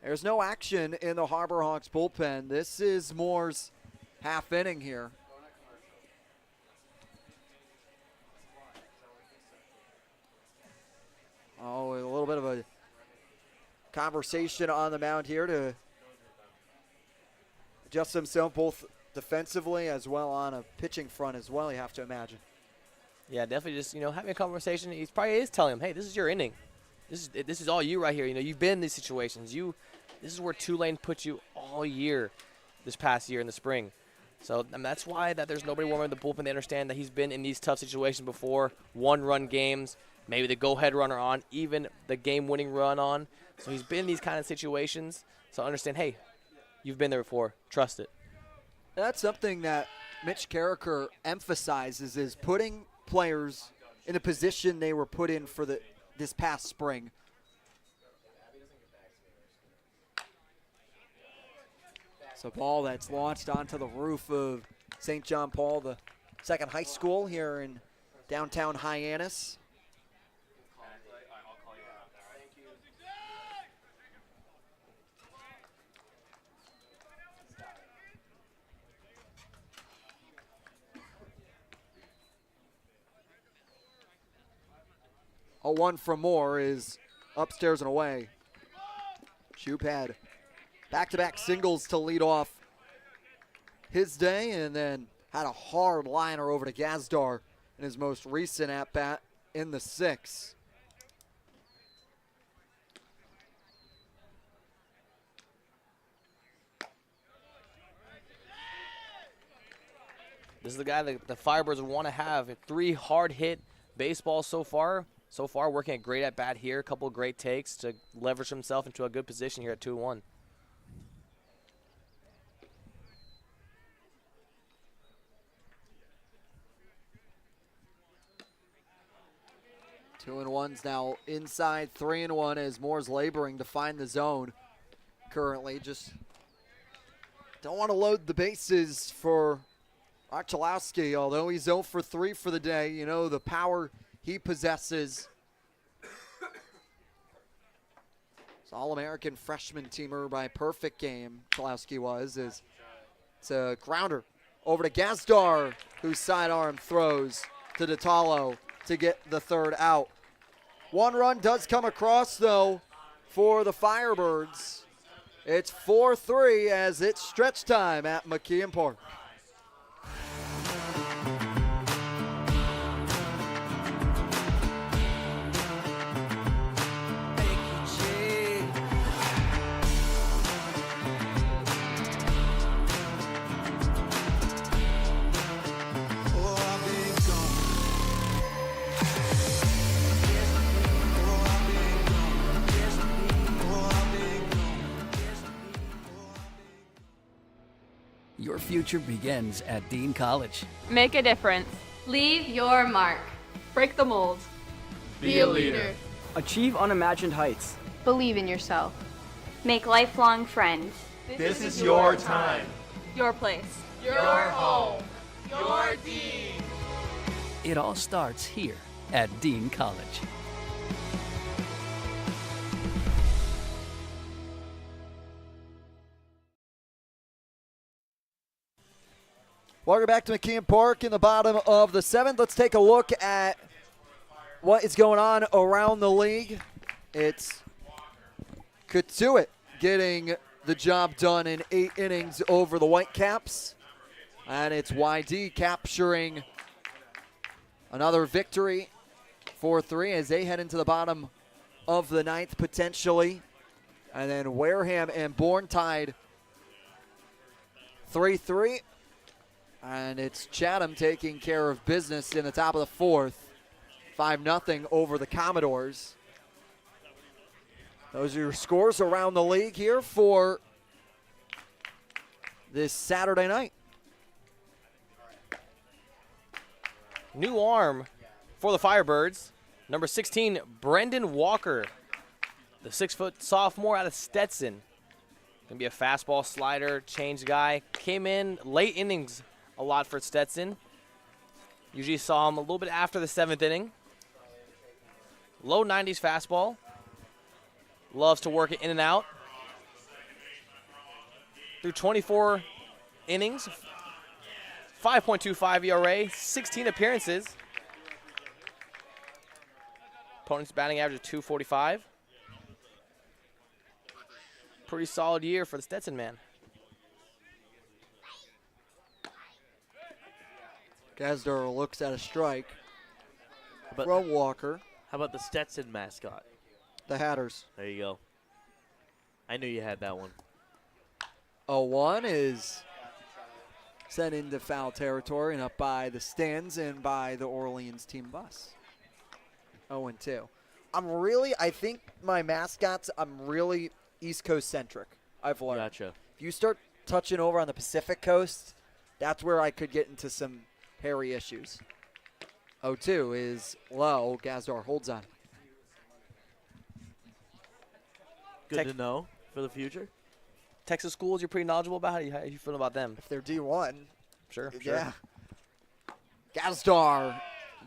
there's no action in the Harbor Hawks bullpen. This is Moore's half inning here. conversation on the mound here to adjust himself both defensively as well on a pitching front as well, you have to imagine. Yeah, definitely just, having a conversation. He probably is telling him, hey, this is your inning. This is all you right here. You've been in these situations. This is where Tulane put you all year this past year in the spring. So that's why that there's nobody warming the bullpen. They understand that he's been in these tough situations before, one-run games, maybe the go-ahead runner on, even the game-winning run on. So he's been in these kind of situations. So understand, hey, you've been there before. Trust it. That's something that Mitch Carricker emphasizes, is putting players in a position they were put in for this past spring. It's a ball that's launched onto the roof of St. John Paul, the second high school here in downtown Hyannis. A one from Moore is upstairs and away. Shoop had back-to-back singles to lead off his day, and then had a hard liner over to Gazdar in his most recent at-bat in the sixth. This is the guy that the Firebirds want to have. 3 hard-hit baseballs so far. So far, working a great at-bat here. A couple of great takes to leverage himself into a good position here at 2-1. Two and one's now inside, 3-1 as Moore's laboring to find the zone currently. Just don't want to load the bases for Archulowski, although he's 0 for 3 for the day. You know, the power he possesses. It's All-American freshman teamer by perfect game, Archulowski was. It's a grounder over to Gazdar, whose sidearm throws to DeTalo to get the third out. One run does come across, though, for the Firebirds. It's 4-3 as it's stretch time at McKeon Park. Your future begins at Dean College. Make a difference. Leave your mark. Break the mold. Be a leader. Achieve unimagined heights. Believe in yourself. Make lifelong friends. This is your time. Your place. Your home. Your Dean. It all starts here at Dean College. Welcome back to McKeon Park in the bottom of the 7th. Let's take a look at what is going on around the league. It's Katuitt getting the job done in 8 innings over the Whitecaps. And it's YD capturing another victory, 4-3, as they head into the bottom of the 9th potentially. And then Wareham and Bourne tied 3-3. And it's Chatham taking care of business in the top of the 4th. 5-0 over the Commodores. Those are your scores around the league here for this Saturday night. New arm for the Firebirds. Number 16, Brendan Walker. The 6-foot sophomore out of Stetson. Going to be a fastball slider, change guy. Came in late innings a lot for Stetson. Usually saw him a little bit after the 7th inning. Low 90s fastball. Loves to work it in and out. Through 24 innings, 5.25 ERA, 16 appearances. Opponent's batting average of .245. pretty solid year for the Stetson man. Gazdar looks at a strike But from Walker. how about the Stetson mascot? The Hatters. There you go. I knew you had that one. 0-1 is sent into foul territory and up by the stands and by the Orleans team bus. 0-2. I think my mascots, I'm really East Coast centric. I've learned. Gotcha. If you start touching over on the Pacific Coast, that's where I could get into some hairy issues. 0-2 is low. Gazdar holds on. Good to know for the future. Texas schools, you're pretty knowledgeable about. How you feel about them? If they're D1. Sure. Yeah. Gazdar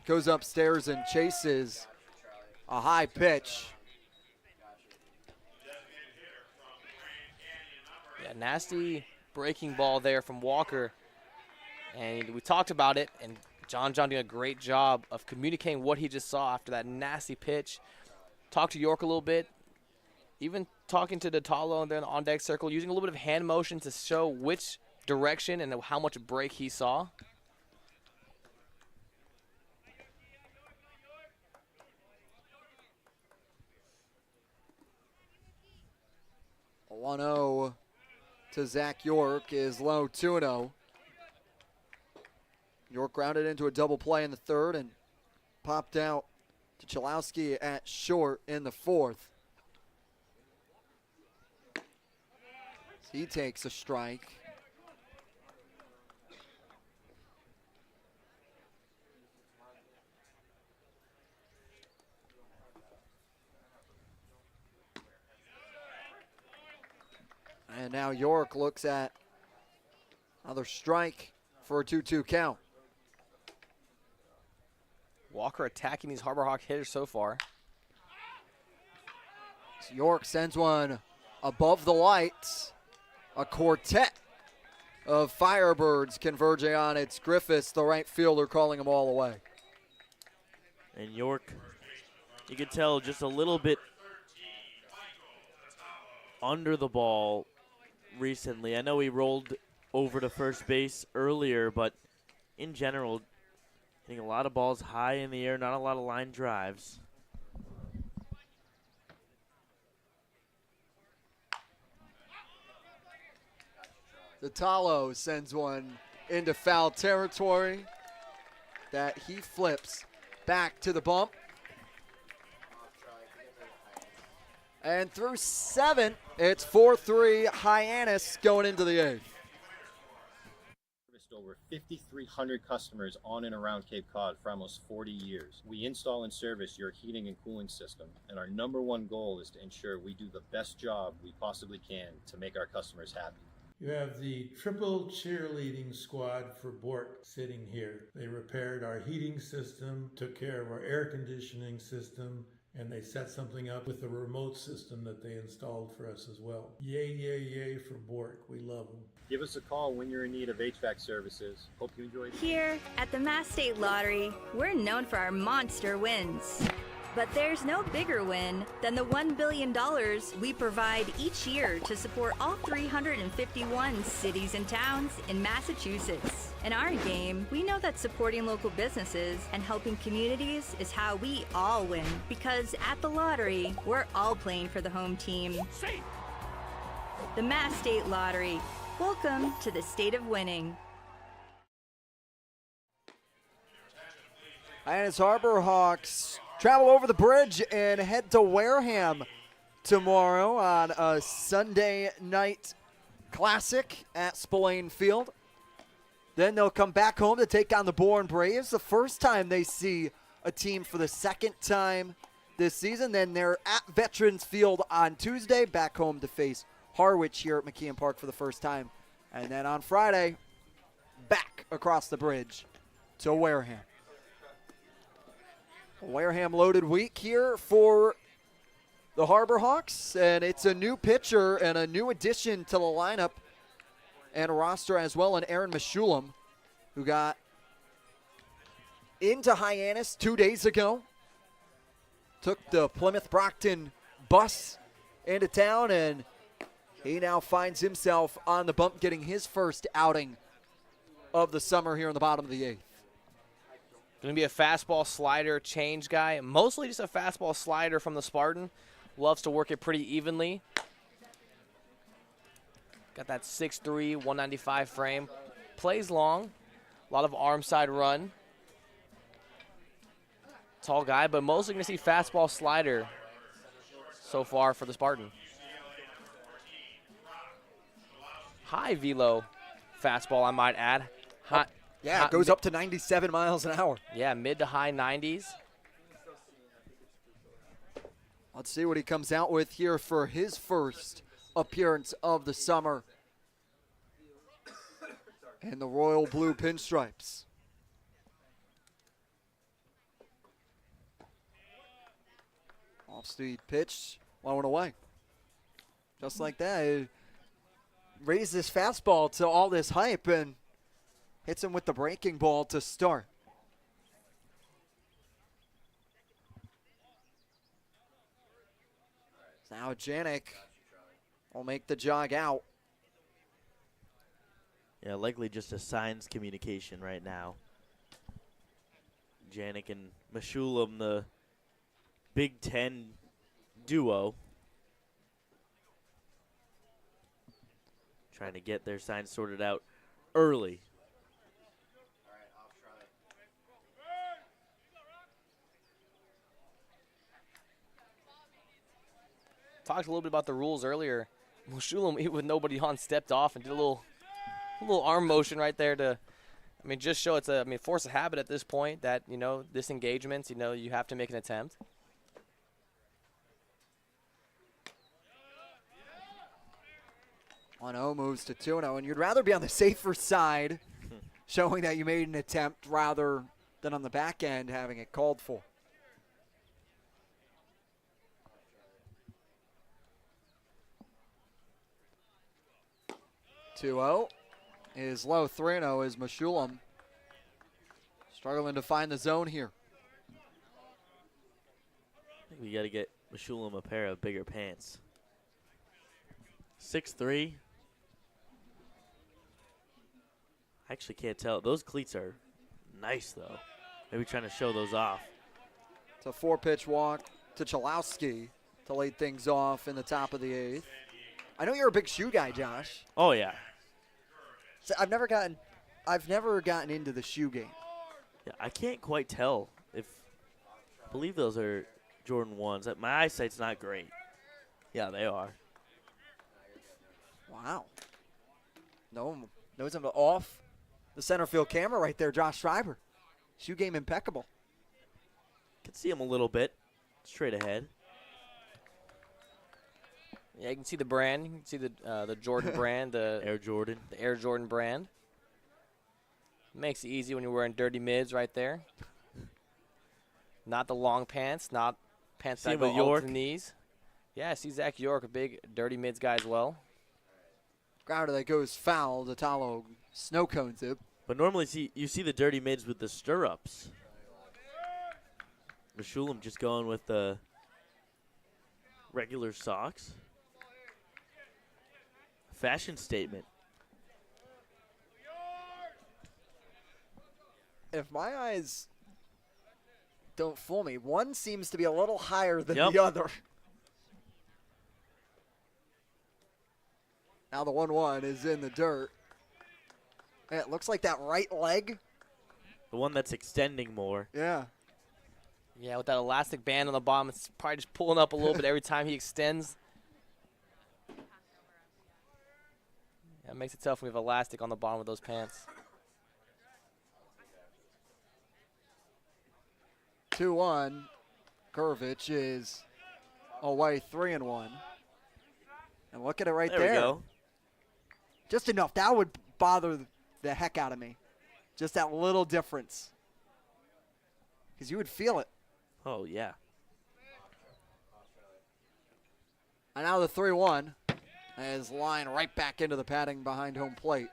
goes upstairs and chases a high pitch. Yeah, nasty breaking ball there from Walker. And we talked about it, and John doing a great job of communicating what he just saw after that nasty pitch. Talked to York a little bit. Even talking to Datalo and then on deck circle, using a little bit of hand motion to show which direction and how much break he saw. A 1-0 to Zach York is low 2-0. York grounded into a double play in the third and popped out to Chalowski at short in the fourth. He takes a strike. And now York looks at another strike for a 2-2 count. Walker attacking these Harbor Hawk hitters so far. So York sends one above the lights. A quartet of Firebirds converging on its Griffiths, the right fielder, calling them all away. And York, you could tell just a little bit under the ball recently. I know he rolled over to first base earlier, but in general, hitting a lot of balls high in the air, not a lot of line drives. Datalo sends one into foul territory that he flips back to the bump. And through 7, it's 4-3 Hyannis going into the 8th. Serviced over 5,300 customers on and around Cape Cod for almost 40 years. We install and service your heating and cooling system, and our #1 goal is to ensure we do the best job we possibly can to make our customers happy. You have the triple cheerleading squad for Bork sitting here. They repaired our heating system, took care of our air conditioning system, and they set something up with the remote system that they installed for us as well. Yay, yay, yay for Bork. We love them. Give us a call when you're in need of HVAC services. Hope you enjoyed it. Here at the Mass State Lottery, we're known for our monster wins. But there's no bigger win than the $1 billion we provide each year to support all 351 cities and towns in Massachusetts. In our game, we know that supporting local businesses and helping communities is how we all win. Because at the lottery, we're all playing for the home team. The Mass State Lottery. Welcome to the state of winning. Hyannis Harbor Hawks travel over the bridge and head to Wareham tomorrow on a Sunday night classic at Spillane Field. Then they'll come back home to take on the Bourne Braves, the first time they see a team for the second time this season. Then they're at Veterans Field on Tuesday, back home to face Harwich here at McKeon Park for the first time. And then on Friday, back across the bridge to Wareham. Wareham loaded week here for the Harbor Hawks, and it's a new pitcher and a new addition to the lineup and roster as well, and Aaron Meshulam, who got into Hyannis 2 days ago, took the Plymouth Brockton bus into town and He now finds himself on the bump, getting his first outing of the summer here in the bottom of the 8th. Going to be a fastball slider change guy. Mostly just a fastball slider from the Spartan. Loves to work it pretty evenly. Got that 6'3", 195 frame. Plays long. A lot of arm side run. Tall guy, but mostly going to see fastball slider so far for the Spartan. High velo fastball, I might add. Yeah, it goes up to 97 miles an hour. Yeah, mid to high 90s. Let's see what he comes out with here for his first appearance of the summer in the royal blue pinstripes. Off-speed pitch, low and away. Just like that, it raised this fastball to all this hype and hits him with the breaking ball to start. Now Janik will make the jog out. Yeah, likely just a signs communication right now. Janik and Meshulam, the Big Ten duo, trying to get their signs sorted out early. Talked a little bit about the rules earlier. Meshulam, with nobody on, stepped off and did a little arm motion right there to, I mean, just show it's a, I mean, force of habit at this point that, you know, disengagements, you know, you have to make an attempt. One 0 moves to 2-0, and you'd rather be on the safer side, showing that you made an attempt rather than on the back end having it called for. 2-0 is low. 3-0 is Meshulam. Struggling to find the zone here. I think we got to get Meshulam a pair of bigger pants. 6'3". I actually can't tell. Those cleats are nice, though. Maybe trying to show those off. It's a 4-pitch walk to Chalowski to lead things off in the top of the 8th. I know you're a big shoe guy, Josh. Oh, yeah. So I've never gotten into the shoe game. Yeah, I can't quite tell if, I believe those are Jordan 1s. My eyesight's not great. Yeah, they are. Wow. Knows him off the center field camera right there, Josh Schreiber. Shoe game impeccable. Can see him a little bit. Straight ahead. Yeah, you can see the brand. You can see the Jordan brand, the Air Jordan. The Air Jordan brand. Makes it easy when you're wearing dirty mids right there. Not the long pants, not pants that go all to the knees. Yeah, I see Zach York, a big dirty mids guy as well. Grounder that goes foul. Datalo snow cones it. But normally you see the dirty mids with the stirrups. Meshulam just going with the regular socks. Fashion statement. If my eyes don't fool me, one seems to be a little higher than the other. Now the 1-1 is in the dirt. And it looks like that right leg. The one that's extending more. Yeah. Yeah, with that elastic band on the bottom, it's probably just pulling up a little bit every time he extends. Yeah, it makes it tough when we have elastic on the bottom of those pants. 2-1. Kurvich is away 3-1. And look at it right there. There we go. Just enough. That would bother the heck out of me. Just that little difference. Because you would feel it. Oh, yeah. And now the 3-1 is lined right back into the padding behind home plate.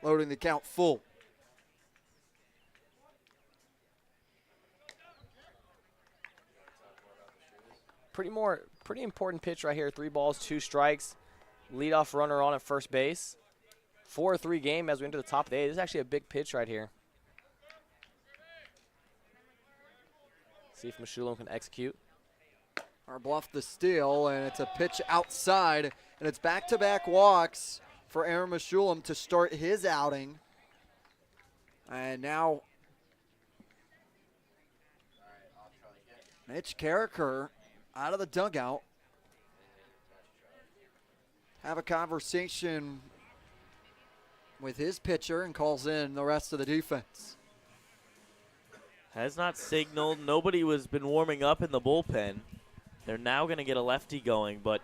Loading the count full. Pretty important pitch right here. 3 balls, 2 strikes. Leadoff runner on at first base. 4-3 game as we enter the top of the 8th. This is actually a big pitch right here. See if Meshulam can execute. Our bluff the steal, and it's a pitch outside, and it's back-to-back walks for Aaron Meshulam to start his outing. And now Mitch Carricker out of the dugout. Have a conversation with his pitcher and calls in the rest of the defense. Has not signaled. Nobody has been warming up in the bullpen. They're now going to get a lefty going, but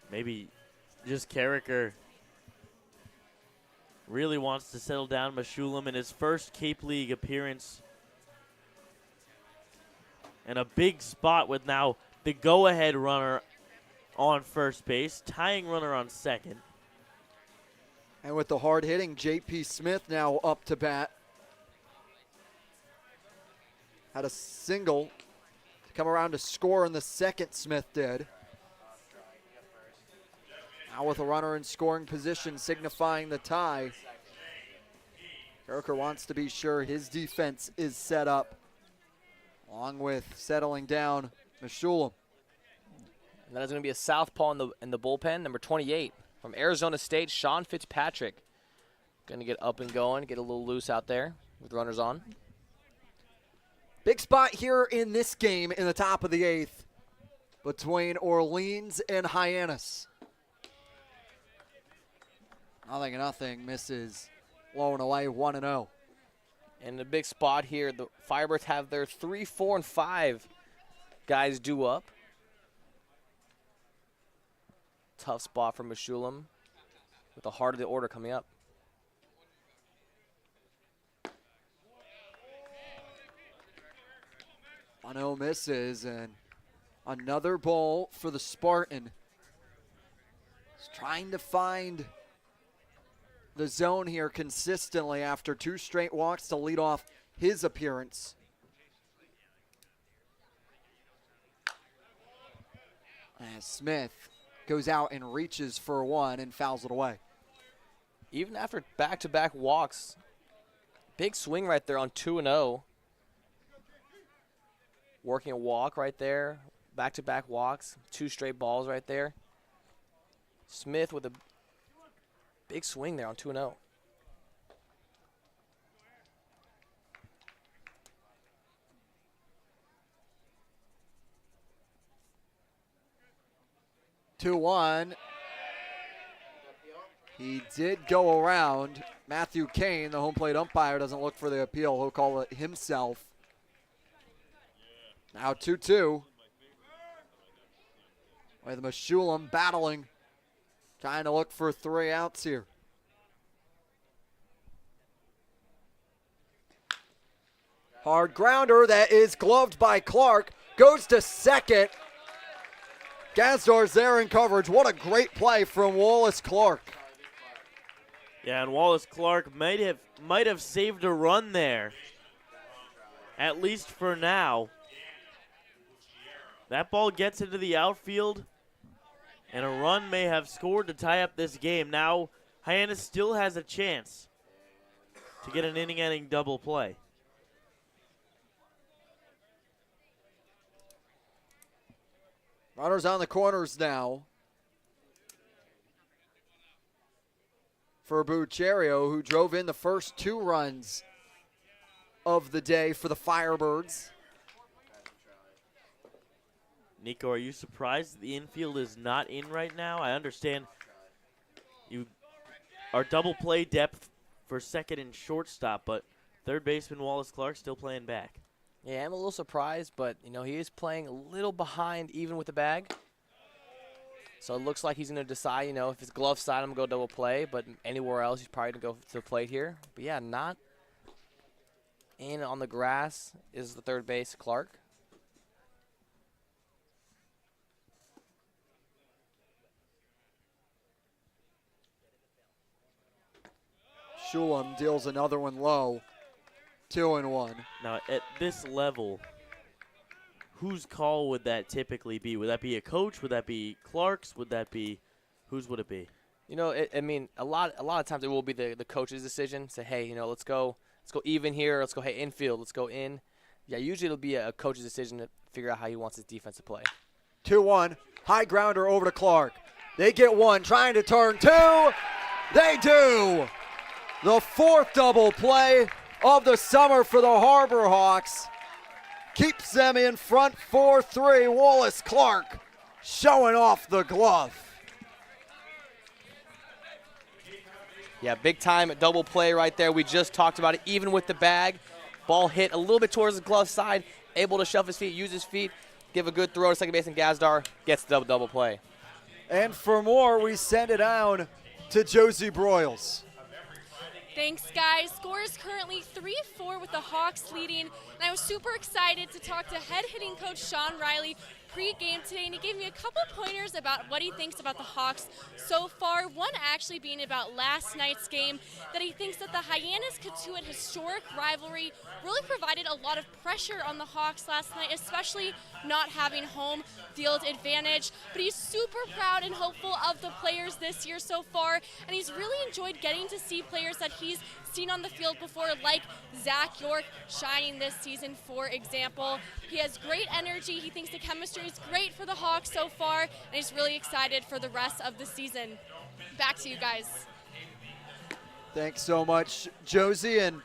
maybe just Carricker really wants to settle down Meshulam in his first Cape League appearance. And a big spot with now the go-ahead runner on first base, tying runner on second. And with the hard-hitting J.P. Smith now up to bat. Had a single to come around to score in the second, Smith did. Now with a runner in scoring position signifying the tie. Carricker wants to be sure his defense is set up, along with settling down Meshulam. And that is going to be a southpaw in the bullpen, number 28 from Arizona State, Sean Fitzpatrick. Going to get up and going, get a little loose out there with runners on. Big spot here in this game in the top of the 8th between Orleans and Hyannis. Nothing misses, blowing away 1-0. And the big spot here, the Firebirds have their 3, 4, and 5 guys due up. Tough spot for Meshulam with the heart of the order coming up. No misses, and another ball for the Spartan. He's trying to find the zone here consistently after 2 straight walks to lead off his appearance. As Smith goes out and reaches for 1 and fouls it away. Even after back-to-back walks, big swing right there on 2-0. Working a walk right there, back-to-back walks, 2 straight balls right there. Smith with a big swing there on 2-0. He did go around. Matthew Kane, the home plate umpire, doesn't look for the appeal. He'll call it himself. Now 2-2. With Meshulam battling, trying to look for 3 outs here. Hard grounder that is gloved by Clark. Goes to second. Gazdor's there in coverage. What a great play from Wallace Clark. Yeah, and Wallace Clark might have saved a run there, at least for now. That ball gets into the outfield, and a run may have scored to tie up this game. Now, Hyannis still has a chance to get an inning-ending double play. Runners on the corners now for Buccerio, who drove in the first 2 runs of the day for the Firebirds. Nico, are you surprised the infield is not in right now? I understand you are double play depth for second and shortstop, but third baseman Wallace Clark still playing back. Yeah, I'm a little surprised, but he is playing a little behind even with the bag. So it looks like he's going to decide, if it's glove side, I'm going to go double play, but anywhere else, he's probably going to go to the plate here. But yeah, not in on the grass is the third base, Clark. Shulam deals another one low. 2-1. Now, at this level, whose call would that typically be? Would that be a coach? Would that be Clark's? Would that be whose would it be? You know, I mean, a lot of times it will be the coach's decision. Say, hey, you know, let's go even here. Let's go, hey, infield. Let's go in. Yeah, usually it'll be a coach's decision to figure out how he wants his defense to play. 2-1. High grounder over to Clark. They get one, trying to turn two. They do. The fourth double play of the summer for the Harbor Hawks keeps them in front 4-3. Wallace Clark showing off the glove. Yeah, big time double play right there. We just talked about it. Even with the bag, ball hit a little bit towards the glove side, able to shove his feet, use his feet, give a good throw to second baseman Gazdar, gets the double play. And for more, we send it down to Josie Broyles. Thanks, guys. Score is currently 3-4 with the Hawks leading, and I was super excited to talk to head hitting coach Sean Riley pre-game today, and he gave me a couple pointers about what he thinks about the Hawks so far. One actually being about last night's game, that he thinks that the Hyannis-Cotuit historic rivalry really provided a lot of pressure on the Hawks last night, especially not having home field advantage. But he's super proud and hopeful of the players this year so far, and he's really enjoyed getting to see players that he's seen on the field before, like Zach York shining this season, for example. He has great energy. He thinks the chemistry is great for the Hawks so far, and he's really excited for the rest of the season. Back to you guys. Thanks so much, Josie. And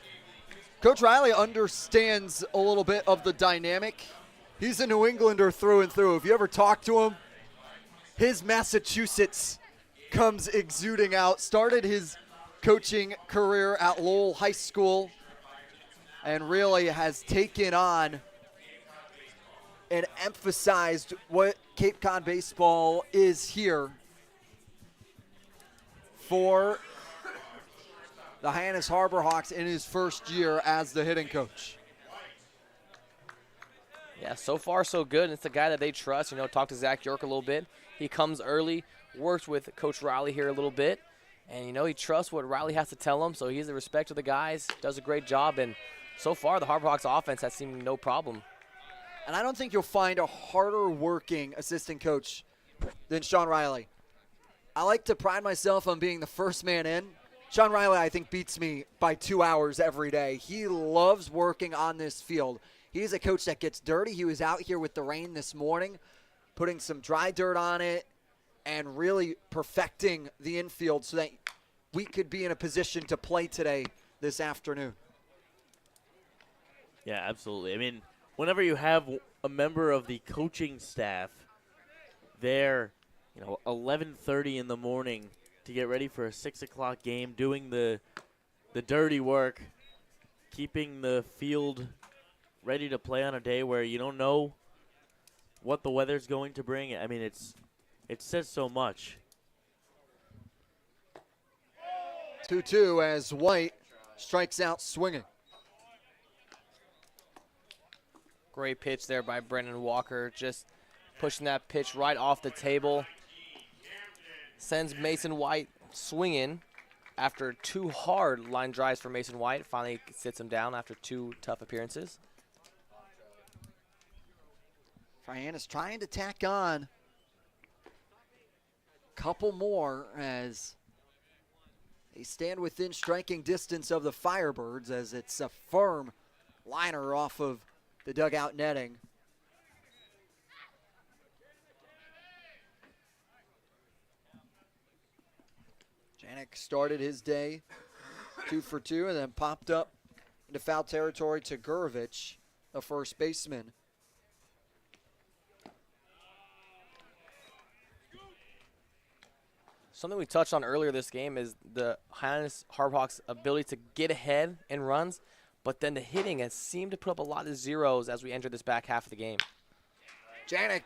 Coach Riley understands a little bit of the dynamic. He's a New Englander through and through. If you ever talk to him, his Massachusetts comes exuding out. Started his coaching career at Lowell High School and really has taken on and emphasized what Cape Cod baseball is here for the Hyannis Harbor Hawks in his first year as the hitting coach. Yeah, so far so good. It's the guy that they trust. You know, talk to Zach York a little bit. He comes early, works with Coach Riley here a little bit, and, you know, he trusts what Riley has to tell him, so he has the respect of the guys, does a great job, and so far the Harbor Hawks offense has seemed no problem. And I don't think you'll find a harder working assistant coach than Sean Riley. I like to pride myself on being the first man in. Sean Riley, I think, beats me by 2 hours every day. He loves working on this field. He's a coach that gets dirty. He was out here with the rain this morning, putting some dry dirt on it and really perfecting the infield so that we could be in a position to play today this afternoon. Yeah, absolutely. I mean, whenever you have a member of the coaching staff there, 11:30 in the morning to get ready for a 6 o'clock game, doing the dirty work, keeping the field ready to play on a day where you don't know what the weather's going to bring. I mean, it says so much. 2-2 as White strikes out swinging. Great pitch there by Brendan Walker, just pushing that pitch right off the table. Sends Mason White swinging after 2 hard line drives for Mason White. Finally sits him down after 2 tough appearances. Hyannis trying to tack on a couple more as they stand within striking distance of the Firebirds, as it's a firm liner off of the dugout netting. Janik started his day 2 for 2 and then popped up into foul territory to Gurovich, the first baseman. Something we touched on earlier this game is the Hyannis Harbor Hawks' ability to get ahead in runs, but then the hitting has seemed to put up a lot of zeros as we enter this back half of the game. Janik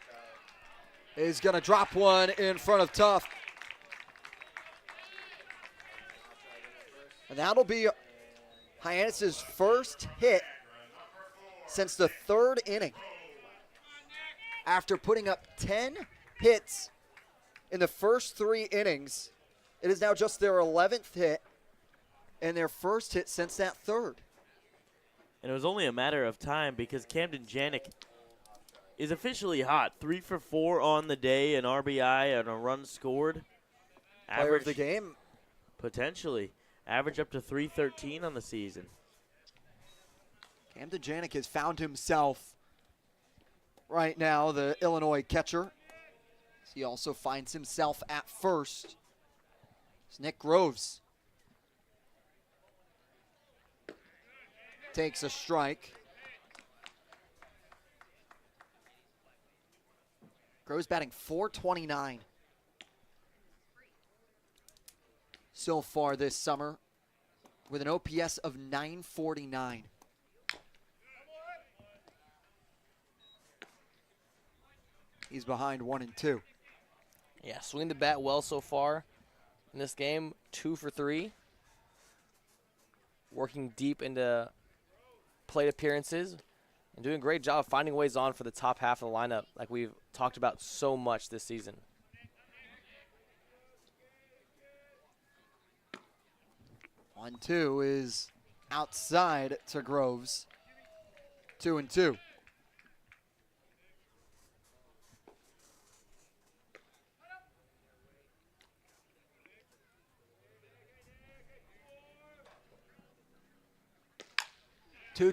is going to drop one in front of Tuff. And that'll be Hyannis' first hit since the 3rd inning. After putting up 10 hits in the first 3 innings, it is now just their 11th hit and their first hit since that 3rd. And it was only a matter of time because Camden Janik is officially hot. 3 for 4 on the day, an RBI and a run scored. Player of the game. Potentially. Average up to 313 on the season. Camden Janik has found himself right now, the Illinois catcher. He also finds himself at first. It's Nick Groves. Takes a strike. Groves batting .429 so far this summer with an OPS of .949. He's behind 1 and 2. Yeah, swinging the bat well so far in this game. 2 for 3. Working deep into plate appearances and doing a great job finding ways on for the top half of the lineup like we've talked about so much this season. One, 2 is outside to Groves. 2 and 2.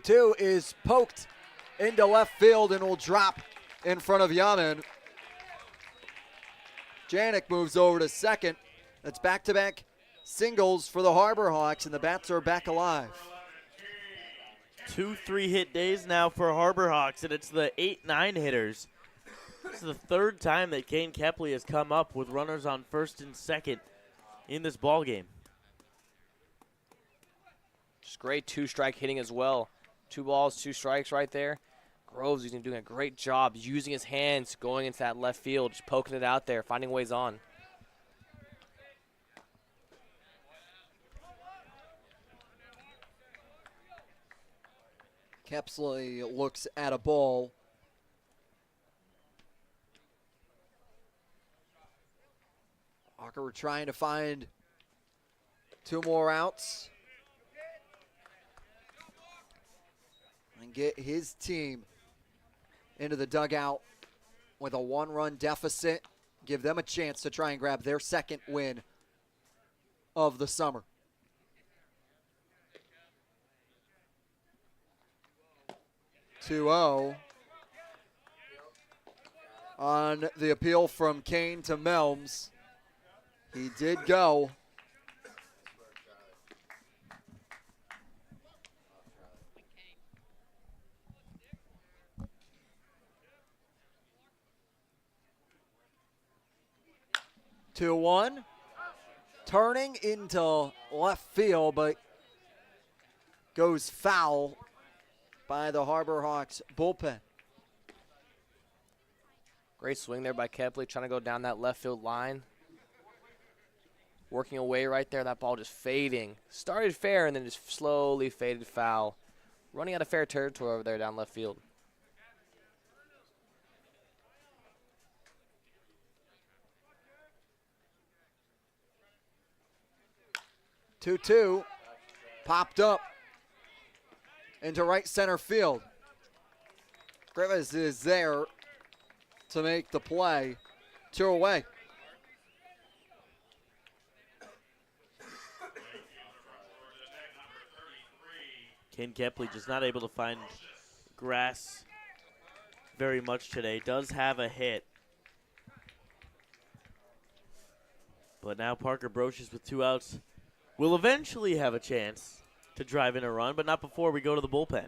Two is poked into left field and will drop in front of Yaman. Janik moves over to second. That's back-to-back singles for the Harbor Hawks, and the bats are back alive. 2 3-hit days now for Harbor Hawks, and it's the 8-9 hitters. This is the third time that Kane Kepley has come up with runners on first and second in this ball game. Just great 2-strike hitting as well. 2 balls, 2 strikes right there. Groves is doing a great job using his hands, going into that left field, just poking it out there, finding ways on. Kepley looks at a ball. Walker trying to find 2 more outs and get his team into the dugout with a 1-run deficit. Give them a chance to try and grab their second win of the summer. (2-0) on the appeal from Kane to Melms. He did go. Two one, turning into left field, but goes foul by the Harbor Hawks bullpen. Great swing there by Kepley, trying to go down that left field line. Working away right there, that ball just fading. Started fair and then just slowly faded foul. Running out of fair territory over there down left field. 2-2, popped up into right center field. Griffiths is there to make the play. 2 away. Ken Kepley just not able to find grass very much today. Does have a hit. But now Parker Brochus with 2 outs will eventually have a chance to drive in a run, but not before we go to the bullpen.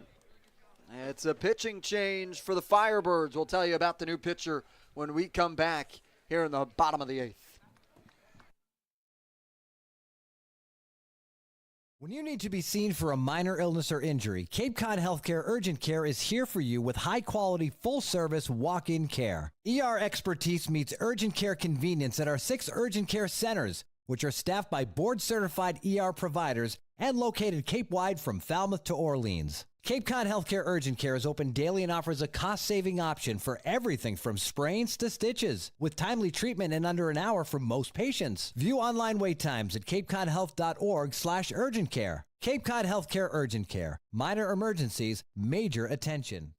It's a pitching change for the Firebirds. We'll tell you about the new pitcher when we come back here in the bottom of the 8th. When you need to be seen for a minor illness or injury, Cape Cod Healthcare Urgent Care is here for you with high-quality, full-service walk-in care. ER expertise meets urgent care convenience at our 6 urgent care centers, which are staffed by board-certified ER providers and located Cape-wide from Falmouth to Orleans. Cape Cod Healthcare Urgent Care is open daily and offers a cost-saving option for everything from sprains to stitches, with timely treatment in under an hour for most patients. View online wait times at capecodhealth.org/urgent care. Cape Cod Healthcare Urgent Care. Minor emergencies, major attention.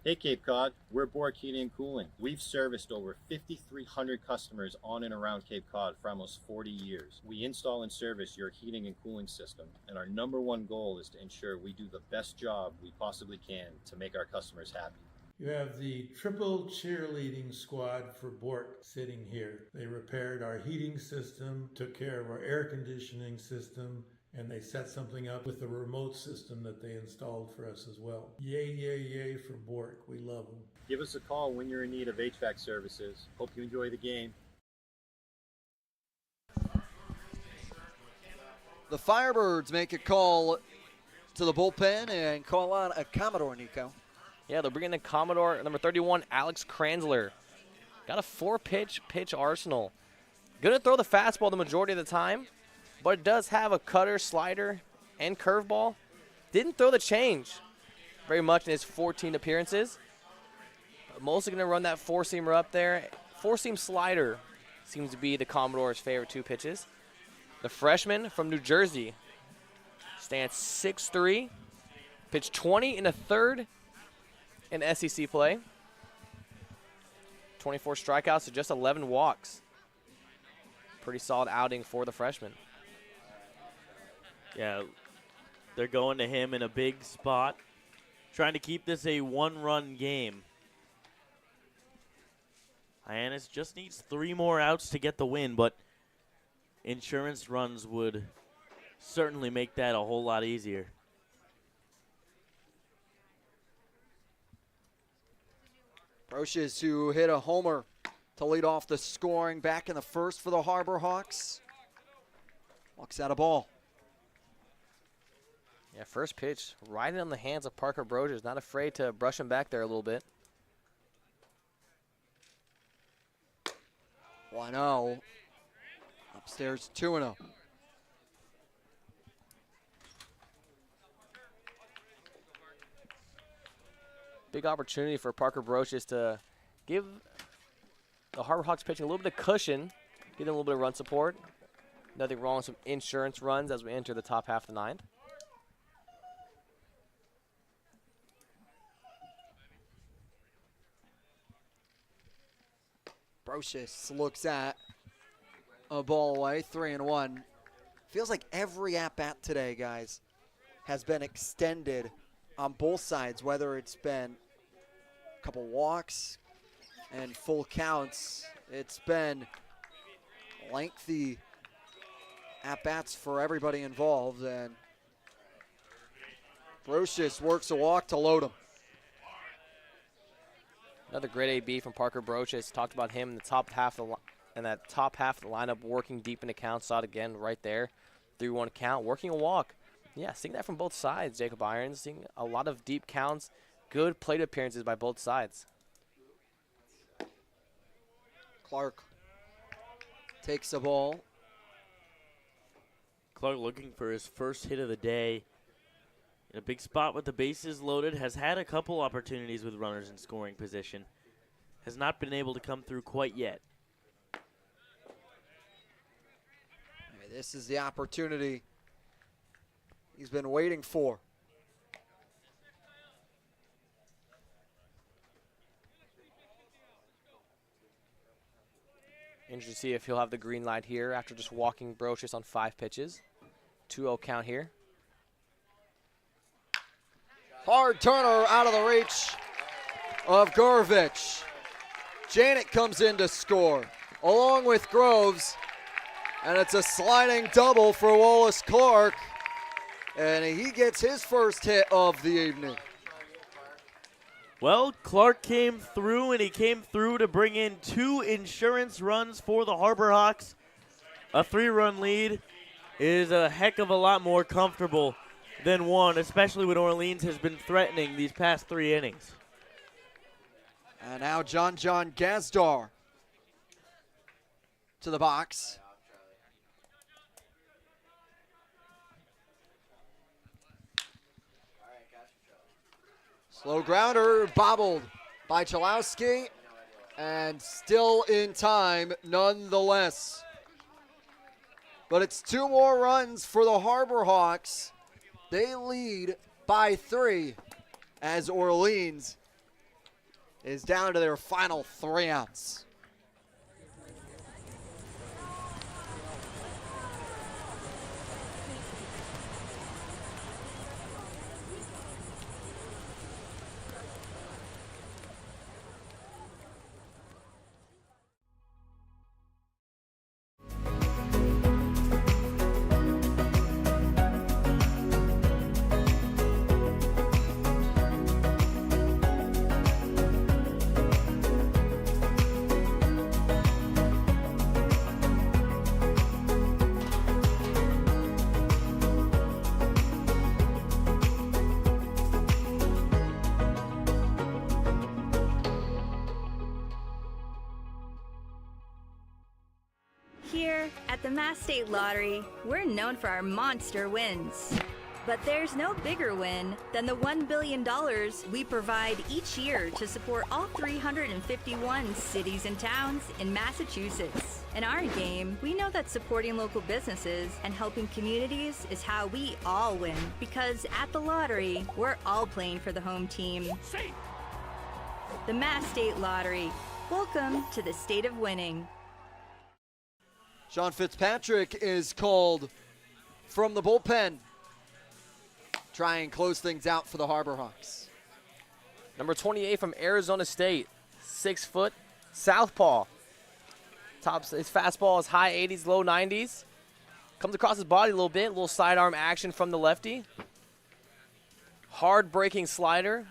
Hey Cape Cod, we're Bork Heating and Cooling. We've serviced over 5,300 customers on and around Cape Cod for almost 40 years. We install and service your heating and cooling system, and our number one goal is to ensure we do the best job we possibly can to make our customers happy. You have the triple cheerleading squad for Bork sitting here. They repaired our heating system, took care of our air conditioning system, and they set something up with the remote system that they installed for us as well. Yay, yay, yay for Bork. We love them. Give us a call when you're in need of HVAC services. Hope you enjoy the game. The Firebirds make a call to the bullpen and call on a Commodore, Nico. Yeah, they're bringing in Commodore number 31, Alex Kranzler. Got a 4-pitch arsenal. Going to throw the fastball the majority of the time, but it does have a cutter, slider, and curveball. Didn't throw the change very much in his 14 appearances. But mostly going to run that four-seamer up there. Four-seam slider seems to be the Commodore's favorite 2 pitches. The freshman from New Jersey stands 6'3", pitched 20 in a third in SEC play. 24 strikeouts to just 11 walks. Pretty solid outing for the freshman. Yeah, they're going to him in a big spot, trying to keep this a one-run game. Hyannis just needs 3 more outs to get the win, but insurance runs would certainly make that a whole lot easier. Brocious, who hit a homer to lead off the scoring back in the first for the Harbor Hawks, walks out a ball. Yeah, first pitch, right on the hands of Parker Brocious. Not afraid to brush him back there a little bit. 1-0. Upstairs 2-0. Big opportunity for Parker Brocious to give the Harbor Hawks pitching a little bit of cushion, give them a little bit of run support. Nothing wrong with some insurance runs as we enter the top half of the 9th. Brocious looks at a ball away, 3-1. Feels like every at-bat today, guys, has been extended on both sides, whether it's been a couple walks and full counts. It's been lengthy at-bats for everybody involved, and Brocious works a walk to load him. Another great AB from Parker Brocious. Talked about him in the top half of the top half of the lineup, working deep in the count. Saw it again right there, 3-1 count, working a walk. Yeah, seeing that from both sides. Jacob Irons seeing a lot of deep counts, good plate appearances by both sides. Clark takes the ball. Clark looking for his first hit of the day. In a big spot with the bases loaded, has had a couple opportunities with runners in scoring position. Has not been able to come through quite yet. This is the opportunity he's been waiting for. Interesting to see if he'll have the green light here after just walking Brocious on 5 pitches. 2-0 count here. Hard turner out of the reach of Gurvich. Janet comes in to score along with Groves, and it's a sliding double for Wallace Clark, and he gets his first hit of the evening. Well, Clark came through, and he came through to bring in 2 insurance runs for the Harbor Hawks. A 3-run lead is a heck of a lot more comfortable than 1, especially when Orleans has been threatening these past 3 innings. And now John Gazdar to the box. Slow grounder, bobbled by Chalowski, and still in time nonetheless. But it's 2 more runs for the Harbor Hawks. They lead by 3 as Orleans is down to their final 3 outs. Here at the Mass State Lottery, we're known for our monster wins. But there's no bigger win than the $1 billion we provide each year to support all 351 cities and towns in Massachusetts. In our game, we know that supporting local businesses and helping communities is how we all win. Because at the lottery, we're all playing for the home team. The Mass State Lottery. Welcome to the state of winning. Sean Fitzpatrick is called from the bullpen. Try and close things out for the Harbor Hawks. Number 28 from Arizona State, 6 foot, southpaw. His fastball is high 80s, low 90s. Comes across his body a little sidearm action from the lefty. Hard breaking slider.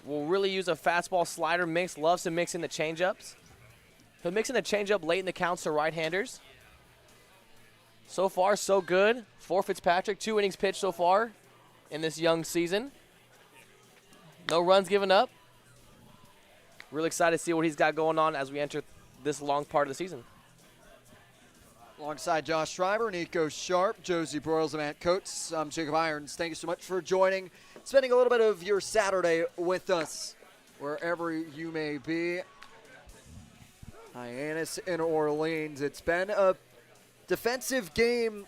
Will really use a fastball slider mix, loves to mix in the changeups. He'll mix in the changeup late in the counts to right-handers. So far, so good for Fitzpatrick. 2 innings pitched so far in this young season. No runs given up. Really excited to see what he's got going on as we enter this long part of the season. Alongside Josh Schreiber, Nico Sharp, Josie Broyles, and Matt Coates, I'm Jacob Irons. Thank you so much for joining, spending a little bit of your Saturday with us, wherever you may be. Hyannis in Orleans. It's been a defensive game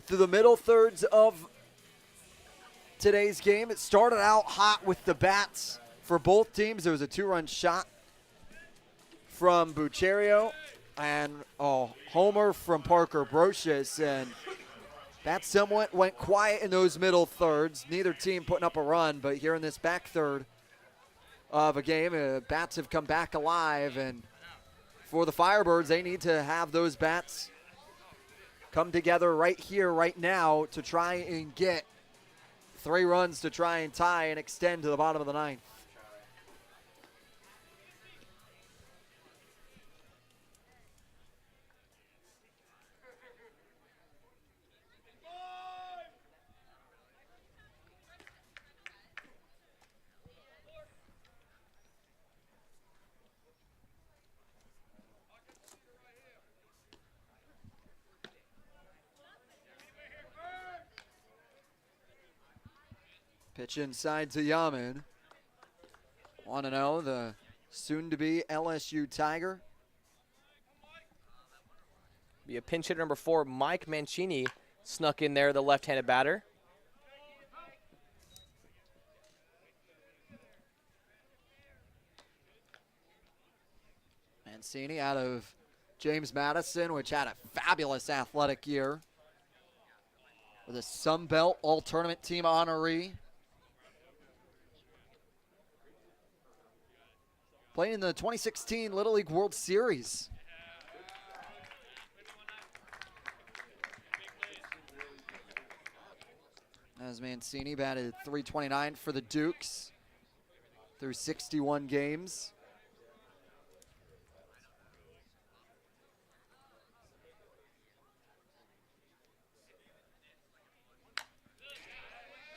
through the middle thirds of today's game. It started out hot with the bats for both teams. There was a 2-run shot from Bucherio and a homer from Parker Brocious, and that somewhat went quiet in those middle thirds. Neither team putting up a run, but here in this back third of a game, bats have come back alive, and for the Firebirds, they need to have those bats come together right here, right now, to try and get 3 runs to try and tie and extend to the bottom of the 9th. Pitch inside to Yaman. 1-0, the soon-to-be LSU Tiger. Be a pinch hitter number 4, Mike Mancini, snuck in there, the left-handed batter. Mancini out of James Madison, which had a fabulous athletic year. With a Sun Belt All-Tournament team honoree. Playing in the 2016 Little League World Series. As Mancini batted .329 for the Dukes through 61 games.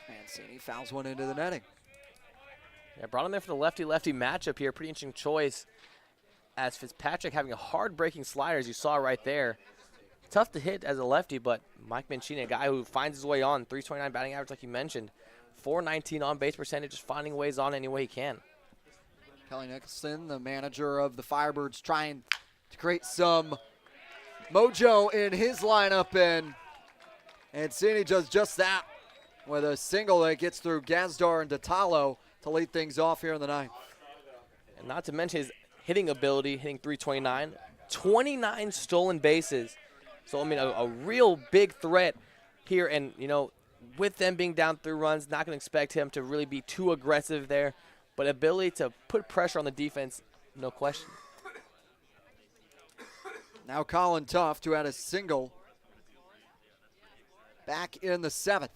Mancini fouls one into the netting. Yeah, brought him there for the lefty-lefty matchup here. Pretty interesting choice, as Fitzpatrick having a hard breaking slider, as you saw right there. Tough to hit as a lefty, but Mike Mancini, a guy who finds his way on. .329 batting average, like you mentioned. .419 on base percentage, just finding ways on any way he can. Kelly Nicholson, the manager of the Firebirds, trying to create some mojo in his lineup, and Mancini does just that with a single that gets through Gazdar and Datalo to lead things off here in the 9th. And not to mention his hitting ability, hitting 329, 29 stolen bases. So, I mean, a real big threat here. And, you know, with them being down 3 runs, not going to expect him to really be too aggressive there. But ability to put pressure on the defense, no question. Now Colin Tuft, who had a single back in the 7th.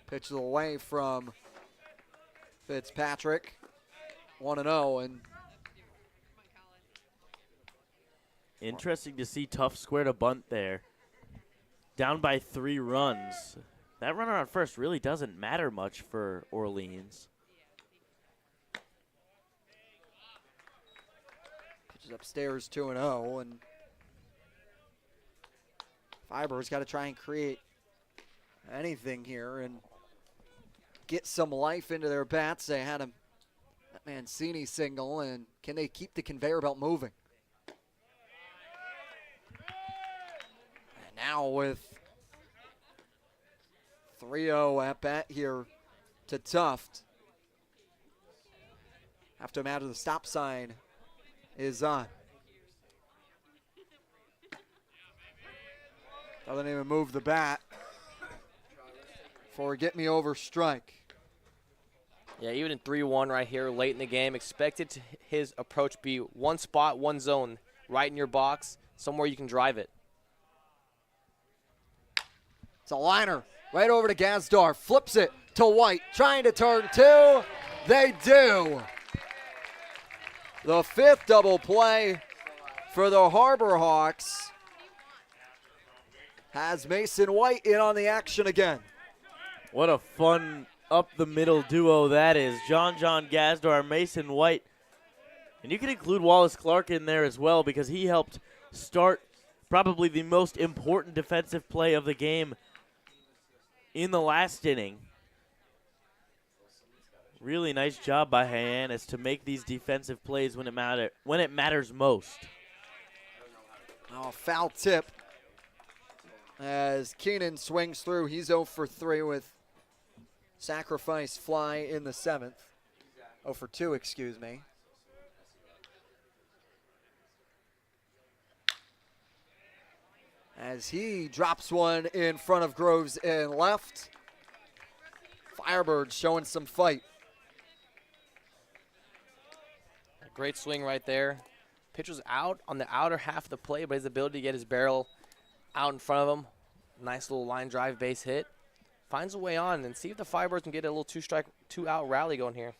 Pitches away from Fitzpatrick, 1-0, and interesting to see Tuft square to bunt there. Down by 3 runs. That runner on first really doesn't matter much for Orleans. pitches upstairs 2-0, and Firebirds got to try and create anything here and get some life into their bats. They had a Mancini single, and can they keep the conveyor belt moving? And now with 3-0 at bat here to Tuft. Have to imagine the stop sign is on. Doesn't even move the bat for a get me over strike. Yeah, even in 3-1 right here late in the game, expected his approach be one spot, one zone, right in your box, somewhere you can drive it. It's a liner right over to Gazdar, flips it to White, trying to turn 2. They do. The 5th double play for the Harbor Hawks has Mason White in on the action again. What a fun up-the-middle duo that is. John Gazdar, Mason White. And you can include Wallace Clark in there as well because he helped start probably the most important defensive play of the game in the last inning. Really nice job by Hyannis to make these defensive plays when it matters most. Oh, foul tip as Keenan swings through. He's 0 for 3 with sacrifice fly in the 7th. 0 for 2, excuse me. As he drops one in front of Groves in left. Firebirds showing some fight. Great swing right there. Pitch was out on the outer half of the play, but his ability to get his barrel out in front of him. Nice little line drive base hit. Finds a way on and see if the Firebirds can get a little 2-strike, 2-out rally going here.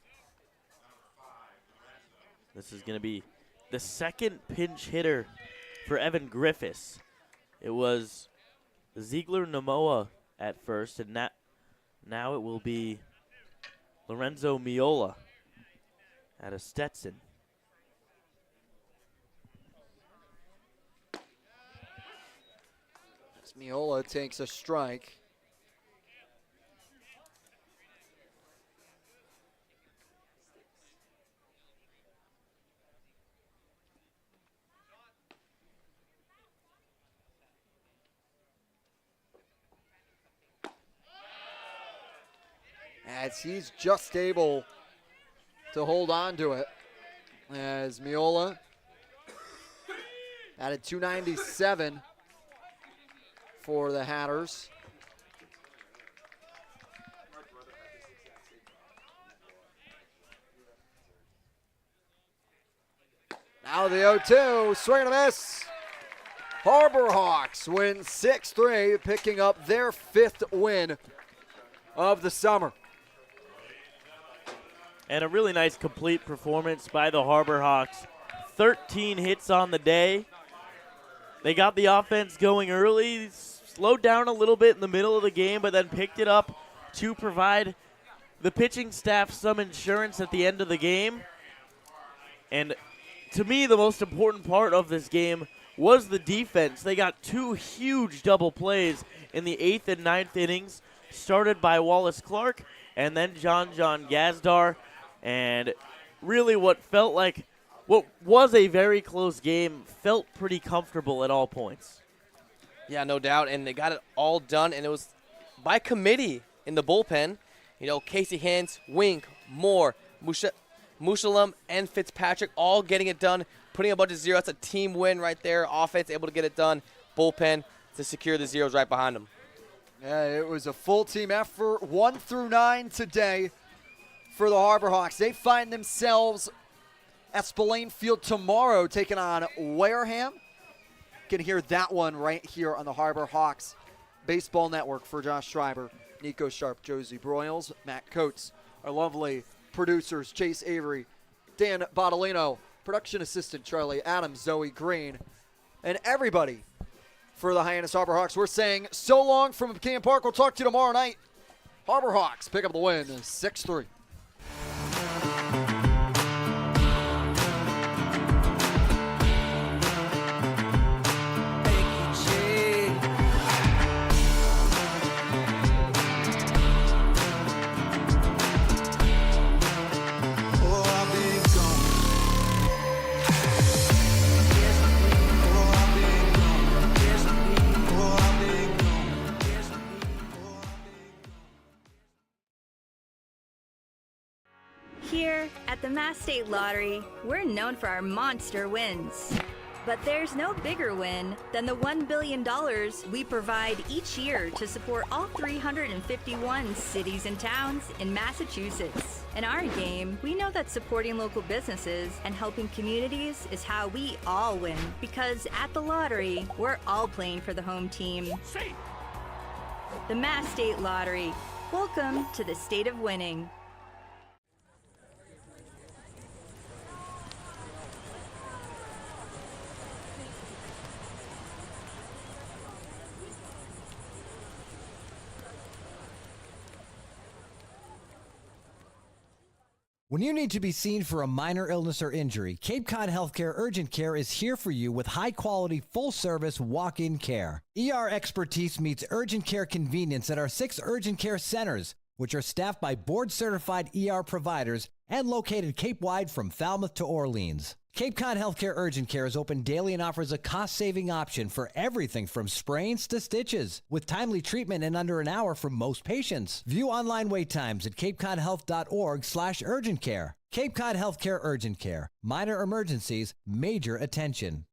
This is going to be the second pinch hitter for Evan Griffiths. It was Ziegler Namoa at first, and now it will be Lorenzo Miola at a Stetson. As Miola takes a strike. As he's just able to hold on to it. As Miola added 297 for the Hatters. Now the 0-2, swing and a miss. Harbor Hawks win 6-3, picking up their 5th win of the summer. And a really nice complete performance by the Harbor Hawks. 13 hits on the day. They got the offense going early, slowed down a little bit in the middle of the game, but then picked it up to provide the pitching staff some insurance at the end of the game. And to me, the most important part of this game was the defense. They got 2 huge double plays in the 8th and 9th innings, started by Wallace Clark and then John Gazdar. And really what was a very close game felt pretty comfortable at all points. Yeah, no doubt, and they got it all done, and it was by committee in the bullpen. You know, Casey Hintz, Wink, Moore, Mushalem, and Fitzpatrick all getting it done, putting a bunch of zeros. That's a team win right there. Offense able to get it done. Bullpen to secure the zeros right behind them. Yeah, it was a full team effort, 1 through 9 today for the Harbor Hawks. They find themselves at Spillane Field tomorrow taking on Wareham. You can hear that one right here on the Harbor Hawks Baseball Network. For Josh Schreiber, Nico Sharp, Josie Broyles, Matt Coates, our lovely producers Chase Avery, Dan Bottolino, production assistant Charlie Adams, Zoe Green, and everybody for the Hyannis Harbor Hawks. We're saying so long from McCann Park. We'll talk to you tomorrow night. Harbor Hawks pick up the win 6-3. Here at the Mass State Lottery, we're known for our monster wins. But there's no bigger win than the $1 billion we provide each year to support all 351 cities and towns in Massachusetts. In our game, we know that supporting local businesses and helping communities is how we all win. Because at the lottery, we're all playing for the home team. The Mass State Lottery. Welcome to the state of winning. When you need to be seen for a minor illness or injury, Cape Cod Healthcare Urgent Care is here for you with high-quality, full-service walk-in care. ER expertise meets urgent care convenience at our 6 urgent care centers, which are staffed by board-certified ER providers and located Cape-wide from Falmouth to Orleans. Cape Cod Healthcare Urgent Care is open daily and offers a cost-saving option for everything from sprains to stitches, with timely treatment in under an hour for most patients. View online wait times at capecodhealth.org/urgent care. Cape Cod Healthcare Urgent Care. Minor emergencies, major attention.